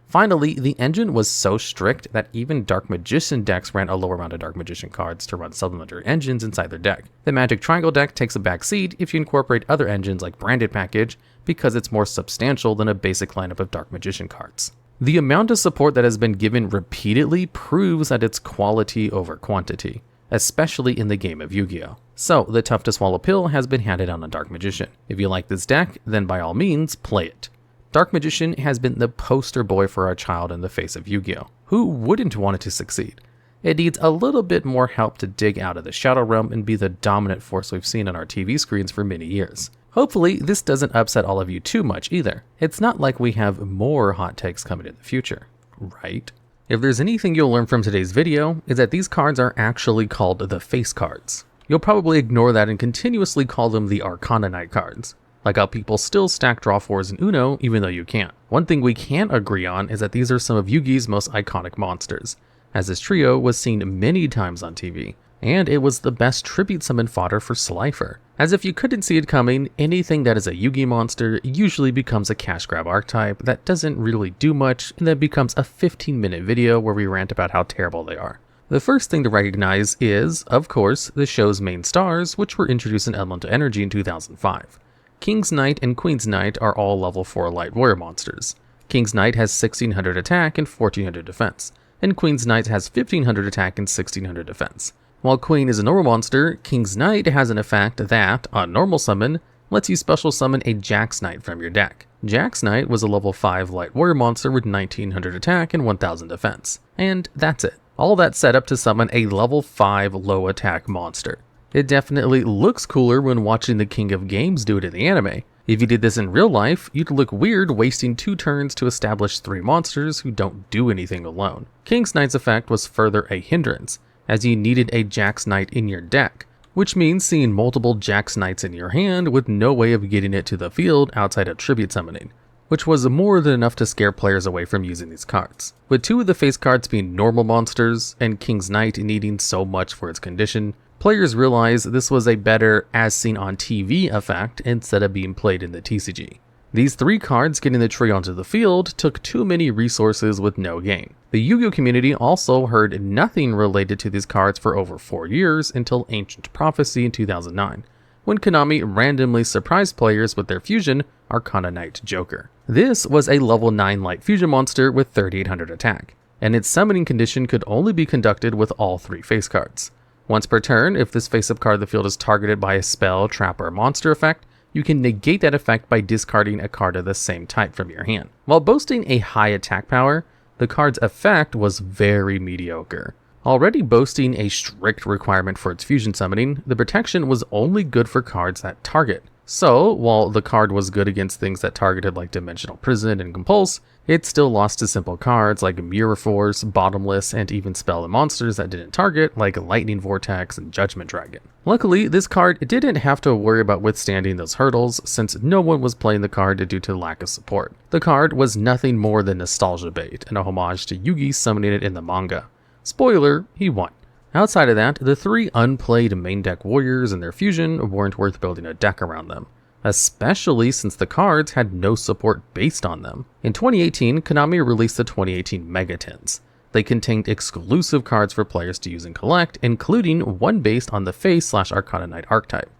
S1: Finally, the engine was so strict that even Dark Magician decks ran a lower amount of Dark Magician cards to run supplementary engines inside their deck. The Magic Triangle deck takes a back seat if you incorporate other engines like Branded Package, because it's more substantial than a basic lineup of Dark Magician cards. The amount of support that has been given repeatedly proves that it's quality over quantity, especially in the game of Yu-Gi-Oh! So, the tough to swallow pill has been handed on a Dark Magician. If you like this deck, then by all means, play it. Dark Magician has been the poster boy for our child in the face of Yu-Gi-Oh! Who wouldn't want it to succeed? It needs a little bit more help to dig out of the Shadow Realm and be the dominant force we've seen on our TV screens for many years. Hopefully, this doesn't upset all of you too much either. It's not like we have more hot takes coming in the future, right? If there's anything you'll learn from today's video, is that these cards are actually called the face cards. You'll probably ignore that and continuously call them the Arcana Knight cards, like how people still stack draw 4s in Uno even though you can't. One thing we can agree on is that these are some of Yugi's most iconic monsters, as this trio was seen many times on TV, and it was the best tribute summon fodder for Slifer. As if you couldn't see it coming, anything that is a Yugi monster usually becomes a cash grab archetype that doesn't really do much and then becomes a 15-minute video where we rant about how terrible they are. The first thing to recognize is, of course, the show's main stars, which were introduced in Elemental Energy in 2005. King's Knight and Queen's Knight are all level 4 light warrior monsters. King's Knight has 1600 attack and 1400 defense, and Queen's Knight has 1500 attack and 1600 defense. While Queen is a normal monster, King's Knight has an effect that, on normal summon, lets you special summon a Jax Knight from your deck. Jax Knight was a level 5 light warrior monster with 1900 attack and 1000 defense. And that's it. All that set up to summon a level 5 low attack monster. It definitely looks cooler when watching the King of Games do it in the anime. If you did this in real life, you'd look weird wasting 2 turns to establish 3 monsters who don't do anything alone. King's Knight's effect was further a hindrance, as you needed a Jack's Knight in your deck, which means seeing multiple Jack's Knights in your hand with no way of getting it to the field outside of tribute summoning, which was more than enough to scare players away from using these cards. With 2 of the face cards being normal monsters, and King's Knight needing so much for its condition, players realized this was a better as seen on TV effect instead of being played in the TCG. These 3 cards getting the tree onto the field took too many resources with no gain. The Yu-Gi-Oh community also heard nothing related to these cards for over 4 years until Ancient Prophecy in 2009, when Konami randomly surprised players with their fusion, Arcana Knight Joker. This was a level 9 light fusion monster with 3800 attack, and its summoning condition could only be conducted with all 3 face cards. Once per turn, if this face-up card of the field is targeted by a spell, trap, or monster effect, you can negate that effect by discarding a card of the same type from your hand. While boasting a high attack power, the card's effect was very mediocre. Already boasting a strict requirement for its fusion summoning, the protection was only good for cards that target. So, while the card was good against things that targeted like Dimensional Prison and Compulse, it still lost to simple cards like Mirror Force, Bottomless, and even spell and monsters that didn't target like Lightning Vortex and Judgment Dragon. Luckily, this card didn't have to worry about withstanding those hurdles since no one was playing the card due to lack of support. The card was nothing more than nostalgia bait and a homage to Yugi summoning it in the manga. Spoiler, he won. Outside of that, the 3 unplayed main deck warriors and their fusion weren't worth building a deck around them, especially since the cards had no support based on them. In 2018, Konami released the 2018 Megatins. They contained exclusive cards for players to use and collect, including one based on the Face/Arcana Knight archetype.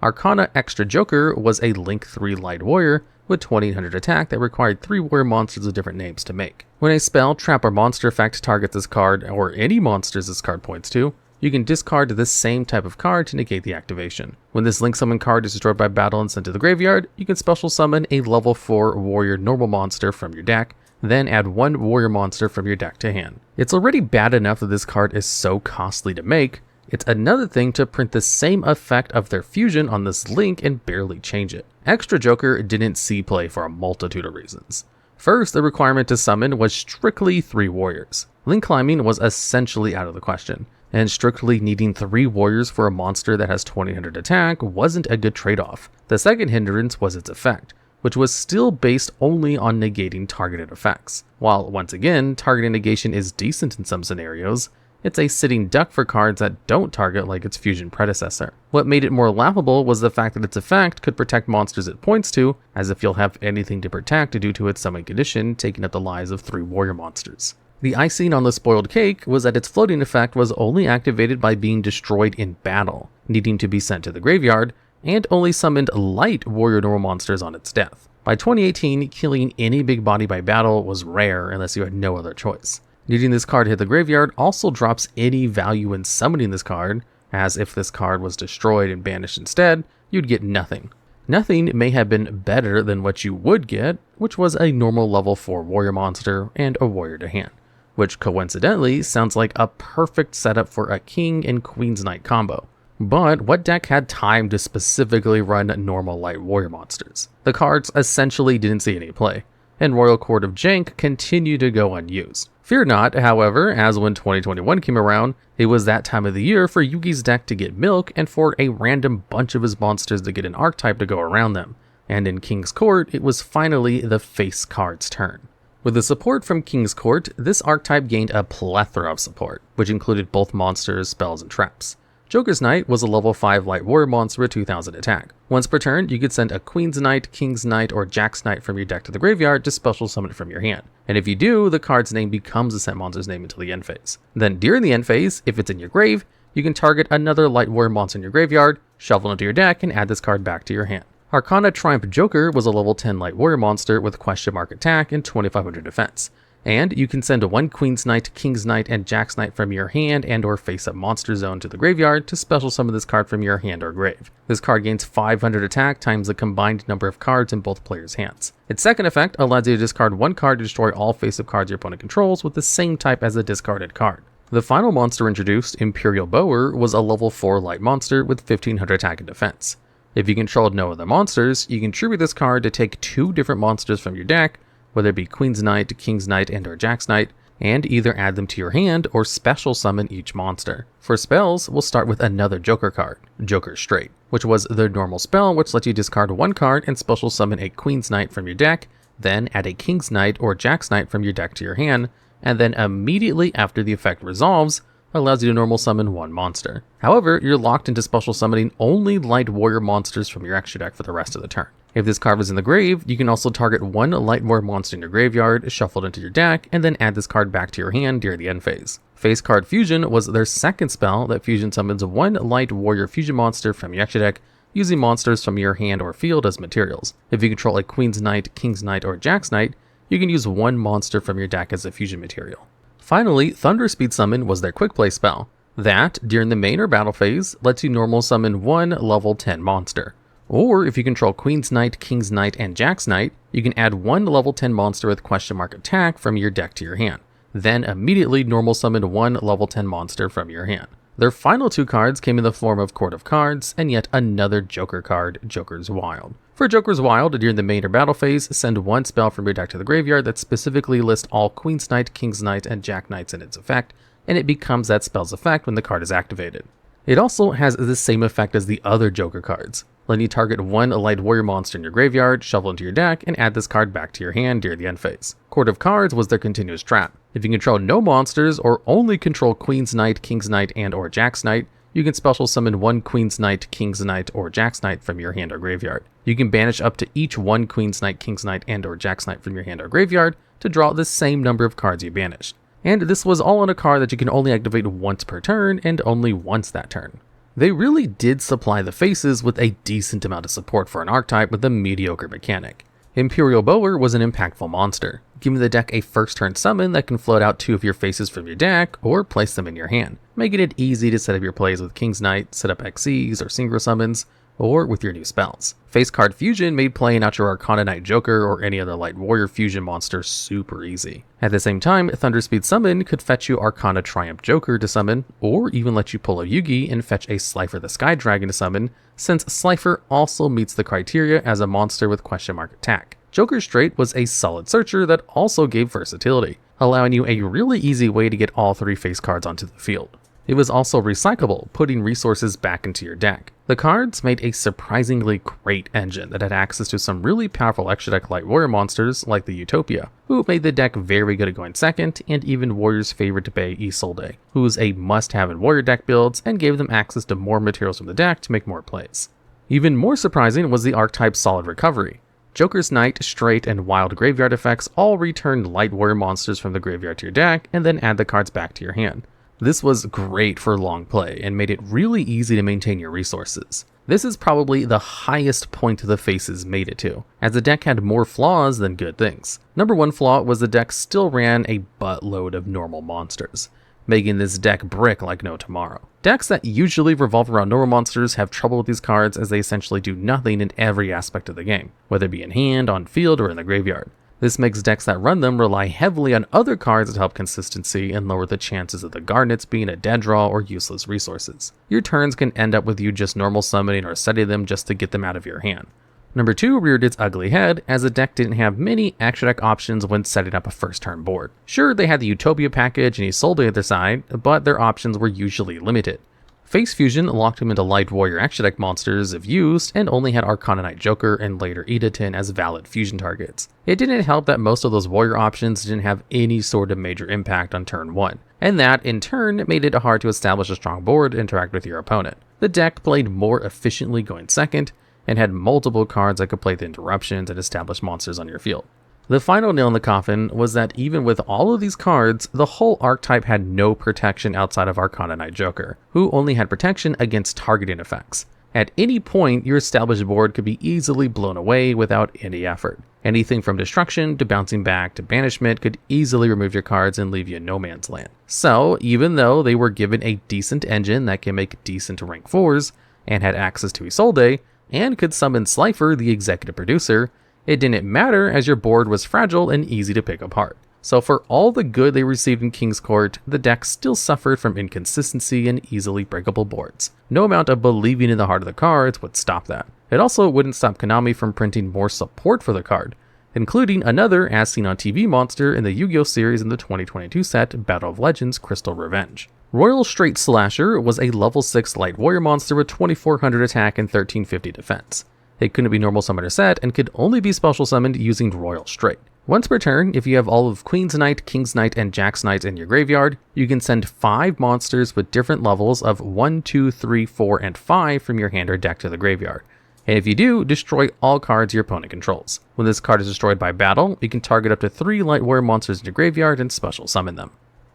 S1: Arcana Extra Joker was a Link 3 light warrior with 2800 attack that required 3 warrior monsters with different names to make. When a spell, trap, or monster effect targets this card, or any monsters this card points to, you can discard this same type of card to negate the activation. When this Link Summon card is destroyed by battle and sent to the graveyard, you can special summon a level 4 warrior normal monster from your deck, then add 1 warrior monster from your deck to hand. It's already bad enough that this card is so costly to make, it's another thing to print the same effect of their fusion on this Link and barely change it. Extra Joker didn't see play for a multitude of reasons. First, the requirement to summon was strictly 3 warriors. Link climbing was essentially out of the question, and strictly needing 3 warriors for a monster that has 2000 attack wasn't a good trade-off. The second hindrance was its effect, which was still based only on negating targeted effects. While, once again, targeting negation is decent in some scenarios, it's a sitting duck for cards that don't target like its fusion predecessor. What made it more laughable was the fact that its effect could protect monsters it points to, as if you'll have anything to protect due to its summon condition taking up the lives of 3 warrior monsters. The icing on the spoiled cake was that its floating effect was only activated by being destroyed in battle, needing to be sent to the graveyard, and only summoned light warrior normal monsters on its death. By 2018, killing any big body by battle was rare unless you had no other choice. Needing this card to hit the graveyard also drops any value in summoning this card, as if this card was destroyed and banished instead, you'd get nothing. Nothing may have been better than what you would get, which was a normal level 4 warrior monster and a warrior to hand, which coincidentally sounds like a perfect setup for a King and Queen's Knight combo. But what deck had time to specifically run normal light warrior monsters? The cards essentially didn't see any play, and Royal Court of Jank continued to go unused. Fear not, however, as when 2021 came around, it was that time of the year for Yugi's deck to get milk and for a random bunch of his monsters to get an archetype to go around them. And in King's Court, it was finally the face card's turn. With the support from King's Court, this archetype gained a plethora of support, which included both monsters, spells, and traps. Joker's Knight was a level 5 light warrior monster with 2000 attack. Once per turn, you could send a Queen's Knight, King's Knight, or Jack's Knight from your deck to the graveyard to special summon it from your hand. And if you do, the card's name becomes the sent monster's name until the end phase. Then during the end phase, if it's in your grave, you can target another light warrior monster in your graveyard, shuffle it into your deck, and add this card back to your hand. Arcana Triumph Joker was a level 10 light warrior monster with question mark attack and 2500 defense. And you can send 1 Queen's Knight, King's Knight, and Jack's Knight from your hand and or face-up monster zone to the graveyard to special summon this card from your hand or grave. This card gains 500 attack times the combined number of cards in both players' hands. Its second effect allows you to discard 1 card to destroy all face-up cards your opponent controls with the same type as the discarded card. The final monster introduced, Imperial Bower, was a level 4 light monster with 1500 attack and defense. If you controlled no other monsters, you can tribute this card to take 2 different monsters from your deck, whether it be Queen's Knight, King's Knight, and or Jack's Knight, and either add them to your hand or special summon each monster. For spells, we'll start with another Joker card, Joker Straight, which was the normal spell which lets you discard 1 card and special summon a Queen's Knight from your deck, then add a King's Knight or Jack's Knight from your deck to your hand, and then immediately after the effect resolves, allows you to normal summon 1 monster. However, you're locked into special summoning only light warrior monsters from your extra deck for the rest of the turn. If this card was in the grave, you can also target 1 light warrior monster in your graveyard, shuffled into your deck, and then add this card back to your hand during the end phase. Face Card Fusion was their second spell that fusion summons 1 light warrior fusion monster from your extra deck, using monsters from your hand or field as materials. If you control a Queen's Knight, King's Knight, or Jack's Knight, you can use 1 monster from your deck as a fusion material. Finally, Thunder Speed Summon was their quick play spell. That, during the main or battle phase, lets you normal summon 1 level 10 monster. Or if you control Queen's Knight, King's Knight, and Jack's Knight, you can add 1 level 10 monster with question mark attack from your deck to your hand. Then immediately normal summon 1 level 10 monster from your hand. Their final 2 cards came in the form of Court of Cards and yet another Joker card, Joker's Wild. For Joker's Wild, during the main or battle phase, send 1 spell from your deck to the graveyard that specifically lists all Queen's Knight, King's Knight, and Jack Knights in its effect, and it becomes that spell's effect when the card is activated. It also has the same effect as the other Joker cards, letting you target 1 light warrior monster in your graveyard, shuffle into your deck, and add this card back to your hand during the end phase. Court of Cards was their continuous trap. If you control no monsters or only control Queen's Knight, King's Knight, and or Jack's Knight, you can special summon 1 Queen's Knight, King's Knight, or Jack's Knight from your hand or graveyard. You can banish up to each 1 Queen's Knight, King's Knight, and or Jack's Knight from your hand or graveyard to draw the same number of cards you banished. And this was all on a card that you can only activate once per turn and only once that turn. They really did supply the faces with a decent amount of support for an archetype with a mediocre mechanic. Imperial Bower was an impactful monster, giving the deck a first turn summon that can float out 2 of your faces from your deck or place them in your hand, making it easy to set up your plays with King's Knight, set up XCs or synchro summons, or with your new spells. Face Card Fusion made playing out your Arcana Knight Joker or any other light warrior fusion monster super easy. At the same time, Thunder Speed Summon could fetch you Arcana Triumph Joker to summon, or even let you pull a Yugi and fetch a Slifer the Sky Dragon to summon, since Slifer also meets the criteria as a monster with question mark attack. Joker Straight was a solid searcher that also gave versatility, allowing you a really easy way to get all 3 face cards onto the field. It was also recyclable, putting resources back into your deck. The cards made a surprisingly great engine that had access to some really powerful extra deck light warrior monsters like the Utopia, who made the deck very good at going second, and even Warrior's favorite Bay Isolde, who was a must-have in warrior deck builds and gave them access to more materials from the deck to make more plays. Even more surprising was the archetype's solid recovery. Joker's Knight, Straight, and Wild graveyard effects all returned light warrior monsters from the graveyard to your deck and then add the cards back to your hand. This was great for long play and made it really easy to maintain your resources. This is probably the highest point the faces made it to, as the deck had more flaws than good things. Number 1 flaw was the deck still ran a buttload of normal monsters, making this deck brick like no tomorrow. Decks that usually revolve around normal monsters have trouble with these cards as they essentially do nothing in every aspect of the game, whether it be in hand, on field, or in the graveyard. This makes decks that run them rely heavily on other cards that help consistency and lower the chances of the Garnets being a dead draw or useless resources. Your turns can end up with you just normal summoning or setting them just to get them out of your hand. Number 2 reared its ugly head, as the deck didn't have many extra deck options when setting up a first turn board. Sure, they had the Utopia package and Isolde at their side, but their options were usually limited. Face Fusion locked him into light warrior extra deck monsters if used, and only had Arcana Knight Joker and later Edatin as valid fusion targets. It didn't help that most of those warrior options didn't have any sort of major impact on turn 1, and that in turn made it hard to establish a strong board to interact with your opponent. The deck played more efficiently going second, and had multiple cards that could play the interruptions and establish monsters on your field. The final nail in the coffin was that even with all of these cards, the whole archetype had no protection outside of Arcana Knight Joker, who only had protection against targeting effects. At any point, your established board could be easily blown away without any effort. Anything from destruction to bouncing back to banishment could easily remove your cards and leave you in no man's land. So, even though they were given a decent engine that can make decent rank 4s, and had access to Isolde, and could summon Slifer, the executive producer, it didn't matter as your board was fragile and easy to pick apart. So for all the good they received in King's Court, the deck still suffered from inconsistency and easily breakable boards. No amount of believing in the heart of the cards would stop that. It also wouldn't stop Konami from printing more support for the card, including another as seen on TV monster in the Yu-Gi-Oh series in the 2022 set Battle of Legends Crystal Revenge. Royal Straight Slasher was a level 6 light warrior monster with 2400 attack and 1350 defense. It couldn't be normal summoned or set and could only be special summoned using Royal Straight. Once per turn, if you have all of Queen's Knight, King's Knight, and Jack's Knight in your graveyard, you can send 5 monsters with different levels of 1, 2, 3, 4, and 5 from your hand or deck to the graveyard. And if you do, destroy all cards your opponent controls. When this card is destroyed by battle, you can target up to 3 light warrior monsters in your graveyard and special summon them.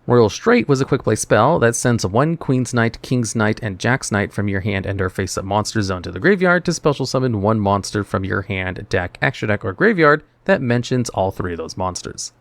S1: Royal Straight was a quick play spell that sends 1 Queen's Knight, King's Knight, and Jack's Knight from your hand and or face-up monster zone to the graveyard to special summon 1 monster from your hand, deck, extra deck, or graveyard that mentions all 3 of those monsters.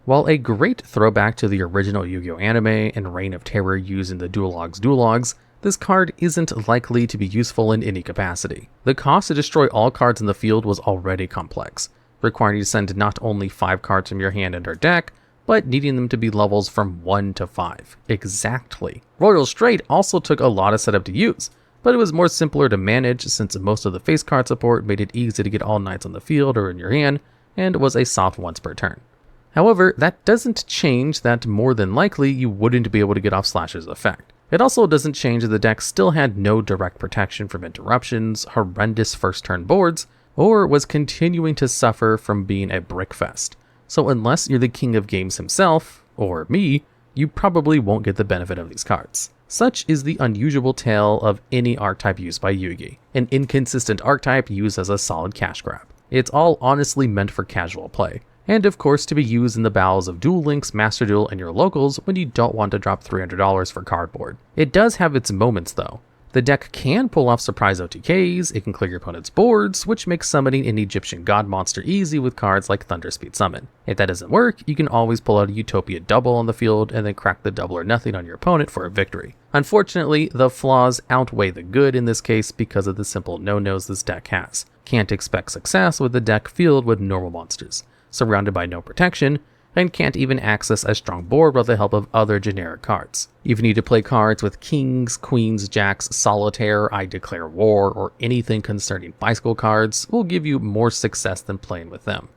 S1: While a great throwback to the original Yu-Gi-Oh anime and Reign of Terror used in the TheDuelLogs, this card isn't likely to be useful in any capacity. The cost to destroy all cards in the field was already complex, requiring you to send not only 5 cards from your hand and or deck, but needing them to be levels from 1 to 5. Exactly. Royal Straight also took a lot of setup to use, but it was more simpler to manage since most of the face card support made it easy to get all knights on the field or in your hand, and was a soft once per turn. However, that doesn't change that more than likely you wouldn't be able to get off Slasher's effect. It also doesn't change that the deck still had no direct protection from interruptions, horrendous first turn boards, or was continuing to suffer from being a brickfest. So unless you're the king of games himself, or me, you probably won't get the benefit of these cards. Such is the unusual tale of any archetype used by Yugi, an inconsistent archetype used as a solid cash grab. It's all honestly meant for casual play, and of course to be used in the battles of Duel Links, Master Duel, and your locals when you don't want to drop $300 for cardboard. It does have its moments though. The deck can pull off surprise OTKs, it can clear your opponent's boards, which makes summoning an Egyptian god monster easy with cards like Thunderspeed Summon. If that doesn't work, you can always pull out a Utopia double on the field and then crack the double or nothing on your opponent for a victory. Unfortunately, the flaws outweigh the good in this case because of the simple no-nos this deck has. Can't expect success with the deck filled with normal monsters, surrounded by no protection, and can't even access a strong board with the help of other generic cards. If you need to play cards with kings, queens, jacks, solitaire, I declare war, or anything concerning bicycle cards, will give you more success than playing with them.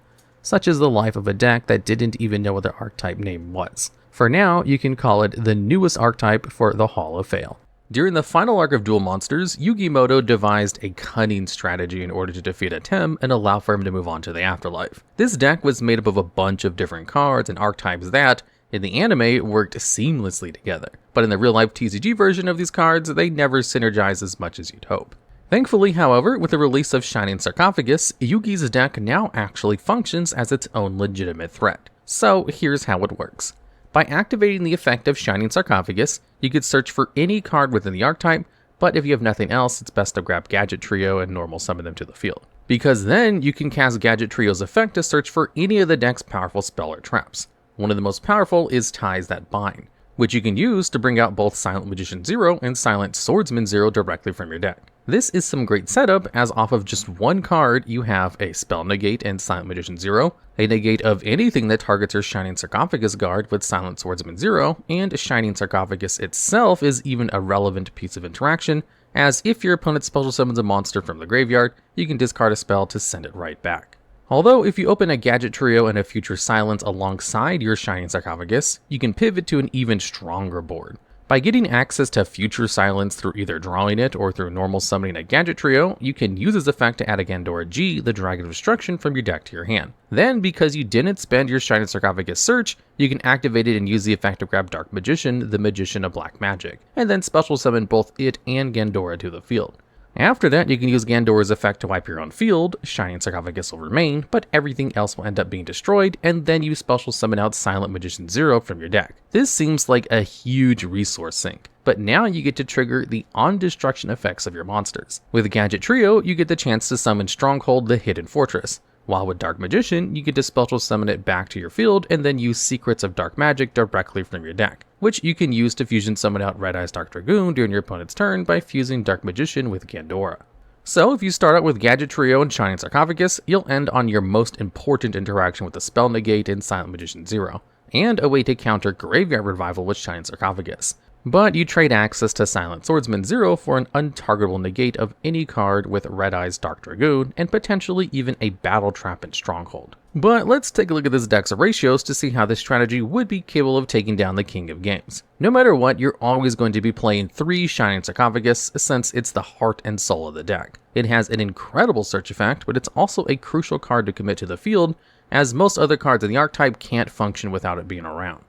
S1: Such is the life of a deck that didn't even know what their archetype name was. For now, you can call it the newest archetype for the Hall of Fail. During the final arc of Duel Monsters, Yugi devised a cunning strategy in order to defeat Atem and allow for him to move on to the afterlife. This deck was made up of a bunch of different cards and archetypes that, in the anime, worked seamlessly together. But in the real-life TCG version of these cards, they never synergize as much as you'd hope. Thankfully, however, with the release of Shining Sarcophagus, Yugi's deck now actually functions as its own legitimate threat. So here's how it works. By activating the effect of Shining Sarcophagus, you could search for any card within the archetype, but if you have nothing else, it's best to grab Gadget Trio and normal summon them to the field. Because then you can cast Gadget Trio's effect to search for any of the deck's powerful spell or traps. One of the most powerful is Ties That Bind, which you can use to bring out both Silent Magician 0 and Silent Swordsman 0 directly from your deck. This is some great setup, as off of just one card you have a Spell Negate and Silent Magician 0, a negate of anything that targets your Shining Sarcophagus guard with Silent Swordsman 0, and Shining Sarcophagus itself is even a relevant piece of interaction, as if your opponent special summons a monster from the graveyard, you can discard a spell to send it right back. Although if you open a Gadget Trio and a Future Silence alongside your Shining Sarcophagus, you can pivot to an even stronger board. By getting access to Future Silence through either drawing it or through normal summoning a Gadget Trio, you can use this effect to add a Gandora G, the Dragon of Destruction, from your deck to your hand. Then, because you didn't spend your Shining Sarcophagus search, you can activate it and use the effect to grab Dark Magician, the Magician of Black Magic, and then special summon both it and Gandora to the field. After that, you can use Gandora's effect to wipe your own field, Shining Sarcophagus will remain, but everything else will end up being destroyed, and then you special summon out Silent Magician 0 from your deck. This seems like a huge resource sink, but now you get to trigger the on-destruction effects of your monsters. With Gadget Trio, you get the chance to summon Stronghold, the Hidden Fortress, while with Dark Magician, you get to special summon it back to your field and then use Secrets of Dark Magic directly from your deck, which you can use to fusion summon out Red Eye's Dark Dragoon during your opponent's turn by fusing Dark Magician with Gandora. So if you start out with Gadget Trio and Shining Sarcophagus, you'll end on your most important interaction with the Spell Negate and Silent Magician 0. and a way to counter Graveyard Revival with Shining Sarcophagus. But you trade access to Silent Swordsman 0 for an untargetable negate of any card with Red Eye's Dark Dragoon, and potentially even a Battle Trap and Stronghold. But let's take a look at this deck's ratios to see how this strategy would be capable of taking down the king of games. No matter what, you're always going to be playing 3 Shining Sarcophagus since it's the heart and soul of the deck. It has an incredible search effect, but it's also a crucial card to commit to the field, as most other cards in the archetype can't function without it being around.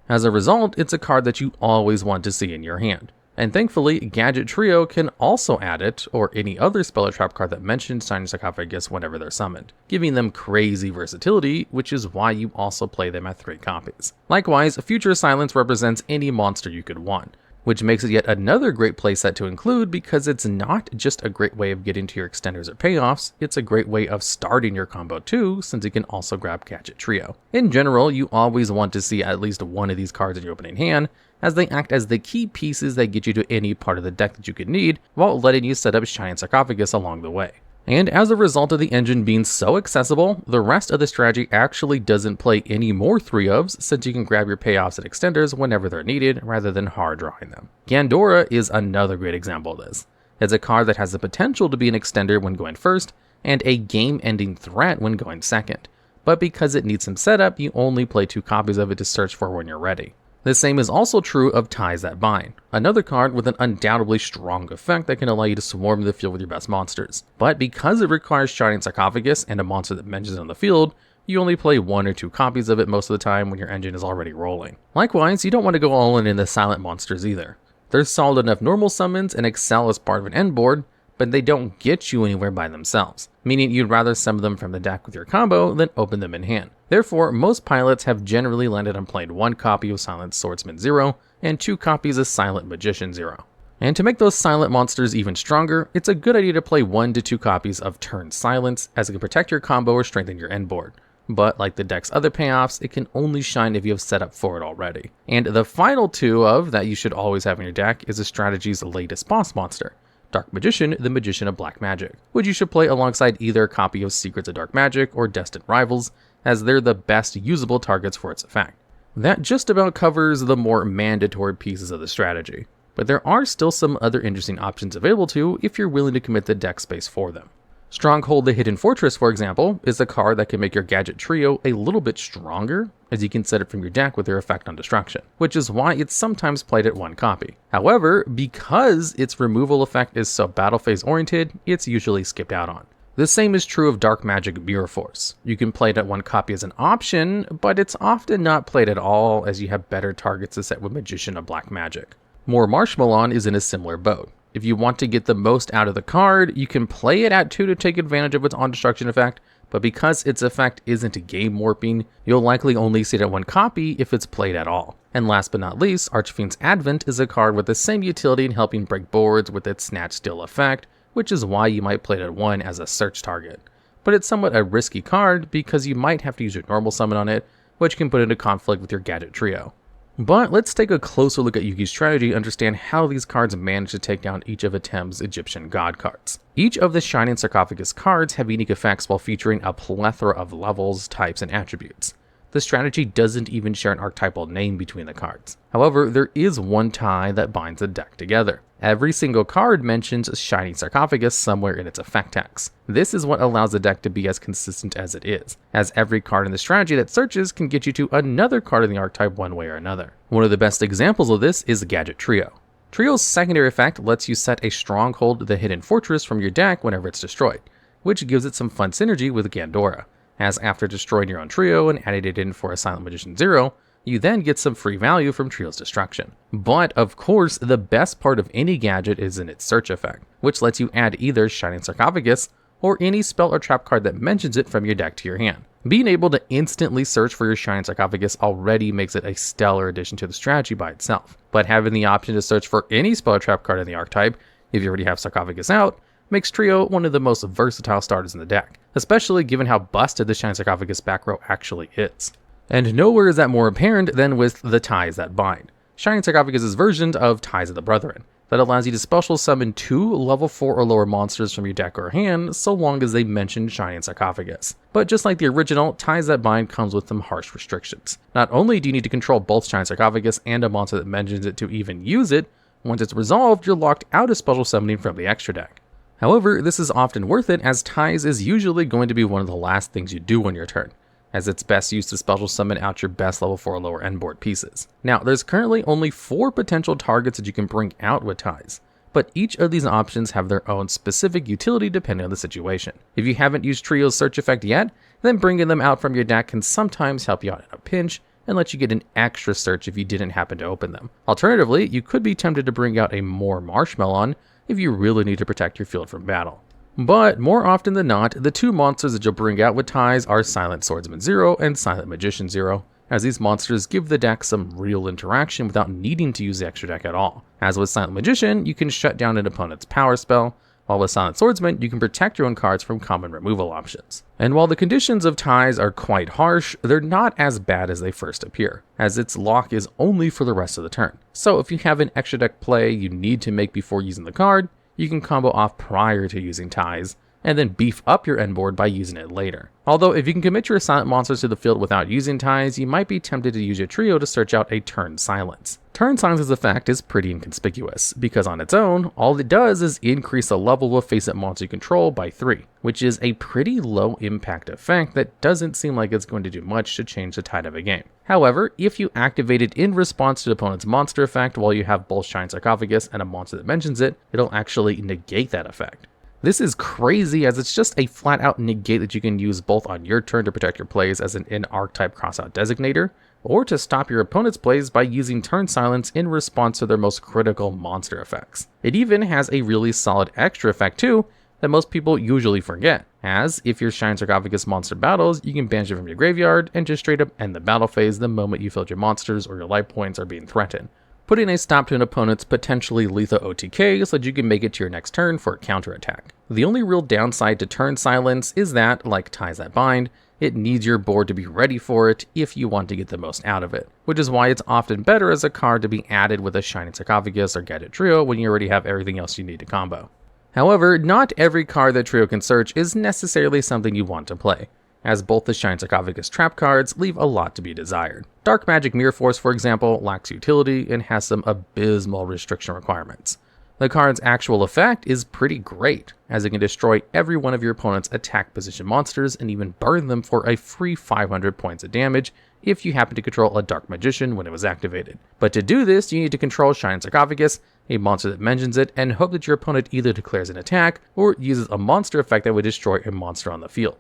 S1: As a result, it's a card that you always want to see in your hand. And thankfully, Gadget Trio can also add it, or any other spell or trap card that mentions Shining Sarcophagus whenever they're summoned, giving them crazy versatility, which is why you also play them at 3 copies. Likewise, Future Silence represents any monster you could want, which makes it yet another great playset to include because it's not just a great way of getting to your extenders or payoffs, it's a great way of starting your combo too, since you can also grab Gadget Trio. In general, you always want to see at least one of these cards in your opening hand, as they act as the key pieces that get you to any part of the deck that you could need, while letting you set up Shining Sarcophagus along the way. And as a result of the engine being so accessible, the rest of the strategy actually doesn't play any more 3-ofs, since you can grab your payoffs and extenders whenever they're needed, rather than hard drawing them. Gandora is another great example of this. It's a card that has the potential to be an extender when going first, and a game-ending threat when going second. But because it needs some setup, you only play 2 copies of it to search for when you're ready. The same is also true of Ties That Bind, another card with an undoubtedly strong effect that can allow you to swarm the field with your best monsters. But because it requires Shining Sarcophagus and a monster that mentions it on the field, you only play 1 or 2 copies of it most of the time when your engine is already rolling. Likewise, you don't want to go all in the silent monsters either. They're solid enough normal summons and excel as part of an end board, but they don't get you anywhere by themselves, meaning you'd rather summon them from the deck with your combo than open them in hand. Therefore, most pilots have generally landed on playing 1 copy of Silent Swordsman 0 and 2 copies of Silent Magician 0. And to make those silent monsters even stronger, it's a good idea to play 1 to 2 copies of Turn Silence, as it can protect your combo or strengthen your end board. But like the deck's other payoffs, it can only shine if you have set up for it already. And the final 2 of that you should always have in your deck is the strategy's latest boss monster, Dark Magician, the Magician of Black Magic, which you should play alongside either a copy of Secrets of Dark Magic or Destined Rivals, as they're the best usable targets for its effect. That just about covers the more mandatory pieces of the strategy, but there are still some other interesting options available to you if you're willing to commit the deck space for them. Stronghold the Hidden Fortress, for example, is a card that can make your Gadget Trio a little bit stronger, as you can set it from your deck with their effect on destruction, which is why it's sometimes played at 1 copy. However, because its removal effect is so battle phase oriented, it's usually skipped out on. The same is true of Dark Magic Mirror Force. You can play it at 1 copy as an option, but it's often not played at all, as you have better targets to set with Magician of Black Magic. More Marshmallow is in a similar boat. If you want to get the most out of the card, you can play it at 2 to take advantage of its on-destruction effect, but because its effect isn't game warping, you'll likely only see it at 1 copy if it's played at all. And last but not least, Archfiend's Advent is a card with the same utility in helping break boards with its Snatch Steal effect, which is why you might play it at 1 as a search target. But it's somewhat a risky card because you might have to use your normal summon on it, which can put into conflict with your Gadget Trio. But let's take a closer look at Yugi's strategy to understand how these cards manage to take down each of Atem's Egyptian god cards. Each of the Shining Sarcophagus cards have unique effects while featuring a plethora of levels, types, and attributes. The strategy doesn't even share an archetypal name between the cards. However, there is one tie that binds the deck together. Every single card mentions Shining Sarcophagus somewhere in its effect text. This is what allows the deck to be as consistent as it is, as every card in the strategy that searches can get you to another card in the archetype one way or another. One of the best examples of this is Gadget Trio. Trio's secondary effect lets you set a Stronghold the Hidden Fortress from your deck whenever it's destroyed, which gives it some fun synergy with Gandora, as after destroying your own Trio and adding it in for a Silent Magician 0, you then get some free value from Trio's destruction. But of course, the best part of any gadget is in its search effect, which lets you add either Shining Sarcophagus or any spell or trap card that mentions it from your deck to your hand. Being able to instantly search for your Shining Sarcophagus already makes it a stellar addition to the strategy by itself, but having the option to search for any spell or trap card in the archetype, if you already have Sarcophagus out, makes Trio one of the most versatile starters in the deck, especially given how busted the Shining Sarcophagus back row actually is. And nowhere is that more apparent than with the Ties That Bind, Shining Sarcophagus' version of Ties of the Brethren. that allows you to special summon 2 level 4 or lower monsters from your deck or hand, so long as they mention Shining Sarcophagus. But just like the original, Ties That Bind comes with some harsh restrictions. Not only do you need to control both Shining Sarcophagus and a monster that mentions it to even use it, once it's resolved, you're locked out of special summoning from the extra deck. However, this is often worth it, as Ties is usually going to be one of the last things you do on your turn, as it's best used to special summon out your best level 4 or lower end board pieces. Now, there's currently only 4 potential targets that you can bring out with Ties, but each of these options have their own specific utility depending on the situation. If you haven't used Trio's search effect yet, then bringing them out from your deck can sometimes help you out in a pinch and let you get an extra search if you didn't happen to open them. Alternatively, you could be tempted to bring out a more Marshmallow if you really need to protect your field from battle. But more often than not, the 2 monsters that you'll bring out with Ties are Silent Swordsman 0 and Silent Magician 0, as these monsters give the deck some real interaction without needing to use the extra deck at all. As with Silent Magician, you can shut down an opponent's power spell, while with Silent Swordsman, you can protect your own cards from common removal options. And while the conditions of Ties are quite harsh, they're not as bad as they first appear, as its lock is only for the rest of the turn. So if you have an extra deck play you need to make before using the card, you can combo off prior to using Ties, and then beef up your end board by using it later. Although if you can commit your silent monsters to the field without using Ties, you might be tempted to use your trio to search out a Turn Silence. Turn Silence's effect is pretty inconspicuous, because on its own, all it does is increase the level of face-up monster you control by 3, which is a pretty low impact effect that doesn't seem like it's going to do much to change the tide of a game. However, if you activate it in response to the opponent's monster effect while you have both Shining Sarcophagus and a monster that mentions it, it'll actually negate that effect. This is crazy, as it's just a flat out negate that you can use both on your turn to protect your plays as an in-archetype crossout designator, or to stop your opponent's plays by using Turn Silence in response to their most critical monster effects. It even has a really solid extra effect too, that most people usually forget, as if your Shining Sarcophagus monster battles, you can banish it from your graveyard and just straight up end the battle phase the moment you feel your monsters or your life points are being threatened, putting a stop to an opponent's potentially lethal OTK so that you can make it to your next turn for a counterattack. The only real downside to Turn Silence is that, like Ties That Bind, it needs your board to be ready for it if you want to get the most out of it, which is why it's often better as a card to be added with a Shining Sarcophagus or Gadget Trio when you already have everything else you need to combo. However, not every card that Trio can search is necessarily something you want to play, as both the Shining Sarcophagus trap cards leave a lot to be desired. Dark Magic Mirror Force, for example, lacks utility and has some abysmal restriction requirements. The card's actual effect is pretty great, as it can destroy every one of your opponent's attack position monsters and even burn them for a free 500 points of damage if you happen to control a Dark Magician when it was activated. But to do this, you need to control Shining Sarcophagus, a monster that mentions it, and hope that your opponent either declares an attack or uses a monster effect that would destroy a monster on the field.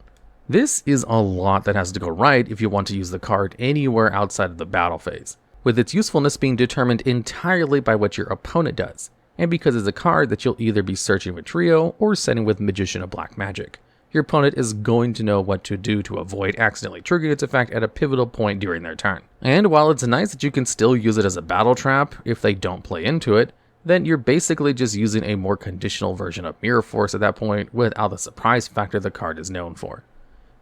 S1: This is a lot that has to go right if you want to use the card anywhere outside of the battle phase, with its usefulness being determined entirely by what your opponent does, and because it's a card that you'll either be searching with Trio or setting with Magician of Black Magic. Your opponent is going to know what to do to avoid accidentally triggering its effect at a pivotal point during their turn. And while it's nice that you can still use it as a battle trap if they don't play into it, then you're basically just using a more conditional version of Mirror Force at that point without the surprise factor the card is known for.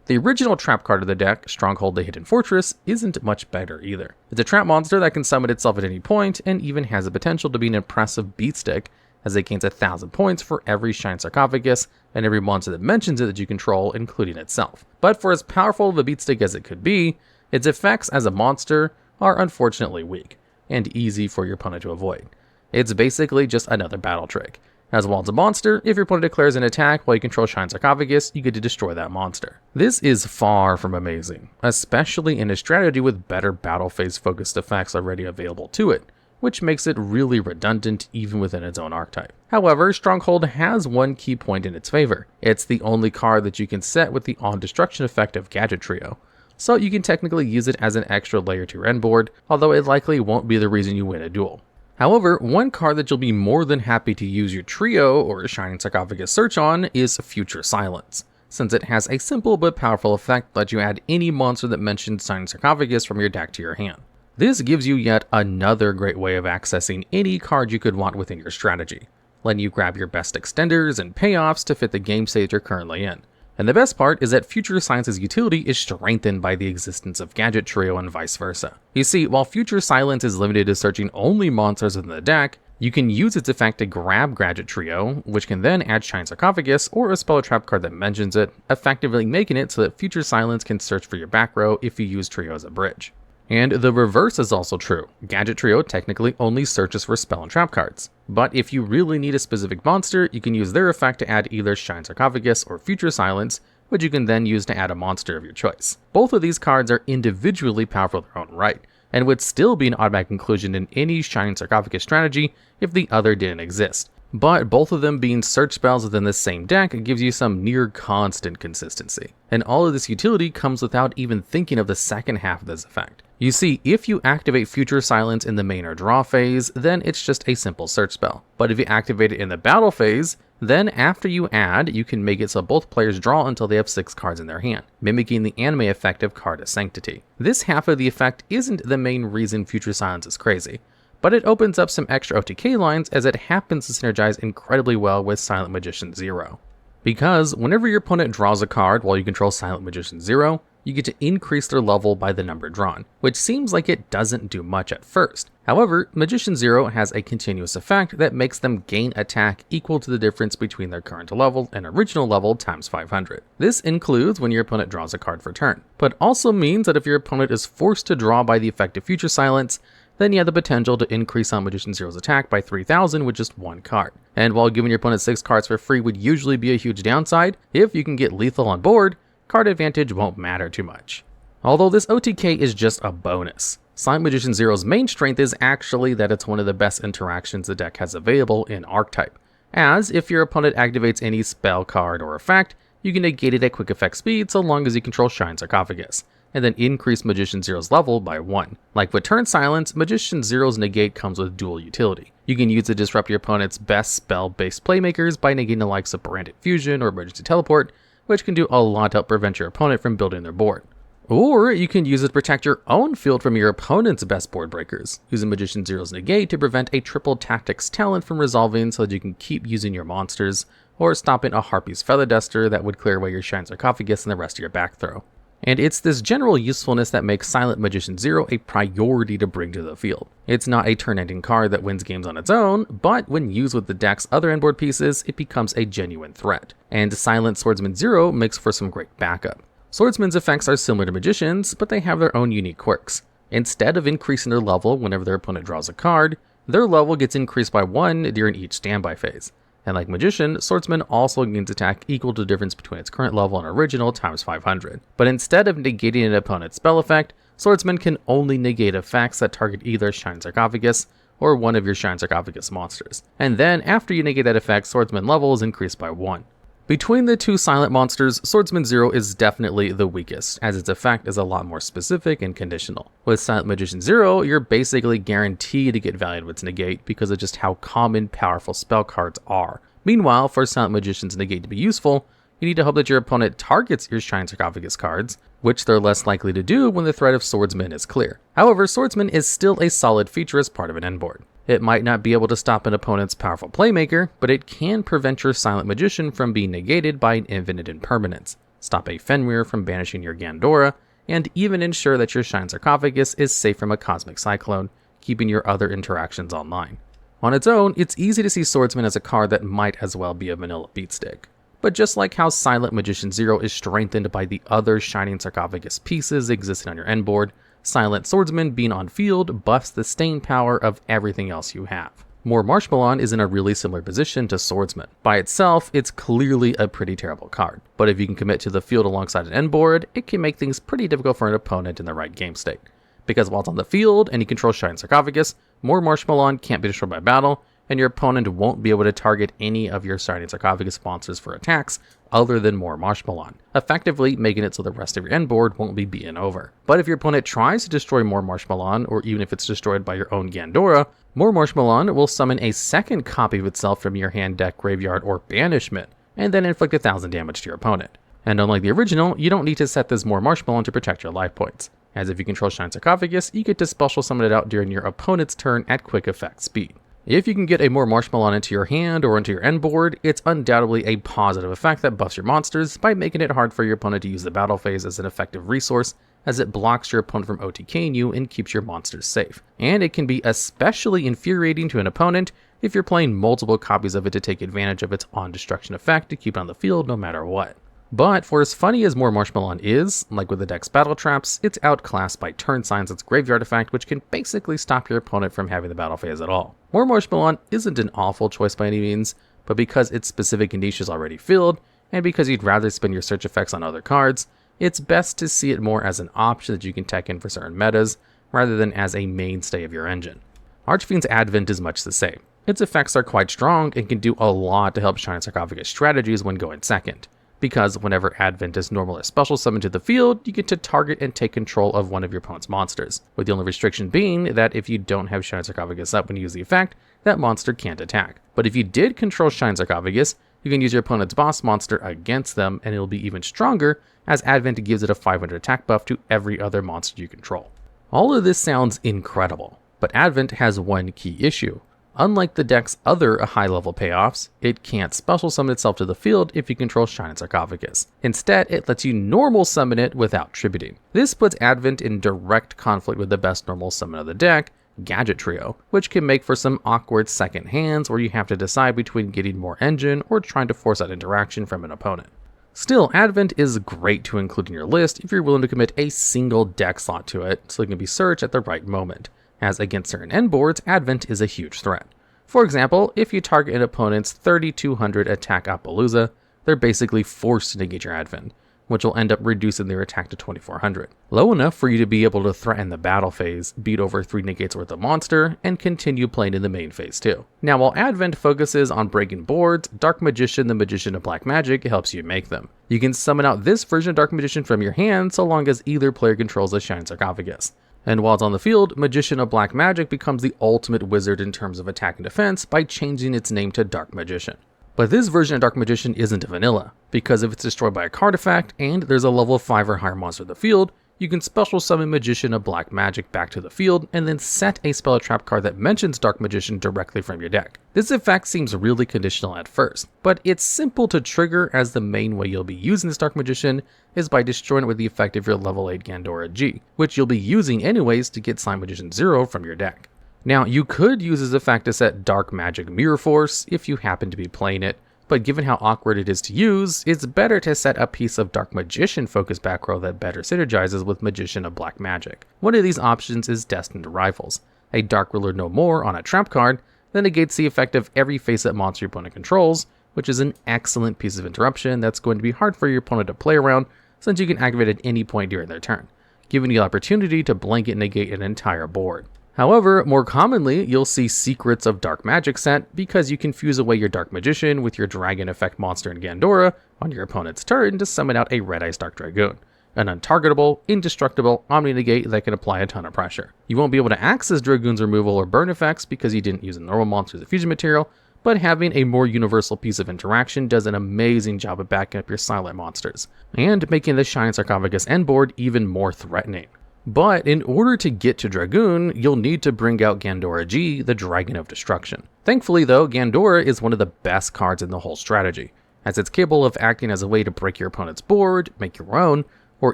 S1: The original trap card of the deck, Stronghold the Hidden Fortress, isn't much better either. It's a trap monster that can summon itself at any point, and even has the potential to be an impressive beatstick, as it gains 1,000 points for every Shining Sarcophagus and every monster that mentions it that you control, including itself. But for as powerful of a beatstick as it could be, its effects as a monster are unfortunately weak, and easy for your opponent to avoid. It's basically just another battle trick. As well as a monster, if your opponent declares an attack while you control Shining Sarcophagus, you get to destroy that monster. This is far from amazing, especially in a strategy with better battle phase focused effects already available to it, which makes it really redundant even within its own archetype. However, Stronghold has one key point in its favor. It's the only card that you can set with the on-destruction effect of Gadget Trio, so you can technically use it as an extra layer to your end board, although it likely won't be the reason you win a duel. However, one card that you'll be more than happy to use your Trio or Shining Sarcophagus search on is Future Silence, since it has a simple but powerful effect that lets you add any monster that mentions Shining Sarcophagus from your deck to your hand. This gives you yet another great way of accessing any card you could want within your strategy, letting you grab your best extenders and payoffs to fit the game state you're currently in, And the best part is that Future Silence's utility is strengthened by the existence of Gadget Trio and vice versa. You see, while Future Silence is limited to searching only monsters within the deck, you can use its effect to grab Gadget Trio, which can then add Shine Sarcophagus or a spell or trap card that mentions it, effectively making it so that Future Silence can search for your back row if you use Trio as a bridge. And the reverse is also true. Gadget Trio technically only searches for spell and trap cards. But if you really need a specific monster, you can use their effect to add either Shine Sarcophagus or Future Silence, which you can then use to add a monster of your choice. Both of these cards are individually powerful in their own right, and would still be an automatic inclusion in any Shine Sarcophagus strategy if the other didn't exist. But both of them being search spells within the same deck gives you some near constant consistency. And all of this utility comes without even thinking of the second half of this effect. You see, if you activate Future Silence in the main or draw phase, then it's just a simple search spell. But if you activate it in the battle phase, then after you add, you can make it so both players draw until they have 6 cards in their hand, mimicking the anime effect of Card of Sanctity. This half of the effect isn't the main reason Future Silence is crazy, but it opens up some extra OTK lines as it happens to synergize incredibly well with Silent Magician Zero. Because whenever your opponent draws a card while you control Silent Magician Zero, you get to increase their level by the number drawn, which seems like it doesn't do much at first. However, Magician Zero has a continuous effect that makes them gain attack equal to the difference between their current level and original level times 500. This includes when your opponent draws a card for turn, but also means that if your opponent is forced to draw by the effect of Future Silence, then you have the potential to increase on Magician Zero's attack by 3000 with just 1 card. And while giving your opponent 6 cards for free would usually be a huge downside, if you can get lethal on board, card advantage won't matter too much. Although this OTK is just a bonus. Silent Magician Zero's main strength is actually that it's one of the best interactions the deck has available in Archetype, as if your opponent activates any spell card or effect, you can negate it at quick effect speed so long as you control Shine Sarcophagus, and then increase Magician Zero's level by 1. Like with Turn Silence, Magician Zero's negate comes with dual utility. You can use it to disrupt your opponent's best spell-based playmakers by negating the likes of Branded Fusion or Emergency Teleport, which can do a lot to help prevent your opponent from building their board. Or you can use it to protect your own field from your opponent's best board breakers, using Magician Zero's negate to prevent a triple tactics talent from resolving so that you can keep using your monsters, or stopping a Harpy's Feather Duster that would clear away your Shine Sarcophagus and the rest of your back throw. And it's this general usefulness that makes Silent Magician Zero a priority to bring to the field. It's not a turn-ending card that wins games on its own, but when used with the deck's other endboard pieces, it becomes a genuine threat. And Silent Swordsman Zero makes for some great backup. Swordsman's effects are similar to Magician's, but they have their own unique quirks. Instead of increasing their level whenever their opponent draws a card, their level gets increased by 1 during each standby phase. And like Magician, Swordsman also gains attack equal to the difference between its current level and original times 500. But instead of negating an opponent's spell effect, Swordsman can only negate effects that target either Shine Sarcophagus or one of your Shine Sarcophagus monsters. And then after you negate that effect, Swordsman level is increased by 1. Between the two silent monsters, Swordsman Zero is definitely the weakest, as its effect is a lot more specific and conditional. With Silent Magician Zero, you're basically guaranteed to get value to its negate because of just how common powerful spell cards are. Meanwhile, for Silent Magician's negate to be useful, you need to hope that your opponent targets your Shine Sarcophagus cards, which they're less likely to do when the threat of Swordsman is clear. However, Swordsman is still a solid feature as part of an endboard. It might not be able to stop an opponent's powerful playmaker, but it can prevent your Silent Magician from being negated by an infinite impermanence, stop a Fenrir from banishing your Gandora, and even ensure that your Shine Sarcophagus is safe from a Cosmic Cyclone, keeping your other interactions online. On its own, it's easy to see Swordsman as a card that might as well be a vanilla beatstick. But just like how Silent Magician Zero is strengthened by the other Shining Sarcophagus pieces existing on your endboard, Silent Swordsman being on field buffs the staying power of everything else you have. More Marshmallow is in a really similar position to Swordsman. By itself, it's clearly a pretty terrible card, but if you can commit to the field alongside an endboard, it can make things pretty difficult for an opponent in the right game state. Because while it's on the field and you control Shining Sarcophagus, More Marshmallow can't be destroyed by battle, and your opponent won't be able to target any of your Shining Sarcophagus monsters for attacks other than More Marshmallow, effectively making it so the rest of your endboard won't be beaten over. But if your opponent tries to destroy More Marshmallow, or even if it's destroyed by your own Gandora, More Marshmallow will summon a second copy of itself from your hand, deck, graveyard, or banishment, and then inflict 1000 damage to your opponent. And unlike the original, you don't need to set this More Marshmallow to protect your life points, as if you control Shining Sarcophagus, you get to special summon it out during your opponent's turn at quick effect speed. If you can get a more Marshmallow into your hand or into your end board, it's undoubtedly a positive effect that buffs your monsters by making it hard for your opponent to use the battle phase as an effective resource, as it blocks your opponent from OTKing you and keeps your monsters safe. And it can be especially infuriating to an opponent if you're playing multiple copies of it to take advantage of its on-destruction effect to keep it on the field no matter what. But for as funny as More Marshmallow is, like with the deck's battle traps, it's outclassed by Turn Sign's graveyard effect, which can basically stop your opponent from having the battle phase at all. More Marshmallow isn't an awful choice by any means, but because its specific niche is already filled, and because you'd rather spend your search effects on other cards, it's best to see it more as an option that you can tech in for certain metas, rather than as a mainstay of your engine. Archfiend's Advent is much the same. Its effects are quite strong and can do a lot to help Shining Sarcophagus strategies when going second, because whenever Advent is normal or special summoned to the field, you get to target and take control of one of your opponent's monsters, with the only restriction being that if you don't have Shining Sarcophagus up when you use the effect, that monster can't attack. But if you did control Shining Sarcophagus, you can use your opponent's boss monster against them, and it'll be even stronger, as Advent gives it a 500 attack buff to every other monster you control. All of this sounds incredible, but Advent has one key issue. Unlike the deck's other high-level payoffs, it can't special summon itself to the field if you control Shining Sarcophagus. Instead, it lets you normal summon it without tributing. This puts Advent in direct conflict with the best normal summon of the deck, Gadget Trio, which can make for some awkward second hands where you have to decide between getting more engine or trying to force out interaction from an opponent. Still, Advent is great to include in your list if you're willing to commit a single deck slot to it, so it can be searched at the right moment, as against certain end boards, Advent is a huge threat. For example, if you target an opponent's 3200 attack Appaloosa, they're basically forced to negate your Advent, which will end up reducing their attack to 2400. Low enough for you to be able to threaten the battle phase, beat over 3 negates worth of monster, and continue playing in the main phase too. Now while Advent focuses on breaking boards, Dark Magician, the Magician of Black Magic, helps you make them. You can summon out this version of Dark Magician from your hand so long as either player controls a Shining Sarcophagus. And while it's on the field, Magician of Black Magic becomes the ultimate wizard in terms of attack and defense by changing its name to Dark Magician. But this version of Dark Magician isn't vanilla, because if it's destroyed by a card effect and there's a level 5 or higher monster in the field, you can special summon Magician of Black Magic back to the field and then set a spell or trap card that mentions Dark Magician directly from your deck. This effect seems really conditional at first, but it's simple to trigger, as the main way you'll be using this Dark Magician is by destroying it with the effect of your level 8 Gandora G, which you'll be using anyways to get Slime Magician 0 from your deck. Now, you could use this effect to set Dark Magic Mirror Force if you happen to be playing it, but given how awkward it is to use, it's better to set a piece of Dark Magician focus back row that better synergizes with Magician of Black Magic. One of these options is Destined Rivals, a Dark Ruler No More on a trap card that negates the effect of every face-up monster your opponent controls, which is an excellent piece of interruption that's going to be hard for your opponent to play around since you can activate at any point during their turn, giving you the opportunity to blanket negate an entire board. However, more commonly, you'll see Secrets of Dark Magic set because you can fuse away your Dark Magician with your Dragon Effect monster in Gandora on your opponent's turn to summon out a Red Eyes Dark Dragoon, an untargetable, indestructible Omni-Negate that can apply a ton of pressure. You won't be able to access Dragoon's removal or burn effects because you didn't use a normal monster as a fusion material, but having a more universal piece of interaction does an amazing job of backing up your silent monsters, and making the Shining Sarcophagus end board even more threatening. But in order to get to Dragoon, you'll need to bring out Gandora G, the Dragon of Destruction. Thankfully though, Gandora is one of the best cards in the whole strategy, as it's capable of acting as a way to break your opponent's board, make your own, or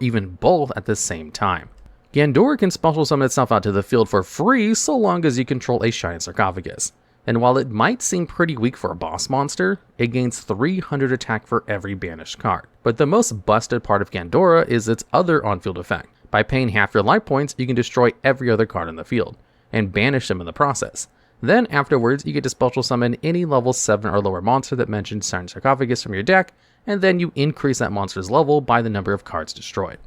S1: even both at the same time. Gandora can special summon itself out to the field for free so long as you control a Shining Sarcophagus. And while it might seem pretty weak for a boss monster, it gains 300 attack for every banished card. But the most busted part of Gandora is its other on-field effect. By paying half your life points, you can destroy every other card in the field, and banish them in the process. Then afterwards, you get to special summon any level 7 or lower monster that mentions Shining Sarcophagus from your deck, and then you increase that monster's level by the number of cards destroyed.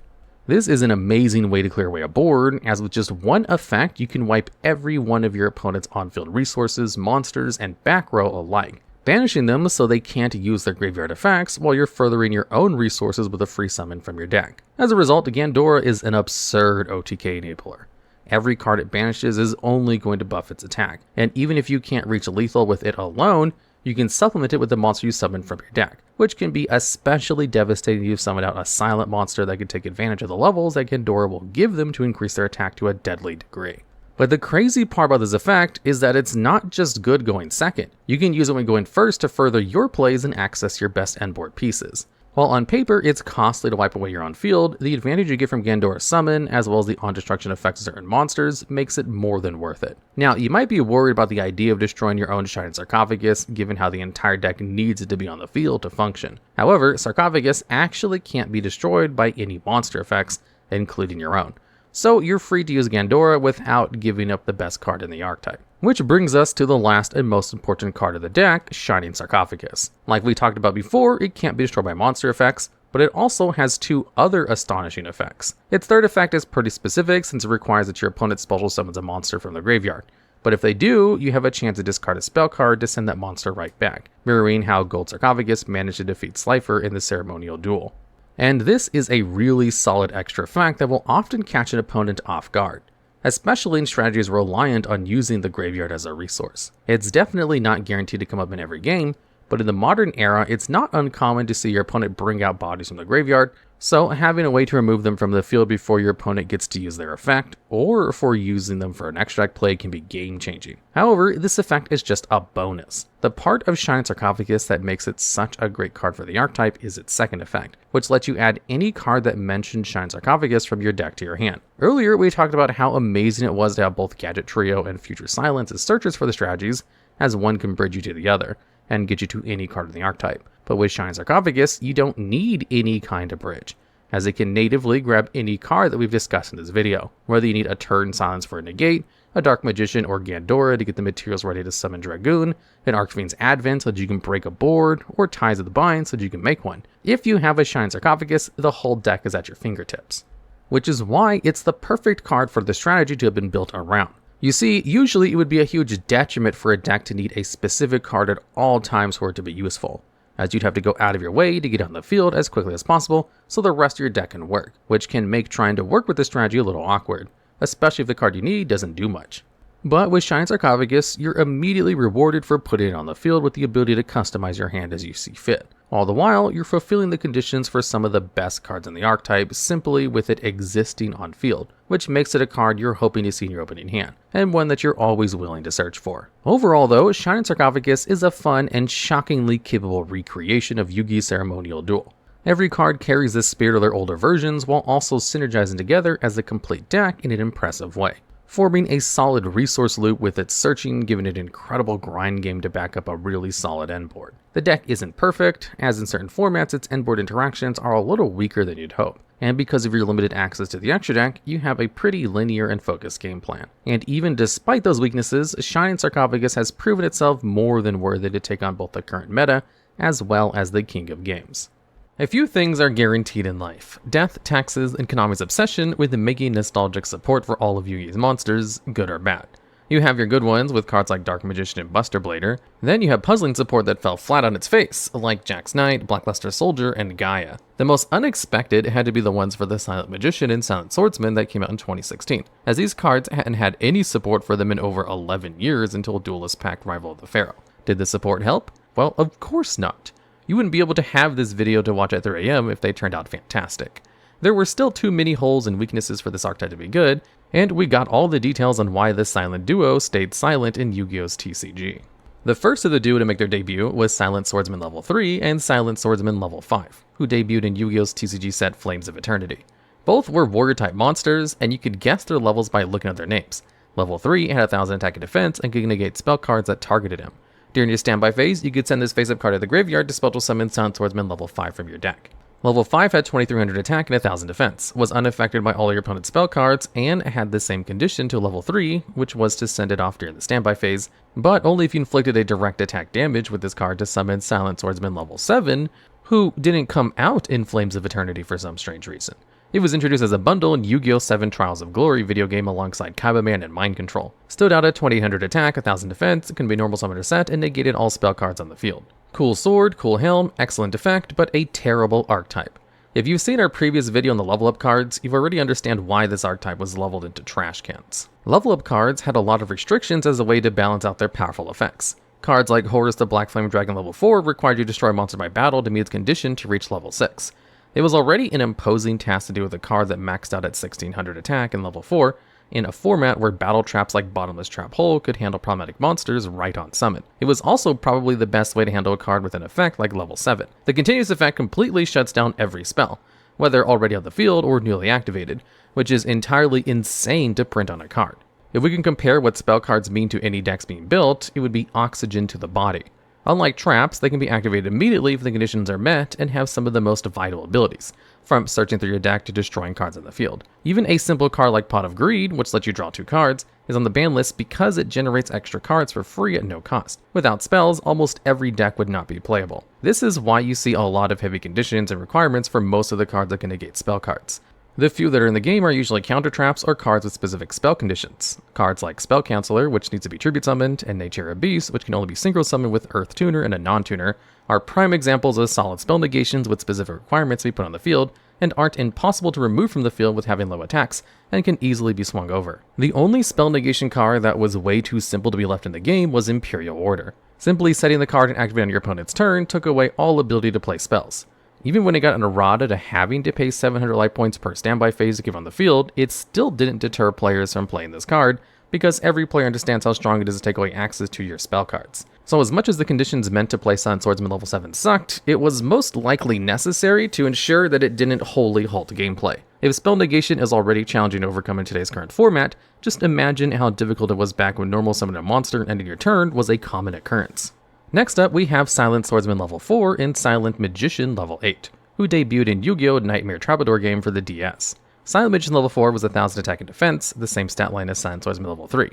S1: This is an amazing way to clear away a board, as with just one effect, you can wipe every one of your opponent's on-field resources, monsters, and back row alike, banishing them so they can't use their graveyard effects while you're furthering your own resources with a free summon from your deck. As a result, Gandora is an absurd OTK enabler. Every card it banishes is only going to buff its attack, and even if you can't reach lethal with it alone, you can supplement it with the monster you summon from your deck, which can be especially devastating if you've summoned out a silent monster that can take advantage of the levels that Gandora will give them to increase their attack to a deadly degree. But the crazy part about this effect is that it's not just good going second. You can use it when going first to further your plays and access your best endboard pieces. While on paper it's costly to wipe away your own field, the advantage you get from Gandora's summon, as well as the on-destruction effects of certain monsters, makes it more than worth it. Now, you might be worried about the idea of destroying your own Shining Sarcophagus, given how the entire deck needs it to be on the field to function. However, Sarcophagus actually can't be destroyed by any monster effects, including your own. So you're free to use Gandora without giving up the best card in the archetype. Which brings us to the last and most important card of the deck, Shining Sarcophagus. Like we talked about before, it can't be destroyed by monster effects, but it also has two other astonishing effects. Its third effect is pretty specific since it requires that your opponent special summons a monster from the graveyard. But if they do, you have a chance to discard a spell card to send that monster right back, mirroring how Gold Sarcophagus managed to defeat Slifer in the ceremonial duel. And this is a really solid extra effect that will often catch an opponent off guard, especially in strategies reliant on using the graveyard as a resource. It's definitely not guaranteed to come up in every game, but in the modern era, it's not uncommon to see your opponent bring out bodies from the graveyard, so having a way to remove them from the field before your opponent gets to use their effect, or for using them for an extra deck play, can be game-changing. However, this effect is just a bonus. The part of Shining Sarcophagus that makes it such a great card for the archetype is its second effect, which lets you add any card that mentions Shining Sarcophagus from your deck to your hand. Earlier, we talked about how amazing it was to have both Gadget Trio and Future Silence as searches for the strategies, as one can bridge you to the other, and get you to any card in the archetype. But with Shining Sarcophagus, you don't need any kind of bridge, as it can natively grab any card that we've discussed in this video, whether you need a turn silence for a negate, a Dark Magician or Gandora to get the materials ready to summon Dragoon, an Archfiend's Advent so that you can break a board, or Ties of the Bind so that you can make one. If you have a Shining Sarcophagus, the whole deck is at your fingertips. Which is why it's the perfect card for the strategy to have been built around. You see, usually it would be a huge detriment for a deck to need a specific card at all times for it to be useful, as you'd have to go out of your way to get on the field as quickly as possible so the rest of your deck can work, which can make trying to work with this strategy a little awkward, especially if the card you need doesn't do much. But with Shining Sarcophagus, you're immediately rewarded for putting it on the field with the ability to customize your hand as you see fit. All the while, you're fulfilling the conditions for some of the best cards in the archetype simply with it existing on field, which makes it a card you're hoping to see in your opening hand, and one that you're always willing to search for. Overall though, Shining Sarcophagus is a fun and shockingly capable recreation of Yugi's ceremonial duel. Every card carries the spirit of their older versions while also synergizing together as a complete deck in an impressive way, forming a solid resource loop with its searching, giving it an incredible grind game to back up a really solid endboard. The deck isn't perfect, as in certain formats its endboard interactions are a little weaker than you'd hope, and because of your limited access to the extra deck, you have a pretty linear and focused game plan. And even despite those weaknesses, Shining Sarcophagus has proven itself more than worthy to take on both the current meta, as well as the king of games. A few things are guaranteed in life: death, taxes, and Konami's obsession with making nostalgic support for all of Yugi's monsters, good or bad. You have your good ones with cards like Dark Magician and Buster Blader, then you have puzzling support that fell flat on its face, like Jack's Knight, Blackluster Soldier, and Gaia. The most unexpected had to be the ones for the Silent Magician and Silent Swordsman that came out in 2016, as these cards hadn't had any support for them in over 11 years until Duelist packed Rival of the Pharaoh. Did the support help? Well, of course not. You wouldn't be able to have this video to watch at 3 AM if they turned out fantastic. There were still too many holes and weaknesses for this archetype to be good, and we got all the details on why this silent duo stayed silent in Yu-Gi-Oh's TCG. The first of the duo to make their debut was Silent Swordsman Level 3 and Silent Swordsman Level 5, who debuted in Yu-Gi-Oh's TCG set Flames of Eternity. Both were warrior-type monsters, and you could guess their levels by looking at their names. Level 3 had 1000 attack and defense and could negate spell cards that targeted him. During your standby phase, you could send this face-up card to the graveyard to special summon Silent Swordsman Level 5 from your deck. Level 5 had 2300 attack and 1000 defense, was unaffected by all your opponent's spell cards, and had the same condition to Level 3, which was to send it off during the standby phase, but only if you inflicted a direct attack damage with this card to summon Silent Swordsman Level 7, who didn't come out in Flames of Eternity for some strange reason. It was introduced as a bundle in Yu-Gi-Oh! 7 Trials of Glory video game alongside Kaiba Man and Mind Control. Stood out at 2800 attack, 1000 defense, can be normal summoner set, and negated all spell cards on the field. Cool sword, cool helm, excellent effect, but a terrible archetype. If you've seen our previous video on the level up cards, you already understand why this archetype was leveled into trash cans. Level up cards had a lot of restrictions as a way to balance out their powerful effects. Cards like Horus the Black Flame Dragon level 4 required you to destroy a monster by battle to meet its condition to reach level 6. It was already an imposing task to do with a card that maxed out at 1600 attack and level 4, in a format where battle traps like Bottomless Trap Hole could handle problematic monsters right on summon. It was also probably the best way to handle a card with an effect like level 7. The continuous effect completely shuts down every spell, whether already on the field or newly activated, which is entirely insane to print on a card. If we can compare what spell cards mean to any decks being built, it would be oxygen to the body. Unlike traps, they can be activated immediately if the conditions are met and have some of the most vital abilities, from searching through your deck to destroying cards in the field. Even a simple card like Pot of Greed, which lets you draw 2 cards, is on the ban list because it generates extra cards for free at no cost. Without spells, almost every deck would not be playable. This is why you see a lot of heavy conditions and requirements for most of the cards that can negate spell cards. The few that are in the game are usually counter traps or cards with specific spell conditions. Cards like Spell Canceller, which needs to be tribute summoned, and Nature Beast, which can only be synchro summoned with Earth Tuner and a non-tuner, are prime examples of solid spell negations with specific requirements to be put on the field, and aren't impossible to remove from the field with having low attacks, and can easily be swung over. The only spell negation card that was way too simple to be left in the game was Imperial Order. Simply setting the card and activating on your opponent's turn took away all ability to play spells. Even when it got an errata to having to pay 700 life points per standby phase to give on the field, it still didn't deter players from playing this card, because every player understands how strong it is to take away access to your spell cards. So as much as the conditions meant to play Silent Swordsman level 7 sucked, it was most likely necessary to ensure that it didn't wholly halt gameplay. If spell negation is already challenging to overcome in today's current format, just imagine how difficult it was back when normal summoning a monster and ending your turn was a common occurrence. Next up, we have Silent Swordsman level 4 and Silent Magician level 8, who debuted in Yu-Gi-Oh! Nightmare Troubadour game for the DS. Silent Magician level 4 was 1000 attack and defense, the same stat line as Silent Swordsman level 3.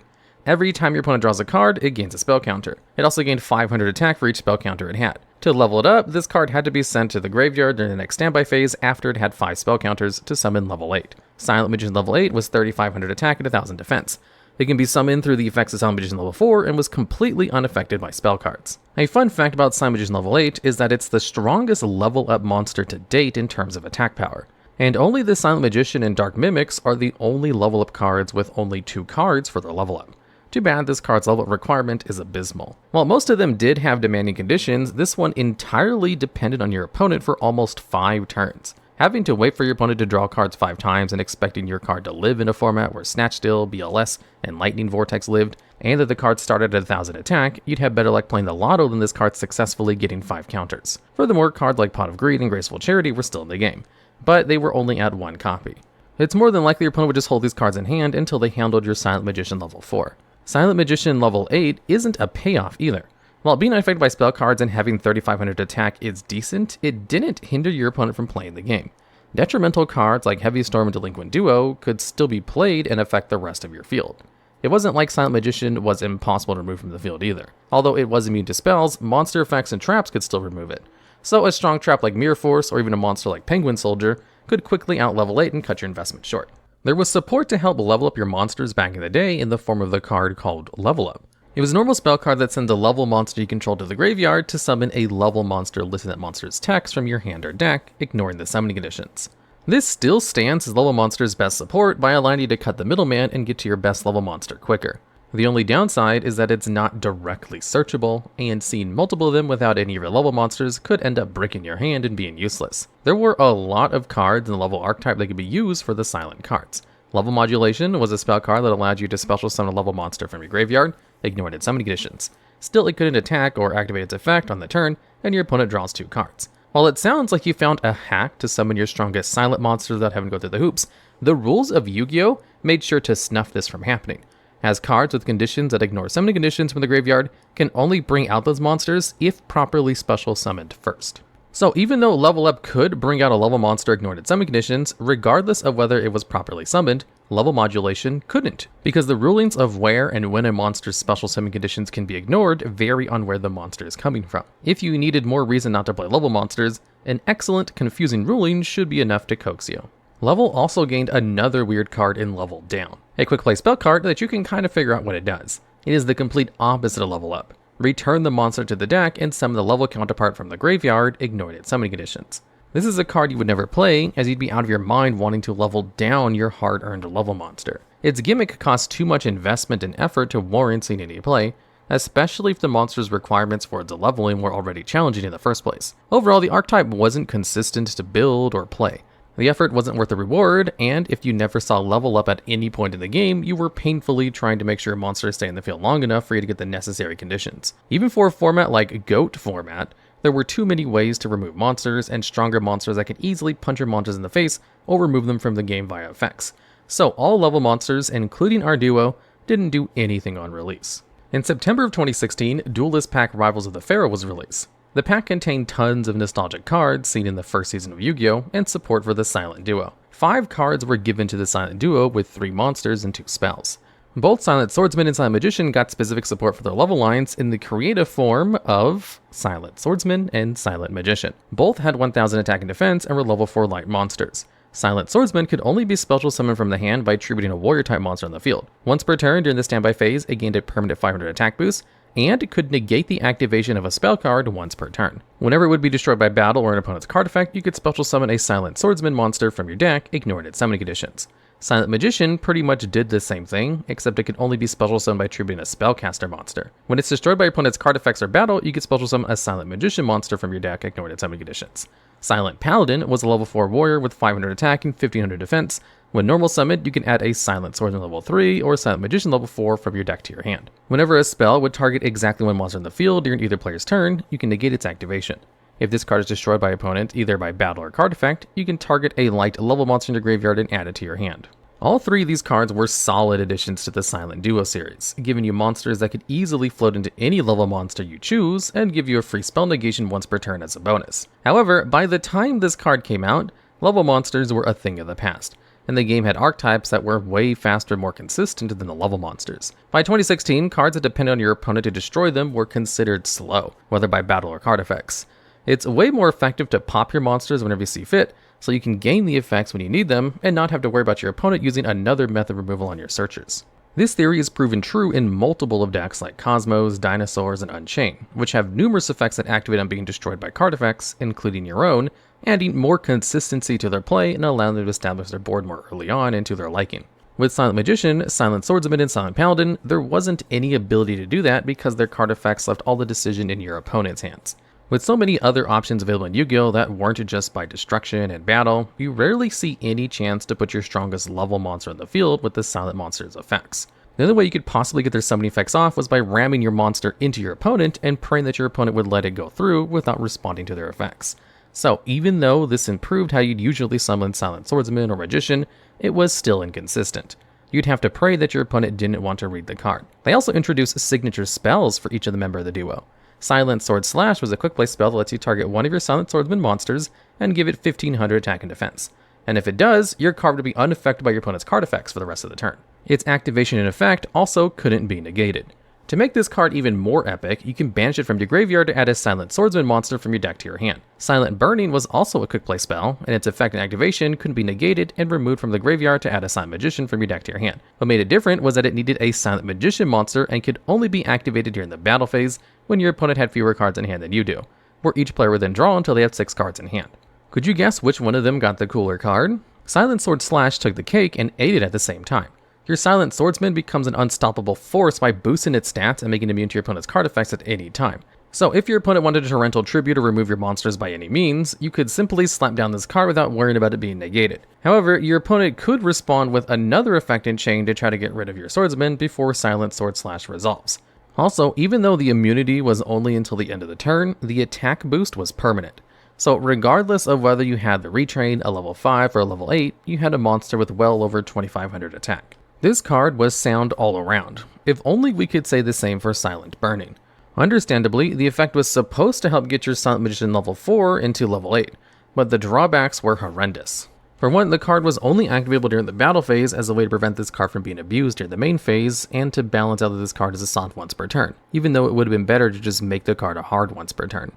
S1: Every time your opponent draws a card, it gains a spell counter. It also gained 500 attack for each spell counter it had. To level it up, this card had to be sent to the graveyard during the next standby phase after it had 5 spell counters to summon level 8. Silent Magician level 8 was 3500 attack and 1000 defense. It can be summoned through the effects of Silent Magician level 4 and was completely unaffected by spell cards. A fun fact about Silent Magician level 8 is that it's the strongest level up monster to date in terms of attack power. And only the Silent Magician and Dark Mimics are the only level up cards with only 2 cards for their level up. Too bad this card's level up requirement is abysmal. While most of them did have demanding conditions, this one entirely depended on your opponent for almost 5 turns. Having to wait for your opponent to draw cards 5 times and expecting your card to live in a format where Snatch Steal, BLS, and Lightning Vortex lived, and that the card started at 1000 attack, you'd have better luck playing the lotto than this card successfully getting 5 counters. Furthermore, cards like Pot of Greed and Graceful Charity were still in the game, but they were only at 1 copy. It's more than likely your opponent would just hold these cards in hand until they handled your Silent Magician level 4. Silent Magician level 8 isn't a payoff either. While being unaffected by spell cards and having 3500 attack is decent, it didn't hinder your opponent from playing the game. Detrimental cards like Heavy Storm and Delinquent Duo could still be played and affect the rest of your field. It wasn't like Silent Magician was impossible to remove from the field either. Although it was immune to spells, monster effects and traps could still remove it. So a strong trap like Mirror Force or even a monster like Penguin Soldier could quickly out level 8 and cut your investment short. There was support to help level up your monsters back in the day in the form of the card called Level Up. It was a normal spell card that sends a level monster you control to the graveyard to summon a level monster listing that monster's text from your hand or deck, ignoring the summoning conditions. This still stands as level monster's best support by allowing you to cut the middleman and get to your best level monster quicker. The only downside is that it's not directly searchable, and seeing multiple of them without any of your level monsters could end up breaking your hand and being useless. There were a lot of cards in the level archetype that could be used for the silent cards. Level Modulation was a spell card that allowed you to special summon a level monster from your graveyard, ignoring its summoning conditions. Still, it couldn't attack or activate its effect on the turn, and your opponent draws 2 cards. While it sounds like you found a hack to summon your strongest silent monster without having to go through the hoops, the rules of Yu-Gi-Oh! Made sure to snuff this from happening, as cards with conditions that ignore summoning conditions from the graveyard can only bring out those monsters if properly special summoned first. So even though Level Up could bring out a level monster ignoring its summoning conditions, regardless of whether it was properly summoned, Level Modulation couldn't, because the rulings of where and when a monster's special summoning conditions can be ignored vary on where the monster is coming from. If you needed more reason not to play level monsters, an excellent, confusing ruling should be enough to coax you. Level also gained another weird card in Level Down, a quick play spell card that you can kind of figure out what it does. It is the complete opposite of Level Up. Return the monster to the deck and summon the level counterpart from the graveyard, ignoring its summoning conditions. This is a card you would never play, as you'd be out of your mind wanting to level down your hard-earned level monster. Its gimmick costs too much investment and effort to warrant seeing any play, especially if the monster's requirements for its leveling were already challenging in the first place. Overall, the archetype wasn't consistent to build or play. The effort wasn't worth the reward, and if you never saw level up at any point in the game, you were painfully trying to make sure monsters stay in the field long enough for you to get the necessary conditions. Even for a format like GOAT format, there were too many ways to remove monsters and stronger monsters that could easily punch your monsters in the face or remove them from the game via effects. So all level monsters, including our duo, didn't do anything on release. In September of 2016, Duelist Pack Rivals of the Pharaoh was released. The pack contained tons of nostalgic cards seen in the first season of Yu-Gi-Oh! And support for the Silent Duo. 5 cards were given to the Silent Duo with 3 monsters and 2 spells. Both Silent Swordsman and Silent Magician got specific support for their level lines in the creative form of Silent Swordsman and Silent Magician. Both had 1000 attack and defense and were level 4 light monsters. Silent Swordsman could only be special summoned from the hand by attributing a warrior type monster on the field. Once per turn during the standby phase, it gained a permanent 500 attack boost, and could negate the activation of a spell card once per turn. Whenever it would be destroyed by battle or an opponent's card effect, you could special summon a Silent Swordsman monster from your deck, ignoring its summoning conditions. Silent Magician pretty much did the same thing, except it could only be special summoned by attributing a spellcaster monster. When it's destroyed by your opponent's card effects or battle, you could special summon a Silent Magician monster from your deck, ignoring its summoning conditions. Silent Paladin was a level 4 warrior with 500 attack and 1500 defense. When normal summoned, you can add a Silent Swordsman level 3 or Silent Magician level 4 from your deck to your hand. Whenever a spell would target exactly one monster in the field during either player's turn, you can negate its activation. If this card is destroyed by opponent, either by battle or card effect, you can target a light level monster in your graveyard and add it to your hand. All 3 of these cards were solid additions to the Silent Duo series, giving you monsters that could easily float into any level monster you choose and give you a free spell negation once per turn as a bonus. However, by the time this card came out, level monsters were a thing of the past, and the game had archetypes that were way faster and more consistent than the level monsters. By 2016, cards that depended on your opponent to destroy them were considered slow, whether by battle or card effects. It's way more effective to pop your monsters whenever you see fit, so you can gain the effects when you need them and not have to worry about your opponent using another method removal on your searchers. This theory is proven true in multiple of decks like Cosmos, Dinosaurs, and Unchained, which have numerous effects that activate on being destroyed by card effects, including your own, adding more consistency to their play and allowing them to establish their board more early on and to their liking. With Silent Magician, Silent Swordsman, and Silent Paladin, there wasn't any ability to do that because their card effects left all the decision in your opponent's hands. With so many other options available in Yu-Gi-Oh! That weren't just by destruction and battle, you rarely see any chance to put your strongest level monster in the field with the Silent Monster's effects. The only way you could possibly get their summoning effects off was by ramming your monster into your opponent and praying that your opponent would let it go through without responding to their effects. So even though this improved how you'd usually summon Silent Swordsman or Magician, it was still inconsistent. You'd have to pray that your opponent didn't want to read the card. They also introduced signature spells for each of the members of the duo. Silent Sword Slash was a quick play spell that lets you target one of your Silent Swordsman monsters and give it 1500 attack and defense. And if it does, your card would be unaffected by your opponent's card effects for the rest of the turn. Its activation and effect also couldn't be negated. To make this card even more epic, you can banish it from your graveyard to add a Silent Swordsman monster from your deck to your hand. Silent Burning was also a quick play spell, and its effect and activation couldn't be negated and removed from the graveyard to add a Silent Magician from your deck to your hand. What made it different was that it needed a Silent Magician monster and could only be activated during the battle phase when your opponent had fewer cards in hand than you do, where each player would then draw until they have 6 cards in hand. Could you guess which one of them got the cooler card? Silent Sword Slash took the cake and ate it at the same time. Your Silent Swordsman becomes an unstoppable force by boosting its stats and making it immune to your opponent's card effects at any time. So if your opponent wanted to torrential tribute or remove your monsters by any means, you could simply slap down this card without worrying about it being negated. However, your opponent could respond with another effect in chain to try to get rid of your swordsman before Silent Sword Slash resolves. Also, even though the immunity was only until the end of the turn, the attack boost was permanent. So regardless of whether you had the retrain, a level 5 or a level 8, you had a monster with well over 2500 attack. This card was sound all around. If only we could say the same for Silent Burning. Understandably, the effect was supposed to help get your Silent Magician level 4 into level 8, but the drawbacks were horrendous. For one, the card was only activatable during the battle phase as a way to prevent this card from being abused during the main phase, and to balance out that this card is a soft once per turn, even though it would have been better to just make the card a hard once per turn.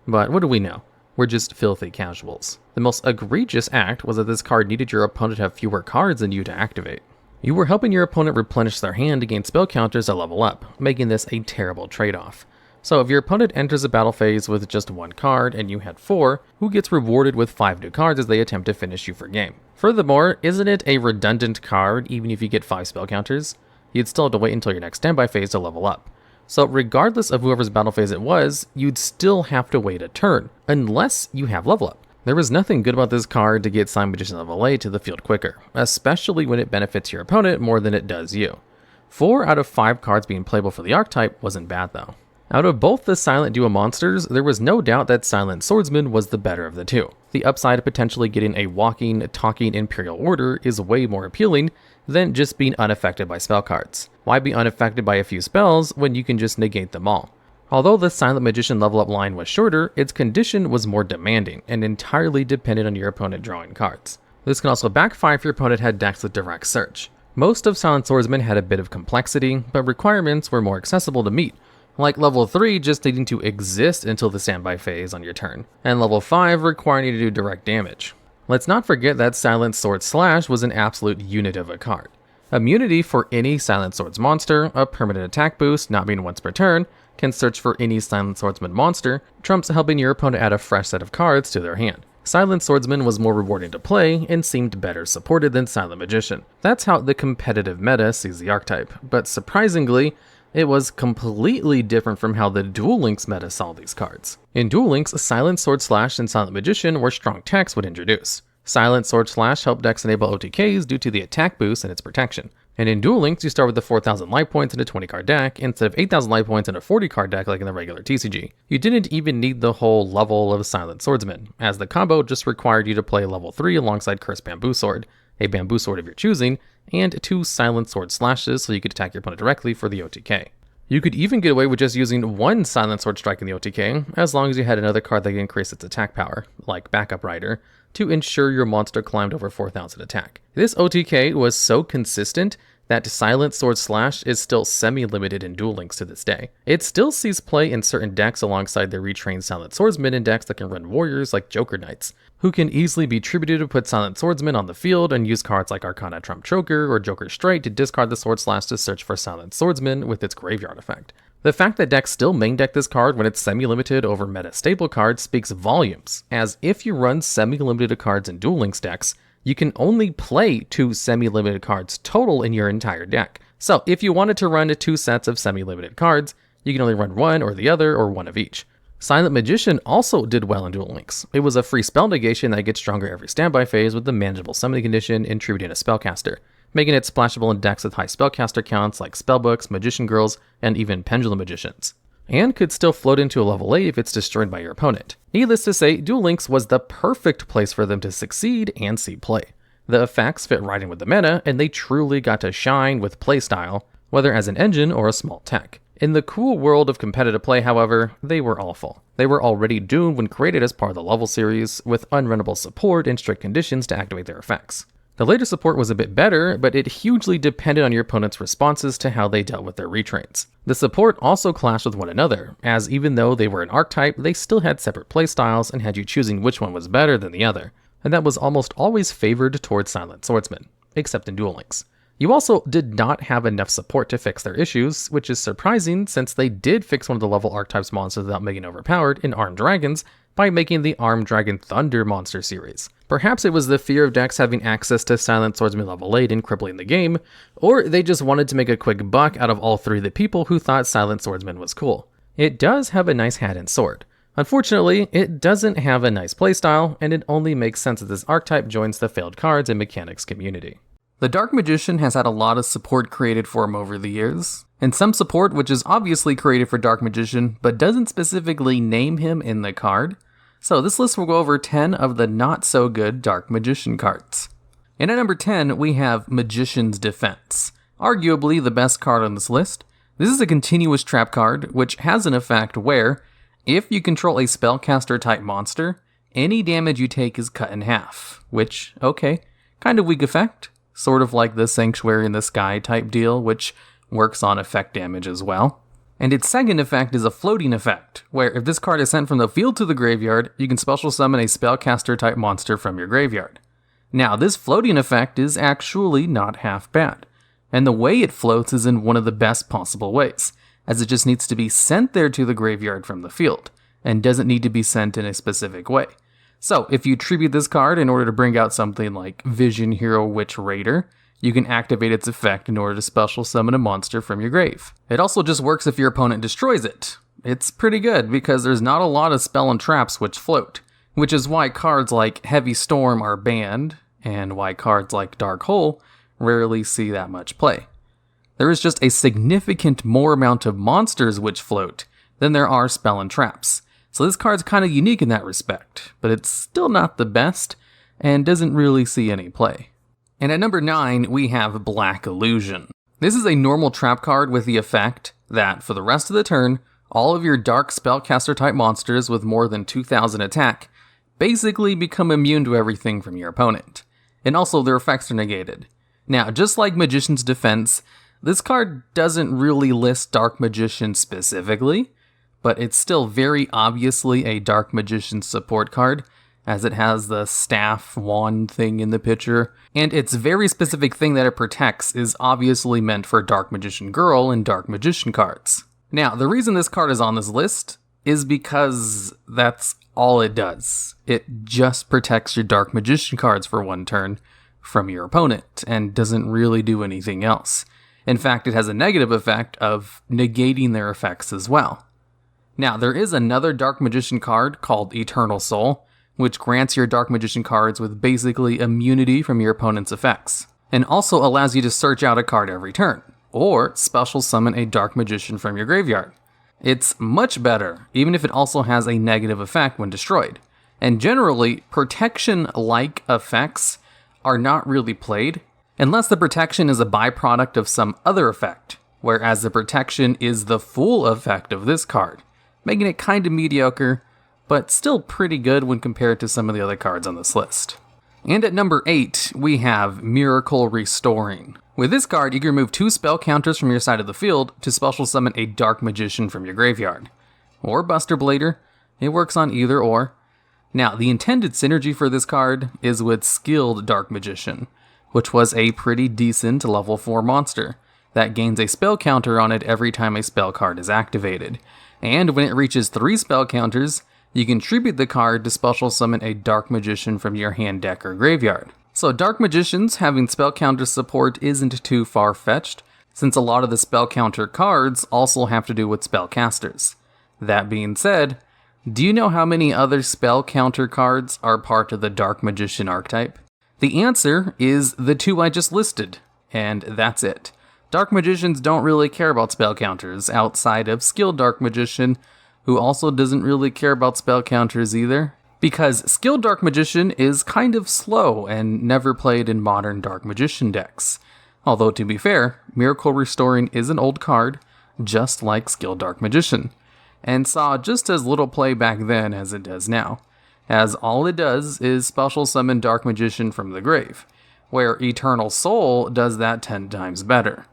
S1: But what do we know? We're just filthy casuals. The most egregious act was that this card needed your opponent to have fewer cards than you to activate. You were helping your opponent replenish their hand to gain spell counters to level up, making this a terrible trade-off. So if your opponent enters a battle phase with just 1 card and you had 4, who gets rewarded with 5 new cards as they attempt to finish you for game? Furthermore, isn't it a redundant card even if you get 5 spell counters? You'd still have to wait until your next standby phase to level up. So regardless of whoever's battle phase it was, you'd still have to wait a turn, unless you have level up. There was nothing good about this card to get Silent Magician level 8 to the field quicker, especially when it benefits your opponent more than it does you. 4 out of 5 cards being playable for the archetype wasn't bad though. Out of both the Silent duo monsters, there was no doubt that Silent Swordsman was the better of the two. The upside of potentially getting a walking, talking Imperial Order is way more appealing than just being unaffected by spell cards. Why be unaffected by a few spells when you can just negate them all? Although the Silent Magician level up line was shorter, its condition was more demanding and entirely dependent on your opponent drawing cards. This can also backfire if your opponent had decks with direct search. Most of Silent Swordsman had a bit of complexity, but requirements were more accessible to meet, like level 3 just needing to exist until the standby phase on your turn, and level 5 requiring you to do direct damage. Let's not forget that Silent Sword Slash was an absolute unit of a card. Immunity for any Silent Swords monster, a permanent attack boost not being once per turn, can search for any Silent Swordsman monster, trumps helping your opponent add a fresh set of cards to their hand. Silent Swordsman was more rewarding to play and seemed better supported than Silent Magician. That's how the competitive meta sees the archetype, but surprisingly, it was completely different from how the Duel Links meta saw these cards. In Duel Links, Silent Sword Slash and Silent Magician were strong techs would introduce. Silent Sword Slash helped decks enable OTKs due to the attack boost and its protection. And in Duel Links, you start with the 4,000 life points in a 20 card deck instead of 8,000 life points in a 40 card deck like in the regular TCG. You didn't even need the whole level of Silent Swordsman, as the combo just required you to play level 3 alongside Cursed Bamboo Sword, a Bamboo Sword of your choosing, and 2 Silent Sword Slashes so you could attack your opponent directly for the OTK. You could even get away with just using 1 Silent Sword Strike in the OTK, as long as you had another card that could increase its attack power, like Backup Rider, to ensure your monster climbed over 4,000 attack. This OTK was so consistent that Silent Sword Slash is still semi-limited in Duel Links to this day. It still sees play in certain decks alongside the retrained Silent Swordsman in decks that can run warriors like Joker Knights, who can easily be tributed to put Silent Swordsman on the field and use cards like Arcana Trump Choker or Joker Straight to discard the Sword Slash to search for Silent Swordsman with its graveyard effect. The fact that decks still main deck this card when it's semi-limited over meta staple cards speaks volumes, as if you run semi-limited cards in Duel Links decks, you can only play 2 semi-limited cards total in your entire deck. So if you wanted to run 2 sets of semi-limited cards, you can only run one or the other or one of each. Silent Magician also did well in Duel Links. It was a free spell negation that gets stronger every standby phase with the manageable summoning condition and tributing a spellcaster, making it splashable in decks with high spellcaster counts like Spellbooks, Magician Girls, and even Pendulum Magicians. And could still float into a level 8 if it's destroyed by your opponent. Needless to say, Duel Links was the perfect place for them to succeed and see play. The effects fit right in with the meta, and they truly got to shine with playstyle, whether as an engine or a small tech. In the cool world of competitive play, however, they were awful. They were already doomed when created as part of the level series, with unrunnable support and strict conditions to activate their effects. The later support was a bit better, but it hugely depended on your opponent's responses to how they dealt with their retrains. The support also clashed with one another, as even though they were an archetype, they still had separate playstyles and had you choosing which one was better than the other, and that was almost always favored towards Silent Swordsman, except in Duel Links. You also did not have enough support to fix their issues, which is surprising since they did fix one of the level archetypes monsters without making overpowered in Armed Dragons by making the Armed Dragon Thunder monster series. Perhaps it was the fear of decks having access to Silent Swordsman level 8 and crippling the game, or they just wanted to make a quick buck out of all 3 of the people who thought Silent Swordsman was cool. It does have a nice hat and sword. Unfortunately, it doesn't have a nice playstyle, and it only makes sense that this archetype joins the failed cards and mechanics community. The Dark Magician has had a lot of support created for him over the years, and some support which is obviously created for Dark Magician, but doesn't specifically name him in the card. So this list will go over 10 of the not-so-good Dark Magician cards. And at number 10, we have Magician's Defense, arguably the best card on this list. This is a continuous trap card, which has an effect where, if you control a spellcaster-type monster, any damage you take is cut in half, which, okay, kind of weak effect, sort of like the Sanctuary in the Sky type deal, which works on effect damage as well. And its second effect is a floating effect, where if this card is sent from the field to the graveyard, you can special summon a spellcaster type monster from your graveyard. Now, this floating effect is actually not half bad, and the way it floats is in one of the best possible ways, as it just needs to be sent there to the graveyard from the field, and doesn't need to be sent in a specific way. So, if you tribute this card in order to bring out something like Vision Hero Witch Raider, you can activate its effect in order to special summon a monster from your grave. It also just works if your opponent destroys it. It's pretty good because there's not a lot of spell and traps which float. which is why cards like Heavy Storm are banned, and why cards like Dark Hole rarely see that much play. There is just a significant more amount of monsters which float than there are spell and traps. So this card's kind of unique in that respect, but it's still not the best, and doesn't really see any play. And at number 9, we have Black Illusion. This is a normal trap card with the effect that, for the rest of the turn, all of your dark spellcaster type monsters with more than 2,000 attack basically become immune to everything from your opponent. And also their effects are negated. Now, just like Magician's Defense, this card doesn't really list Dark Magician specifically, but it's still very obviously a Dark Magician support card, as it has the staff wand thing in the picture, and its very specific thing that it protects is obviously meant for Dark Magician Girl and Dark Magician cards. Now, the reason this card is on this list is because that's all it does. It just protects your Dark Magician cards for one turn from your opponent, and doesn't really do anything else. In fact, it has a negative effect of negating their effects as well. Now, there is another Dark Magician card called Eternal Soul, which grants your Dark Magician cards with basically immunity from your opponent's effects, and also allows you to search out a card every turn, or special summon a Dark Magician from your graveyard. It's much better, even if it also has a negative effect when destroyed. And generally, protection-like effects are not really played, unless the protection is a byproduct of some other effect, whereas the protection is the full effect of this card, making it kinda mediocre, but still pretty good when compared to some of the other cards on this list. And at number 8, we have Miracle Restoring. With this card, you can remove 2 spell counters from your side of the field to special summon a Dark Magician from your graveyard. Or Buster Blader, it works on either or. Now, the intended synergy for this card is with Skilled Dark Magician, which was a pretty decent level 4 monster that gains a spell counter on it every time a spell card is activated. And when it reaches 3 spell counters, you can tribute the card to special summon a Dark Magician from your hand, deck, or graveyard. So Dark Magicians having spell counter support isn't too far-fetched, since a lot of the spell counter cards also have to do with spellcasters. That being said, do you know how many other spell counter cards are part of the Dark Magician archetype? The answer is the 2 I just listed, and that's it. Dark Magicians don't really care about spell counters, outside of Skilled Dark Magician, who also doesn't really care about spell counters either, because Skilled Dark Magician is kind of slow and never played in modern Dark Magician decks. Although, to be fair, Miracle Restoring is an old card, just like Skilled Dark Magician, and saw just as little play back then as it does now, as all it does is special summon Dark Magician from the grave, where Eternal Soul does that 10 times better.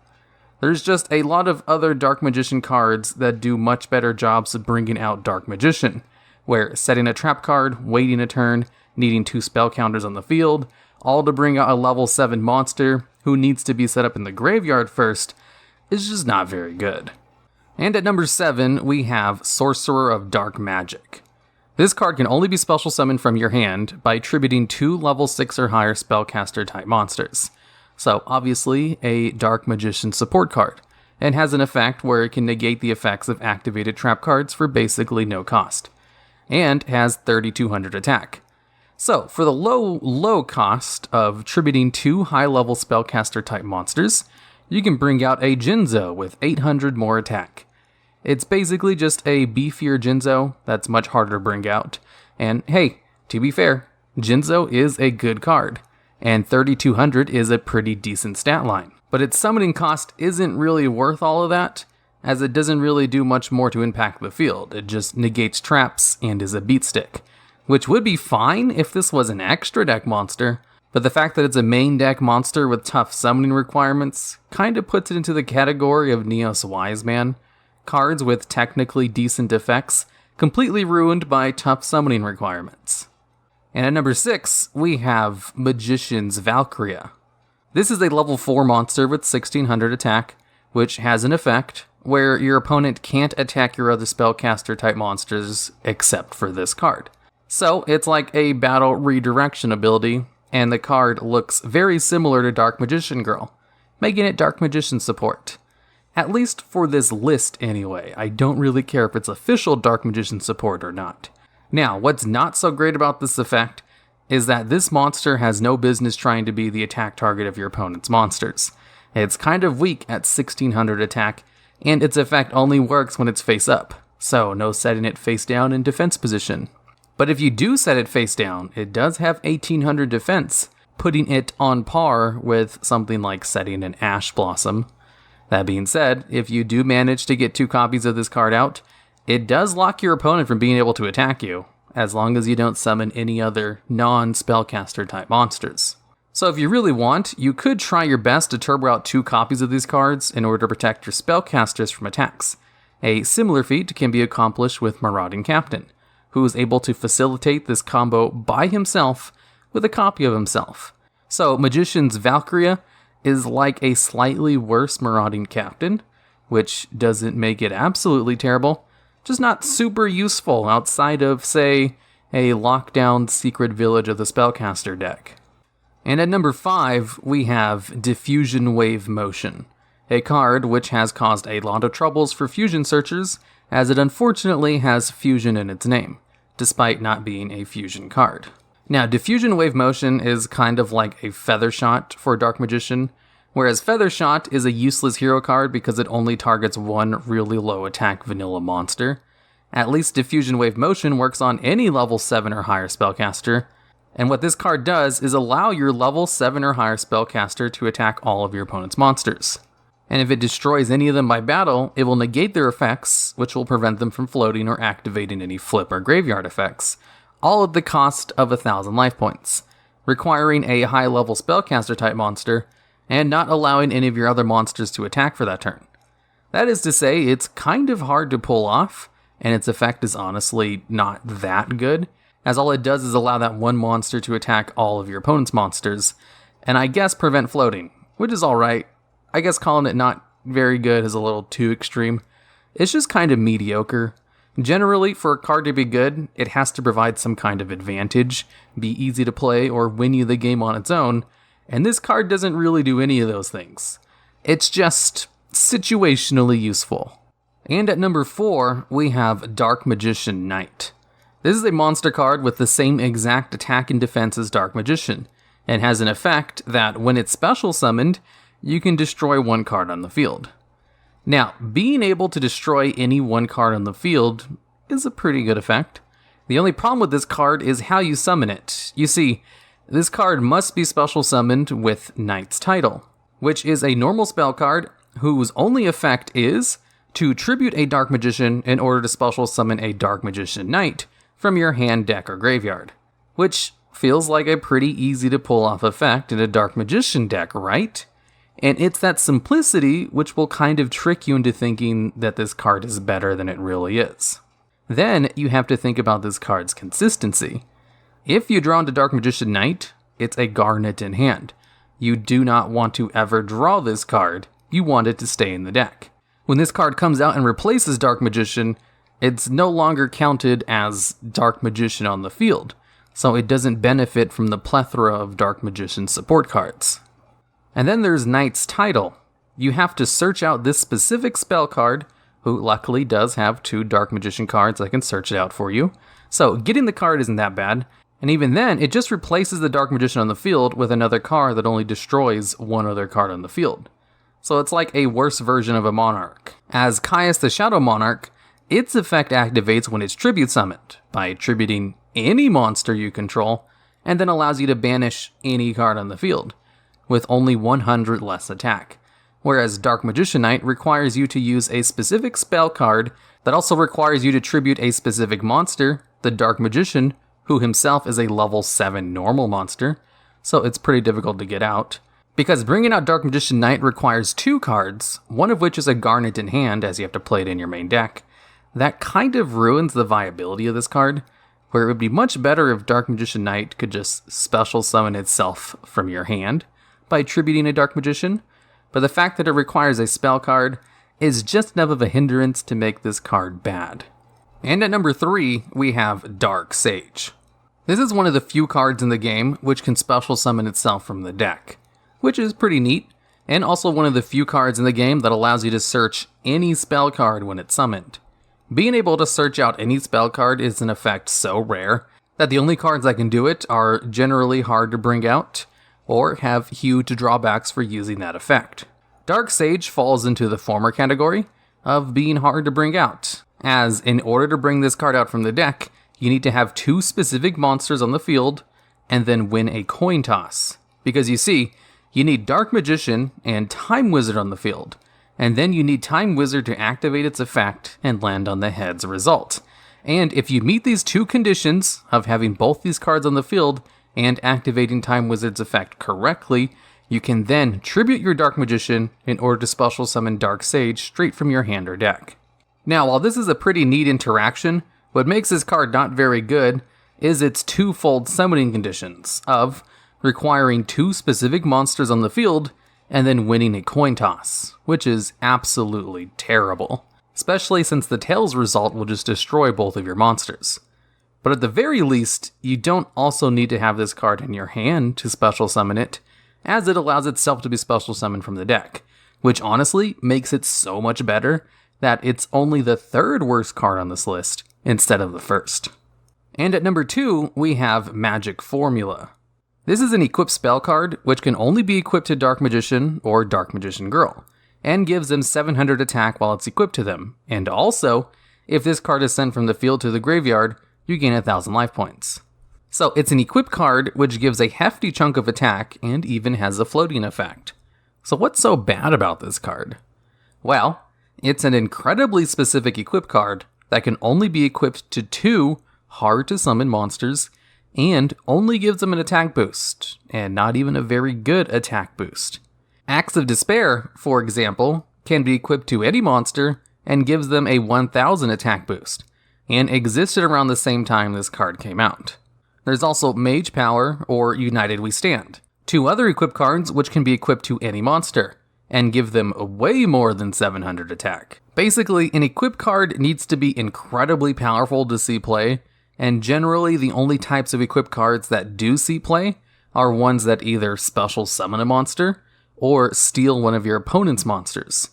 S1: There's just a lot of other Dark Magician cards that do much better jobs of bringing out Dark Magician, where setting a trap card, waiting a turn, needing 2 spell counters on the field, all to bring out a level 7 monster who needs to be set up in the graveyard first, is just not very good. And at number 7, we have Sorcerer of Dark Magic. This card can only be special summoned from your hand by tributing 2 level 6 or higher spellcaster type monsters. So obviously a Dark Magician support card, and has an effect where it can negate the effects of activated trap cards for basically no cost, and has 3,200 attack. So for the low cost of tributing 2 high-level spellcaster type monsters, you can bring out a Jinzo with 800 more attack. It's basically just a beefier Jinzo that's much harder to bring out, and hey, to be fair, Jinzo is a good card, and 3,200 is a pretty decent stat line. But its summoning cost isn't really worth all of that, as it doesn't really do much more to impact the field. It just negates traps and is a beat stick, which would be fine if this was an extra deck monster, but the fact that it's a main deck monster with tough summoning requirements kinda puts it into the category of Neos Wise Man, cards with technically decent effects, completely ruined by tough summoning requirements. And at number 6, we have Magician's Valkyria. This is a level 4 monster with 1,600 attack, which has an effect where your opponent can't attack your other spellcaster type monsters except for this card. So it's like a battle redirection ability, and the card looks very similar to Dark Magician Girl, making it Dark Magician support. At least for this list anyway. I don't really care if it's official Dark Magician support or not. Now, what's not so great about this effect is that this monster has no business trying to be the attack target of your opponent's monsters. It's kind of weak at 1600 attack, and its effect only works when it's face up, so no setting it face down in defense position. But if you do set it face down, it does have 1800 defense, putting it on par with something like setting an Ash Blossom. That being said, if you do manage to get 2 copies of this card out, it does lock your opponent from being able to attack you, as long as you don't summon any other non-spellcaster type monsters. So if you really want, you could try your best to turbo out 2 copies of these cards in order to protect your spellcasters from attacks. A similar feat can be accomplished with Marauding Captain, who is able to facilitate this combo by himself with a copy of himself. So Magician's Valkyria is like a slightly worse Marauding Captain, which doesn't make it absolutely terrible, just not super useful outside of, say, a lockdown Secret Village of the Spellcaster deck. And at number 5, we have Diffusion Wave Motion, a card which has caused a lot of troubles for fusion searchers, as it unfortunately has fusion in its name, despite not being a fusion card. Now, Diffusion Wave Motion is kind of like a Feather Shot for Dark Magician, whereas Feather Shot is a useless hero card because it only targets one really low attack vanilla monster. At least Diffusion Wave Motion works on any level 7 or higher spellcaster, and what this card does is allow your level 7 or higher spellcaster to attack all of your opponent's monsters. And if it destroys any of them by battle, it will negate their effects, which will prevent them from floating or activating any flip or graveyard effects, all at the cost of 1,000 life points, requiring a high-level spellcaster type monster, and not allowing any of your other monsters to attack for that turn. That is to say, it's kind of hard to pull off, and its effect is honestly not that good, as all it does is allow that one monster to attack all of your opponent's monsters, and I guess prevent floating, which is alright. I guess calling it not very good is a little too extreme. It's just kind of mediocre. Generally, for a card to be good, it has to provide some kind of advantage, be easy to play, or win you the game on its own, and this card doesn't really do any of those things. It's just situationally useful. And at number 4, we have Dark Magician Knight. This is a monster card with the same exact attack and defense as Dark Magician, and has an effect that, when it's special summoned, you can destroy 1 card on the field. Now, being able to destroy any 1 card on the field is a pretty good effect. The only problem with this card is how you summon it. You see, this card must be special summoned with Knight's Title, which is a normal spell card whose only effect is to tribute a Dark Magician in order to special summon a Dark Magician Knight from your hand, deck, or graveyard, which feels like a pretty easy to pull off effect in a Dark Magician deck, right? And it's that simplicity which will kind of trick you into thinking that this card is better than it really is. Then you have to think about this card's consistency. If you draw into Dark Magician Knight, it's a Garnet in hand. You do not want to ever draw this card, you want it to stay in the deck. When this card comes out and replaces Dark Magician, it's no longer counted as Dark Magician on the field, so it doesn't benefit from the plethora of Dark Magician support cards. And then there's Knight's Title. You have to search out this specific spell card, who luckily does have 2 Dark Magician cards. I can search it out for you. So getting the card isn't that bad, and even then, it just replaces the Dark Magician on the field with another card that only destroys 1 other card on the field. So it's like a worse version of a Monarch. As Caius the Shadow Monarch, its effect activates when it's tribute summoned, by tributing any monster you control, and then allows you to banish any card on the field, with only 100 less attack. Whereas Dark Magician Knight requires you to use a specific spell card that also requires you to tribute a specific monster, the Dark Magician, who himself is a level 7 normal monster, so it's pretty difficult to get out. Because bringing out Dark Magician Knight requires 2 cards, one of which is a Garnet in hand, as you have to play it in your main deck. That kind of ruins the viability of this card, where it would be much better if Dark Magician Knight could just special summon itself from your hand by tributing a Dark Magician, but the fact that it requires a spell card is just enough of a hindrance to make this card bad. And at number 3, we have Dark Sage. This is one of the few cards in the game which can special summon itself from the deck, which is pretty neat, and also one of the few cards in the game that allows you to search any spell card when it's summoned, Being able to search out any spell card is an effect so rare that the only cards that can do it are generally hard to bring out or have huge drawbacks for using that effect. Dark Sage falls into the former category of being hard to bring out, as in order to bring this card out from the deck, you need to have 2 specific monsters on the field and then win a coin toss. Because you see, you need Dark Magician and Time Wizard on the field, and then you need Time Wizard to activate its effect and land on the head's result. And if you meet these 2 conditions of having both these cards on the field and activating Time Wizard's effect correctly, you can then tribute your Dark Magician in order to special summon Dark Sage straight from your hand or deck. Now, while this is a pretty neat interaction, what makes this card not very good is its 2-fold summoning conditions of requiring 2 specific monsters on the field and then winning a coin toss, which is absolutely terrible, especially since the Tails result will just destroy both of your monsters. But at the very least, you don't also need to have this card in your hand to special summon it, as it allows itself to be special summoned from the deck, which honestly makes it so much better that it's only the 3rd worst card on this list instead of the 1st. And at number 2, we have Magic Formula. This is an equipped spell card, which can only be equipped to Dark Magician or Dark Magician Girl, and gives them 700 attack while it's equipped to them. And also, if this card is sent from the field to the graveyard, you gain 1,000 life points. So it's an equipped card, which gives a hefty chunk of attack and even has a floating effect. So what's so bad about this card? Well, it's an incredibly specific equip card that can only be equipped to 2 hard-to-summon monsters, and only gives them an attack boost, and not even a very good attack boost. Axe of Despair, for example, can be equipped to any monster and gives them a 1,000 attack boost, and existed around the same time this card came out. There's also Mage Power, or United We Stand, 2 other equipped cards which can be equipped to any monster, and give them way more than 700 attack. Basically, an equipped card needs to be incredibly powerful to see play, and generally the only types of equipped cards that do see play are ones that either special summon a monster, or steal one of your opponent's monsters.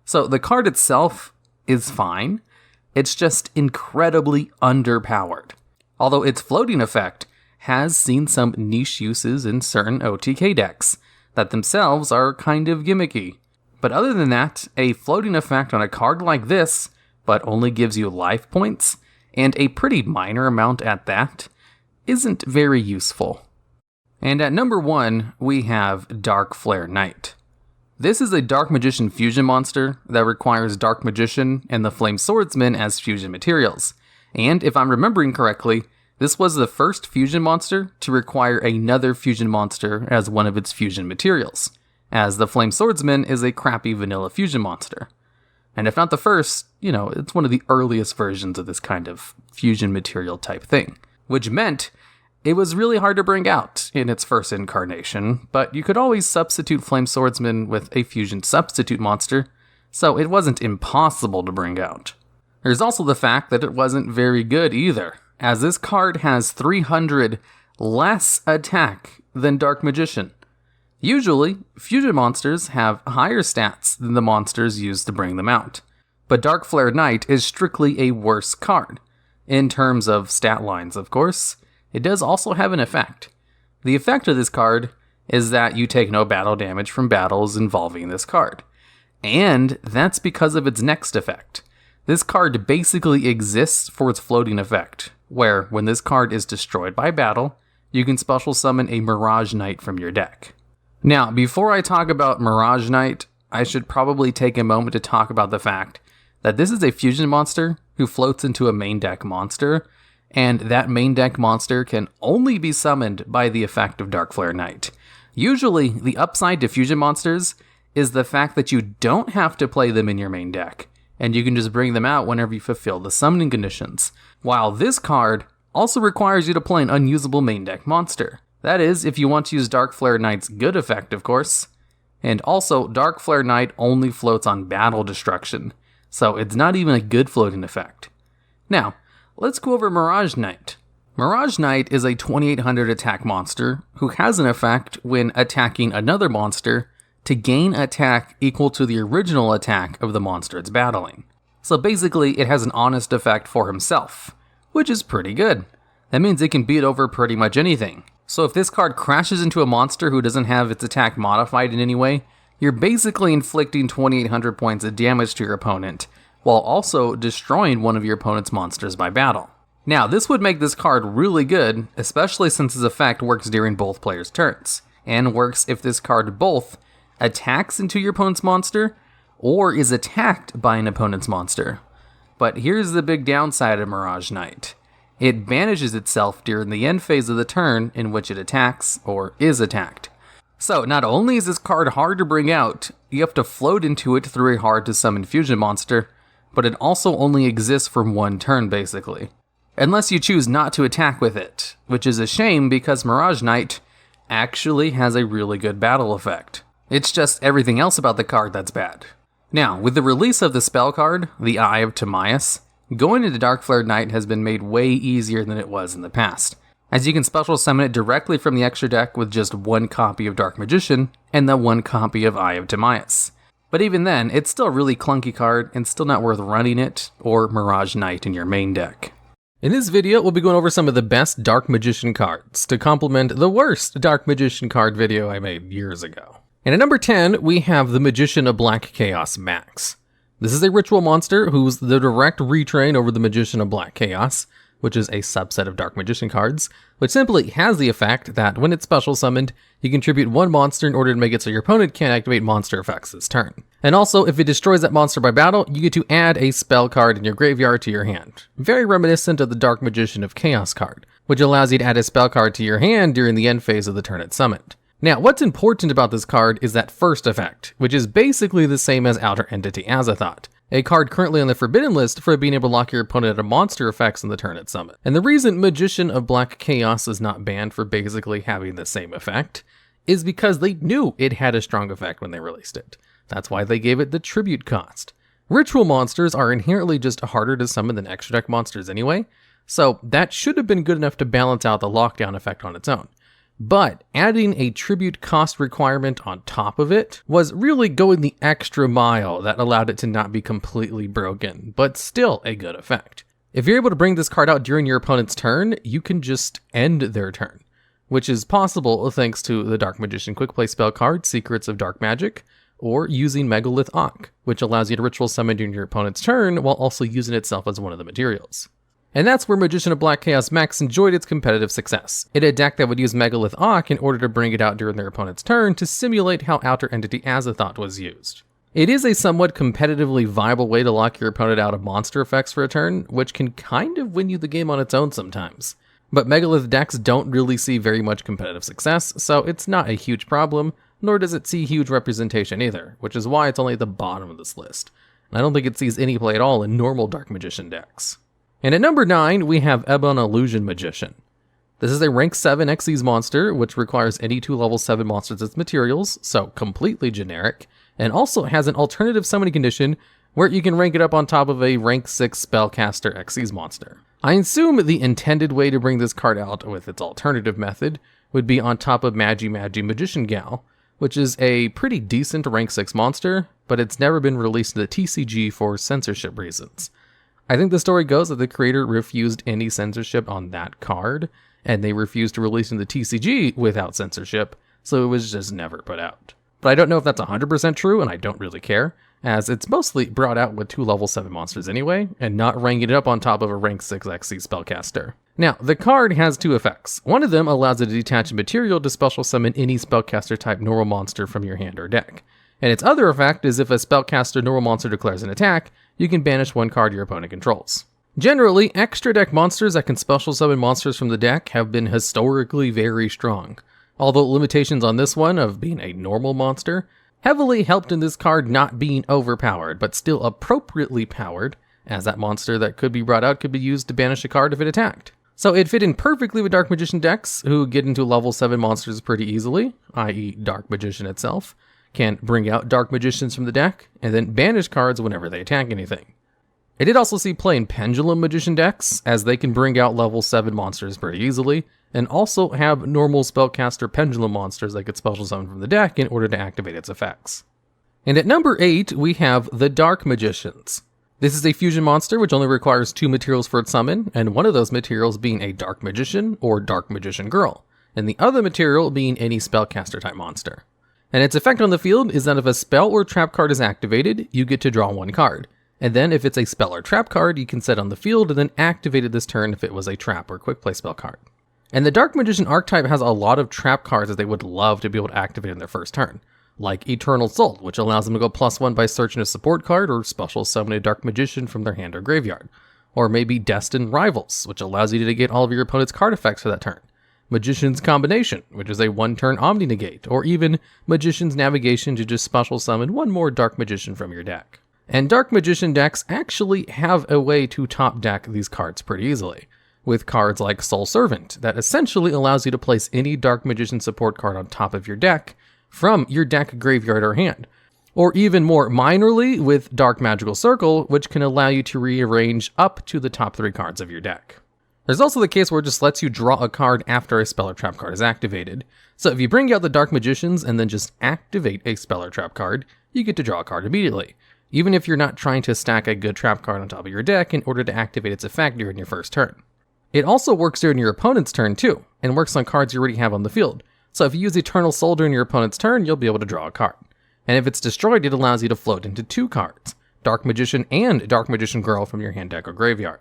S1: So the card itself is fine, it's just incredibly underpowered. Although its floating effect has seen some niche uses in certain OTK decks that themselves are kind of gimmicky. But other than that, a floating effect on a card like this, but only gives you life points, and a pretty minor amount at that, isn't very useful. And at number 1, we have Dark Flare Knight. This is a Dark Magician fusion monster that requires Dark Magician and the Flame Swordsman as fusion materials. And if I'm remembering correctly, this was the first fusion monster to require another fusion monster as one of its fusion materials, as the Flame Swordsman is a crappy vanilla fusion monster. And if not the first, it's one of the earliest versions of this kind of fusion material type thing, which meant it was really hard to bring out in its first incarnation, but you could always substitute Flame Swordsman with a fusion substitute monster, so it wasn't impossible to bring out. There's also the fact that it wasn't very good either, as this card has 300 less attack than Dark Magician. Usually, fusion monsters have higher stats than the monsters used to bring them out, but Dark Flare Knight is strictly a worse card. In terms of stat lines, of course, it does also have an effect. The effect of this card is that you take no battle damage from battles involving this card, and that's because of its next effect. This card basically exists for its floating effect, where when this card is destroyed by battle, you can special summon a Mirage Knight from your deck. Now, before I talk about Mirage Knight, I should probably take a moment to talk about the fact that this is a fusion monster who floats into a main deck monster, and that main deck monster can only be summoned by the effect of Dark Flare Knight. Usually, the upside to fusion monsters is the fact that you don't have to play them in your main deck, and you can just bring them out whenever you fulfill the summoning conditions, while this card also requires you to play an unusable main deck monster. That is, if you want to use Dark Flare Knight's good effect, of course. And also, Dark Flare Knight only floats on battle destruction, so it's not even a good floating effect. Now, let's go over Mirage Knight. Mirage Knight is a 2800 attack monster who has an effect when attacking another monster to gain attack equal to the original attack of the monster it's battling.
S2: So basically, it has an honest effect for himself, which is pretty good. That means it can beat over pretty much anything. So if this card crashes into a monster who doesn't have its attack modified in any way, you're basically inflicting 2,800 points of damage to your opponent, while also destroying one of your opponent's monsters by battle. Now, this would make this card really good, especially since its effect works during both players' turns, and works if this card both attacks into your opponent's monster, or is attacked by an opponent's monster. But here's the big downside of Mirage Knight. It banishes itself during the end phase of the turn in which it attacks, or is attacked. So, not only is this card hard to bring out, you have to float into it through a hard-to-summon fusion monster, but it also only exists for one turn, basically. Unless you choose not to attack with it, which is a shame because Mirage Knight actually has a really good battle effect. It's just everything else about the card that's bad. Now, with the release of the spell card, the Eye of Timaeus, going into Darkflare Knight has been made way easier than it was in the past, as you can special summon it directly from the extra deck with just one copy of Dark Magician and the one copy of Eye of Timaeus. But even then, it's still a really clunky card and still not worth running it or Mirage Knight in your main deck.
S1: In this video, we'll be going over some of the best Dark Magician cards to complement the worst Dark Magician card video I made years ago. And at number 10, we have the Magician of Black Chaos Max. This is a ritual monster who's the direct retrain over the Magician of Black Chaos, which is a subset of Dark Magician cards, which simply has the effect that when it's special summoned, you contribute one monster in order to make it so your opponent can't activate monster effects this turn. And also, if it destroys that monster by battle, you get to add a spell card in your graveyard to your hand. Very reminiscent of the Dark Magician of Chaos card, which allows you to add a spell card to your hand during the end phase of the turn it's summoned. Now, what's important about this card is that first effect, which is basically the same as Outer Entity Azathoth, a card currently on the Forbidden list for being able to lock your opponent out of monster effects in the turn it's summoned. And the reason Magician of Black Chaos is not banned for basically having the same effect is because they knew it had a strong effect when they released it. That's why they gave it the tribute cost. Ritual monsters are inherently just harder to summon than extra deck monsters anyway, so that should have been good enough to balance out the lockdown effect on its own. But adding a tribute cost requirement on top of it was really going the extra mile that allowed it to not be completely broken, but still a good effect. If you're able to bring this card out during your opponent's turn, you can just end their turn, which is possible thanks to the Dark Magician quick play spell card, Secrets of Dark Magic, or using Megalith Ankh, which allows you to ritual summon during your opponent's turn while also using itself as one of the materials. And that's where Magician of Black Chaos Max enjoyed its competitive success. It had a deck that would use Megalith Ankh in order to bring it out during their opponent's turn to simulate how Outer Entity Azathoth was used. It is a somewhat competitively viable way to lock your opponent out of monster effects for a turn, which can kind of win you the game on its own sometimes. But Megalith decks don't really see very much competitive success, so it's not a huge problem, nor does it see huge representation either, which is why it's only at the bottom of this list. And I don't think it sees any play at all in normal Dark Magician decks. And at number 9, we have Ebon Illusion Magician. This is a rank 7 Xyz monster, which requires any 2 level 7 monsters as materials, so completely generic, and also has an alternative summoning condition where you can rank it up on top of a rank 6 Spellcaster Xyz monster. I assume the intended way to bring this card out with its alternative method would be on top of Magi Magician Gal, which is a pretty decent rank 6 monster, but it's never been released to the TCG for censorship reasons. I think the story goes that the creator refused any censorship on that card, and they refused to release in the TCG without censorship, so it was just never put out. But I don't know if that's 100% true, and I don't really care, as it's mostly brought out with 2 level 7 monsters anyway, and not ranking it up on top of a rank 6 Xyz spellcaster. Now, the card has 2 effects. One of them allows it to detach a material to special summon any spellcaster type normal monster from your hand or deck. And its other effect is if a spellcaster normal monster declares an attack, you can banish 1 card your opponent controls. Generally, extra deck monsters that can special summon monsters from the deck have been historically very strong, although limitations on this one of being a normal monster heavily helped in this card not being overpowered, but still appropriately powered, as that monster that could be brought out could be used to banish a card if it attacked. So it fit in perfectly with Dark Magician decks, who get into level 7 monsters pretty easily, i.e. Dark Magician itself, can bring out Dark Magicians from the deck, and then banish cards whenever they attack anything. It did also see play in Pendulum Magician decks, as they can bring out level 7 monsters pretty easily, and also have normal Spellcaster Pendulum monsters that could special summon from the deck in order to activate its effects. And at number 8, we have the Dark Magicians. This is a fusion monster which only requires 2 materials for its summon, and one of those materials being a Dark Magician or Dark Magician Girl, and the other material being any spellcaster type monster. And its effect on the field is that if a spell or trap card is activated, you get to draw 1 card. And then if it's a spell or trap card, you can set on the field and then activate it this turn if it was a trap or quick play spell card. And the Dark Magician archetype has a lot of trap cards that they would love to be able to activate in their first turn, like Eternal Soul, which allows them to go +1 by searching a support card or special summon a Dark Magician from their hand or graveyard. Or maybe Destined Rivals, which allows you to negate all of your opponent's card effects for that turn. Magician's Combination, which is a 1-turn Omni Negate, or even Magician's Navigation to just special summon 1 more Dark Magician from your deck. And Dark Magician decks actually have a way to top deck these cards pretty easily, with cards like Soul Servant, that essentially allows you to place any Dark Magician support card on top of your deck from your deck, graveyard, or hand. Or even more minorly with Dark Magical Circle, which can allow you to rearrange up to the top 3 cards of your deck. There's also the case where it just lets you draw a card after a spell or trap card is activated. So if you bring out the Dark Magicians and then just activate a spell or trap card, you get to draw a card immediately, even if you're not trying to stack a good trap card on top of your deck in order to activate its effect during your first turn. It also works during your opponent's turn too, and works on cards you already have on the field. So if you use Eternal Soul during your opponent's turn, you'll be able to draw a card. And if it's destroyed, it allows you to float into 2 cards, Dark Magician and Dark Magician Girl from your hand, deck, or graveyard.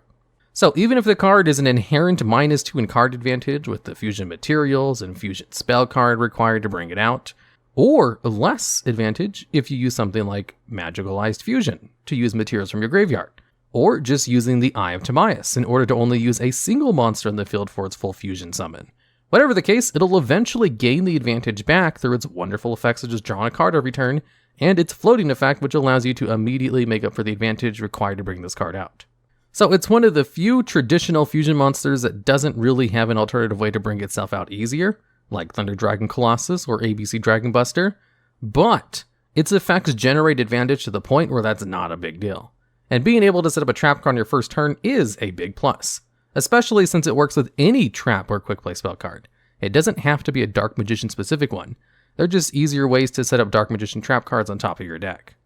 S1: So even if the card is an inherent -2 in card advantage with the fusion materials and fusion spell card required to bring it out, or less advantage if you use something like Magicalized Fusion to use materials from your graveyard, or just using the Eye of Timaeus in order to only use a single monster in the field for its full fusion summon. Whatever the case, it'll eventually gain the advantage back through its wonderful effects of just drawing a card every turn, and its floating effect, which allows you to immediately make up for the advantage required to bring this card out. So it's one of the few traditional fusion monsters that doesn't really have an alternative way to bring itself out easier, like Thunder Dragon Colossus or ABC Dragon Buster, but its effects generate advantage to the point where that's not a big deal. And being able to set up a trap card on your first turn is a big plus, especially since it works with any trap or quick play spell card. It doesn't have to be a Dark Magician specific one. They're just easier ways to set up Dark Magician trap cards on top of your deck.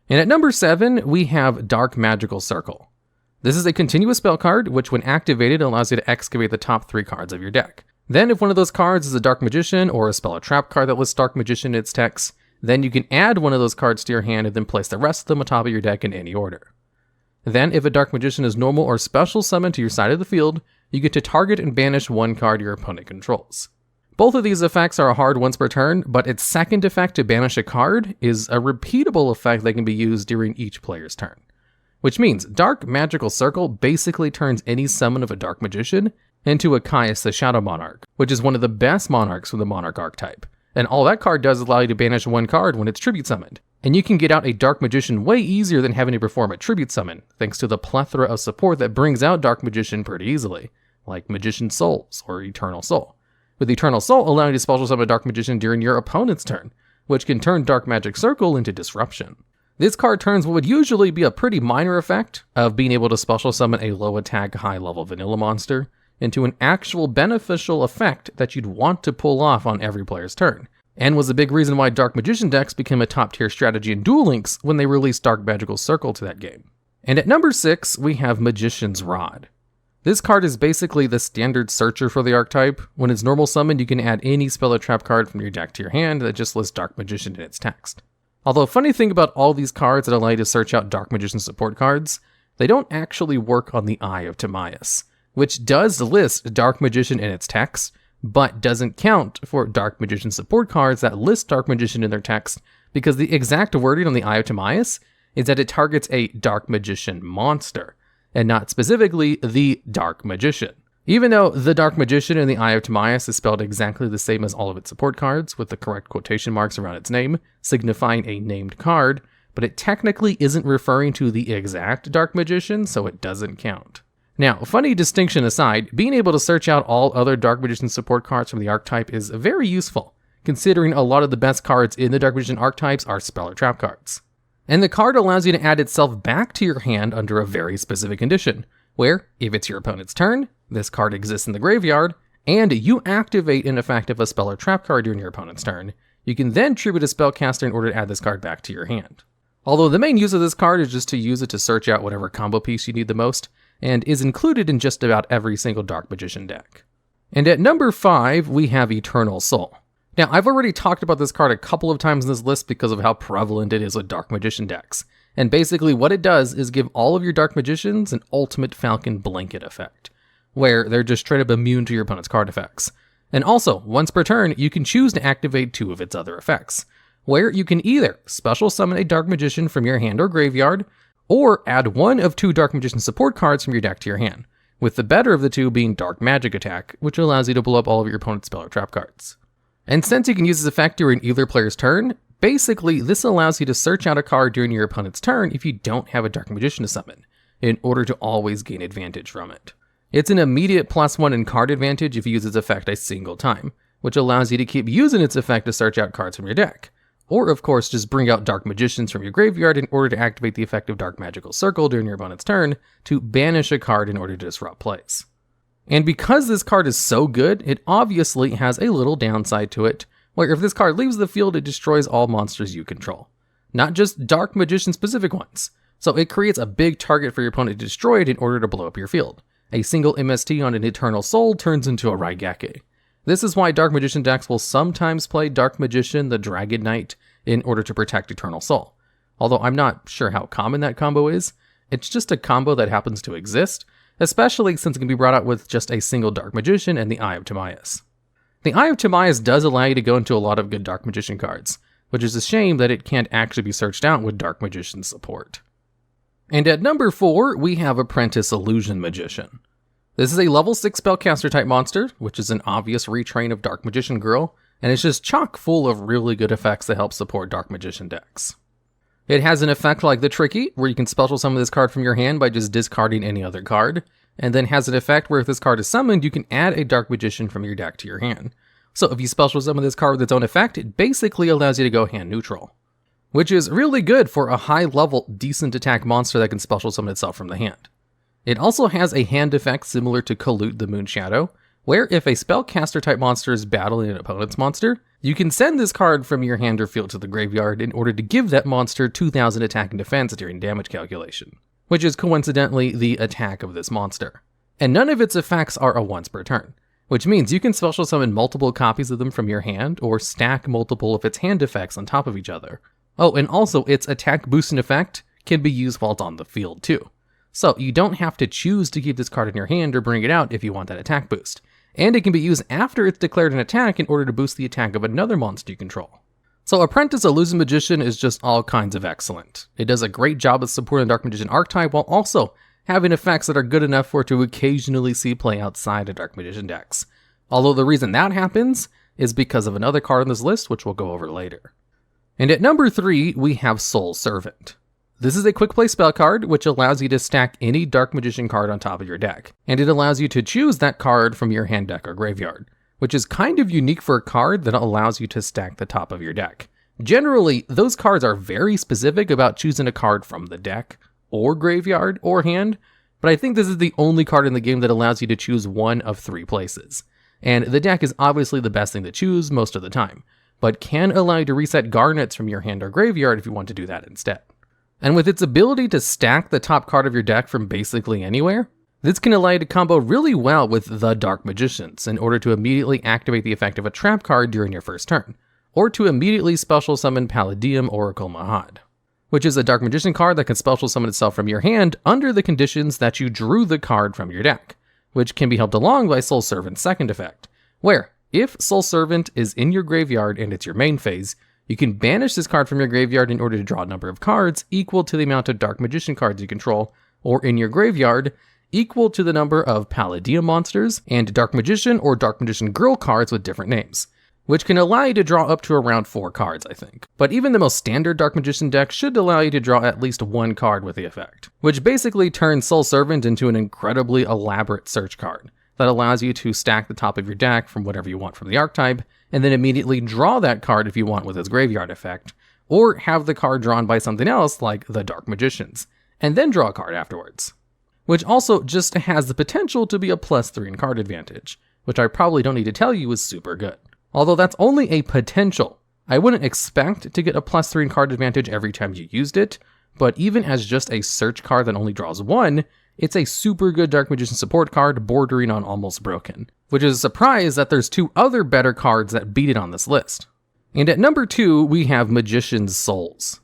S1: And at number 7, we have Dark Magical Circle. This is a continuous spell card, which when activated allows you to excavate the top 3 cards of your deck. Then if one of those cards is a Dark Magician or a spell or trap card that lists Dark Magician in its text, then you can add one of those cards to your hand and then place the rest of them on top of your deck in any order. Then if a Dark Magician is normal or special summoned to your side of the field, you get to target and banish 1 card your opponent controls. Both of these effects are hard once per turn, but its second effect to banish a card is a repeatable effect that can be used during each player's turn. Which means Dark Magical Circle basically turns any summon of a Dark Magician into a Caius the Shadow Monarch, which is one of the best monarchs from the Monarch archetype. And all that card does is allow you to banish 1 card when it's tribute summoned. And you can get out a Dark Magician way easier than having to perform a tribute summon, thanks to the plethora of support that brings out Dark Magician pretty easily, like Magician Souls or Eternal Soul. With Eternal Soul allowing you to special summon a Dark Magician during your opponent's turn, which can turn Dark Magic Circle into Disruption. This card turns what would usually be a pretty minor effect of being able to special summon a low attack, high level vanilla monster into an actual beneficial effect that you'd want to pull off on every player's turn, and was a big reason why Dark Magician decks became a top tier strategy in Duel Links when they released Dark Magical Circle to that game. And at number 6, we have Magician's Rod. This card is basically the standard searcher for the archetype. When it's normal summoned, you can add any spell or trap card from your deck to your hand that just lists Dark Magician in its text. Although, funny thing about all these cards that allow you to search out Dark Magician support cards, they don't actually work on the Eye of Timaeus, which does list Dark Magician in its text, but doesn't count for Dark Magician support cards that list Dark Magician in their text, because the exact wording on the Eye of Timaeus is that it targets a Dark Magician monster, and not specifically the Dark Magician. Even though the Dark Magician in the Eye of Timaeus is spelled exactly the same as all of its support cards, with the correct quotation marks around its name, signifying a named card, but it technically isn't referring to the exact Dark Magician, so it doesn't count. Now, funny distinction aside, being able to search out all other Dark Magician support cards from the archetype is very useful, considering a lot of the best cards in the Dark Magician archetypes are spell or trap cards. And the card allows you to add itself back to your hand under a very specific condition, where, if it's your opponent's turn, this card exists in the graveyard, and you activate an effect of a spell or trap card during your opponent's turn, you can then tribute a spellcaster in order to add this card back to your hand. Although the main use of this card is just to use it to search out whatever combo piece you need the most, and is included in just about every single Dark Magician deck. And at number 5, we have Eternal Soul. Now, I've already talked about this card a couple of times in this list because of how prevalent it is with Dark Magician decks. And basically what it does is give all of your Dark Magicians an Ultimate Falcon blanket effect, where they're just straight up immune to your opponent's card effects. And also, once per turn, you can choose to activate 2 of its other effects, where you can either special summon a Dark Magician from your hand or graveyard, or add 1 of 2 Dark Magician support cards from your deck to your hand, with the better of the 2 being Dark Magic Attack, which allows you to blow up all of your opponent's spell or trap cards. And since you can use this effect during either player's turn, basically this allows you to search out a card during your opponent's turn if you don't have a Dark Magician to summon, in order to always gain advantage from it. It's an immediate +1 in card advantage if you use its effect a single time, which allows you to keep using its effect to search out cards from your deck. Or, of course, just bring out Dark Magicians from your graveyard in order to activate the effect of Dark Magical Circle during your opponent's turn to banish a card in order to disrupt plays. And because this card is so good, it obviously has a little downside to it, where if this card leaves the field, it destroys all monsters you control. Not just Dark Magician specific ones. So it creates a big target for your opponent to destroy it in order to blow up your field. A single MST on an Eternal Soul turns into a Raigeki. This is why Dark Magician decks will sometimes play Dark Magician, the Dragon Knight, in order to protect Eternal Soul. Although I'm not sure how common that combo is, it's just a combo that happens to exist, especially since it can be brought out with just a single Dark Magician and the Eye of Timaeus. The Eye of Timaeus does allow you to go into a lot of good Dark Magician cards, which is a shame that it can't actually be searched out with Dark Magician support. And at number 4, we have Apprentice Illusion Magician. This is a level 6 spellcaster type monster, which is an obvious retrain of Dark Magician Girl, and it's just chock full of really good effects that help support Dark Magician decks. It has an effect like the Tricky, where you can special summon this card from your hand by just discarding any other card, and then has an effect where if this card is summoned, you can add a Dark Magician from your deck to your hand. So if you special summon this card with its own effect, it basically allows you to go hand neutral, which is really good for a high level, decent attack monster that can special summon itself from the hand. It also has a hand effect similar to Kalute the Moonshadow, where if a spellcaster type monster is battling an opponent's monster, you can send this card from your hand or field to the graveyard in order to give that monster 2000 attack and defense during damage calculation, which is coincidentally the attack of this monster. And none of its effects are a once per turn, which means you can special summon multiple copies of them from your hand or stack multiple of its hand effects on top of each other. Oh, and also its attack boosting effect can be used while it's on the field too. So you don't have to choose to keep this card in your hand or bring it out if you want that attack boost. And it can be used after it's declared an attack in order to boost the attack of another monster you control. So Apprentice Illusion Magician is just all kinds of excellent. It does a great job of supporting the Dark Magician archetype while also having effects that are good enough for it to occasionally see play outside of Dark Magician decks. Although the reason that happens is because of another card on this list, which we'll go over later. And at number 3, we have Soul Servant. This is a quick play spell card, which allows you to stack any Dark Magician card on top of your deck, and it allows you to choose that card from your hand, deck, or graveyard, which is kind of unique for a card that allows you to stack the top of your deck. Generally, those cards are very specific about choosing a card from the deck, or graveyard, or hand, but I think this is the only card in the game that allows you to choose one of 3 places. And the deck is obviously the best thing to choose most of the time, but can allow you to reset garnets from your hand or graveyard if you want to do that instead. And with its ability to stack the top card of your deck from basically anywhere, this can allow you to combo really well with the Dark Magicians in order to immediately activate the effect of a trap card during your first turn, or to immediately special summon Palladium Oracle Mahad, which is a Dark Magician card that can special summon itself from your hand under the conditions that you drew the card from your deck, which can be helped along by Soul Servant's second effect, where if Soul Servant is in your graveyard and it's your main phase, you can banish this card from your graveyard in order to draw a number of cards equal to the amount of Dark Magician cards you control, or in your graveyard, equal to the number of Palladium monsters and Dark Magician or Dark Magician Girl cards with different names, which can allow you to draw up to around 4 cards, I think. But even the most standard Dark Magician deck should allow you to draw at least 1 card with the effect, which basically turns Soul Servant into an incredibly elaborate search card that allows you to stack the top of your deck from whatever you want from the archetype, and then immediately draw that card if you want with its graveyard effect, or have the card drawn by something else like the Dark Magicians, and then draw a card afterwards. Which also just has the potential to be a +3 in card advantage, which I probably don't need to tell you is super good. Although that's only a potential. I wouldn't expect to get a +3 in card advantage every time you used it, but even as just a search card that only draws 1, it's a super good Dark Magician support card bordering on almost broken, which is a surprise that there's 2 other better cards that beat it on this list. And at number 2, we have Magician's Souls.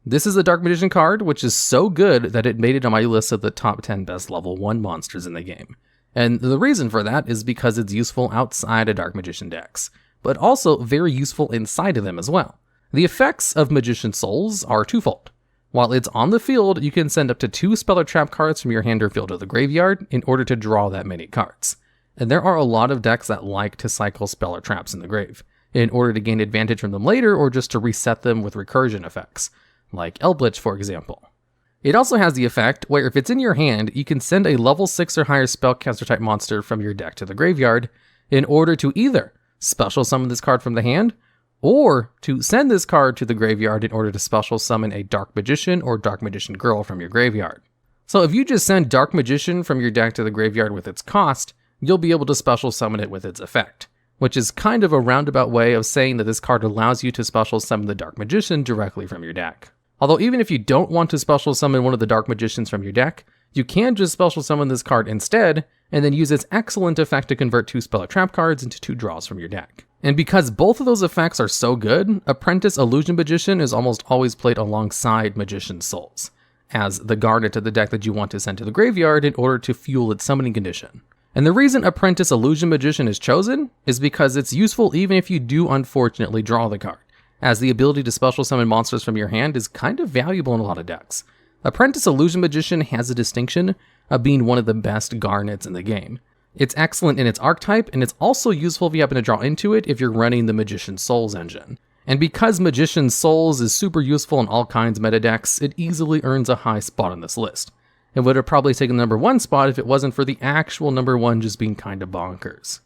S1: This is a Dark Magician card, which is so good that it made it on my list of the top 10 best level 1 monsters in the game. And the reason for that is because it's useful outside of Dark Magician decks, but also very useful inside of them as well. The effects of Magician's Souls are twofold. While it's on the field, you can send up to 2 spell or trap cards from your hand or field to the graveyard in order to draw that many cards. And there are a lot of decks that like to cycle spell or traps in the grave, in order to gain advantage from them later or just to reset them with recursion effects, like Eldritch for example. It also has the effect where if it's in your hand, you can send a level 6 or higher spellcaster type monster from your deck to the graveyard in order to either special summon this card from the hand, or to send this card to the graveyard in order to special summon a Dark Magician or Dark Magician Girl from your graveyard. So if you just send Dark Magician from your deck to the graveyard with its cost, you'll be able to special summon it with its effect, which is kind of a roundabout way of saying that this card allows you to special summon the Dark Magician directly from your deck. Although even if you don't want to special summon one of the Dark Magicians from your deck, you can just special summon this card instead, and then use its excellent effect to convert 2 spell or trap cards into 2 draws from your deck. And because both of those effects are so good, Apprentice Illusion Magician is almost always played alongside Magician's Souls, as the garnet of the deck that you want to send to the graveyard in order to fuel its summoning condition. And the reason Apprentice Illusion Magician is chosen is because it's useful even if you do unfortunately draw the card, as the ability to special summon monsters from your hand is kind of valuable in a lot of decks. Apprentice Illusion Magician has a distinction of being one of the best garnets in the game. It's excellent in its archetype, and it's also useful if you happen to draw into it if you're running the Magician's Souls engine. And because Magician's Souls is super useful in all kinds of meta decks, it easily earns a high spot on this list. It would have probably taken the number 1 spot if it wasn't for the actual number 1 just being kind of bonkers.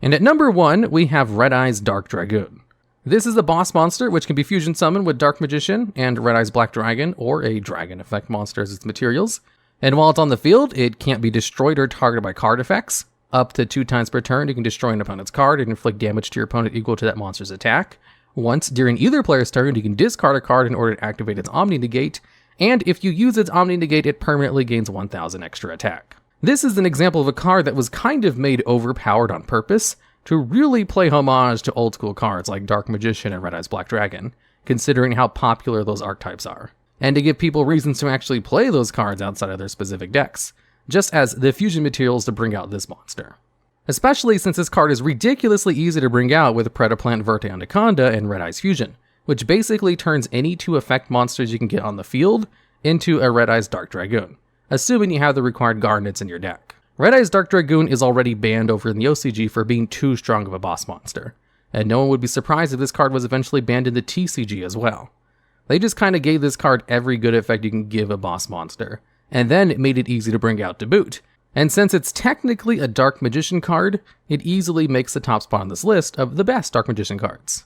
S1: And at number 1, we have Red Eye's Dark Dragoon. This is a boss monster which can be fusion summoned with Dark Magician and Red Eye's Black Dragon, or a dragon effect monster as its materials. And while it's on the field, it can't be destroyed or targeted by card effects. Up to 2 times per turn, you can destroy an opponent's card and inflict damage to your opponent equal to that monster's attack. Once during either player's turn, you can discard a card in order to activate its Omni Negate, and if you use its Omni Negate, it permanently gains 1000 extra attack. This is an example of a card that was kind of made overpowered on purpose to really play homage to old school cards like Dark Magician and Red Eye's Black Dragon, considering how popular those archetypes are, and to give people reasons to actually play those cards outside of their specific decks, just as the fusion materials to bring out this monster. Especially since this card is ridiculously easy to bring out with Predaplant Verte Anaconda and Red Eye's Fusion, which basically turns any 2 effect monsters you can get on the field into a Red Eye's Dark Dragoon, assuming you have the required garnets in your deck. Red Eye's Dark Dragoon is already banned over in the OCG for being too strong of a boss monster, and no one would be surprised if this card was eventually banned in the TCG as well. They just kinda gave this card every good effect you can give a boss monster, and then it made it easy to bring out to boot. And since it's technically a Dark Magician card, it easily makes the top spot on this list of the best Dark Magician cards.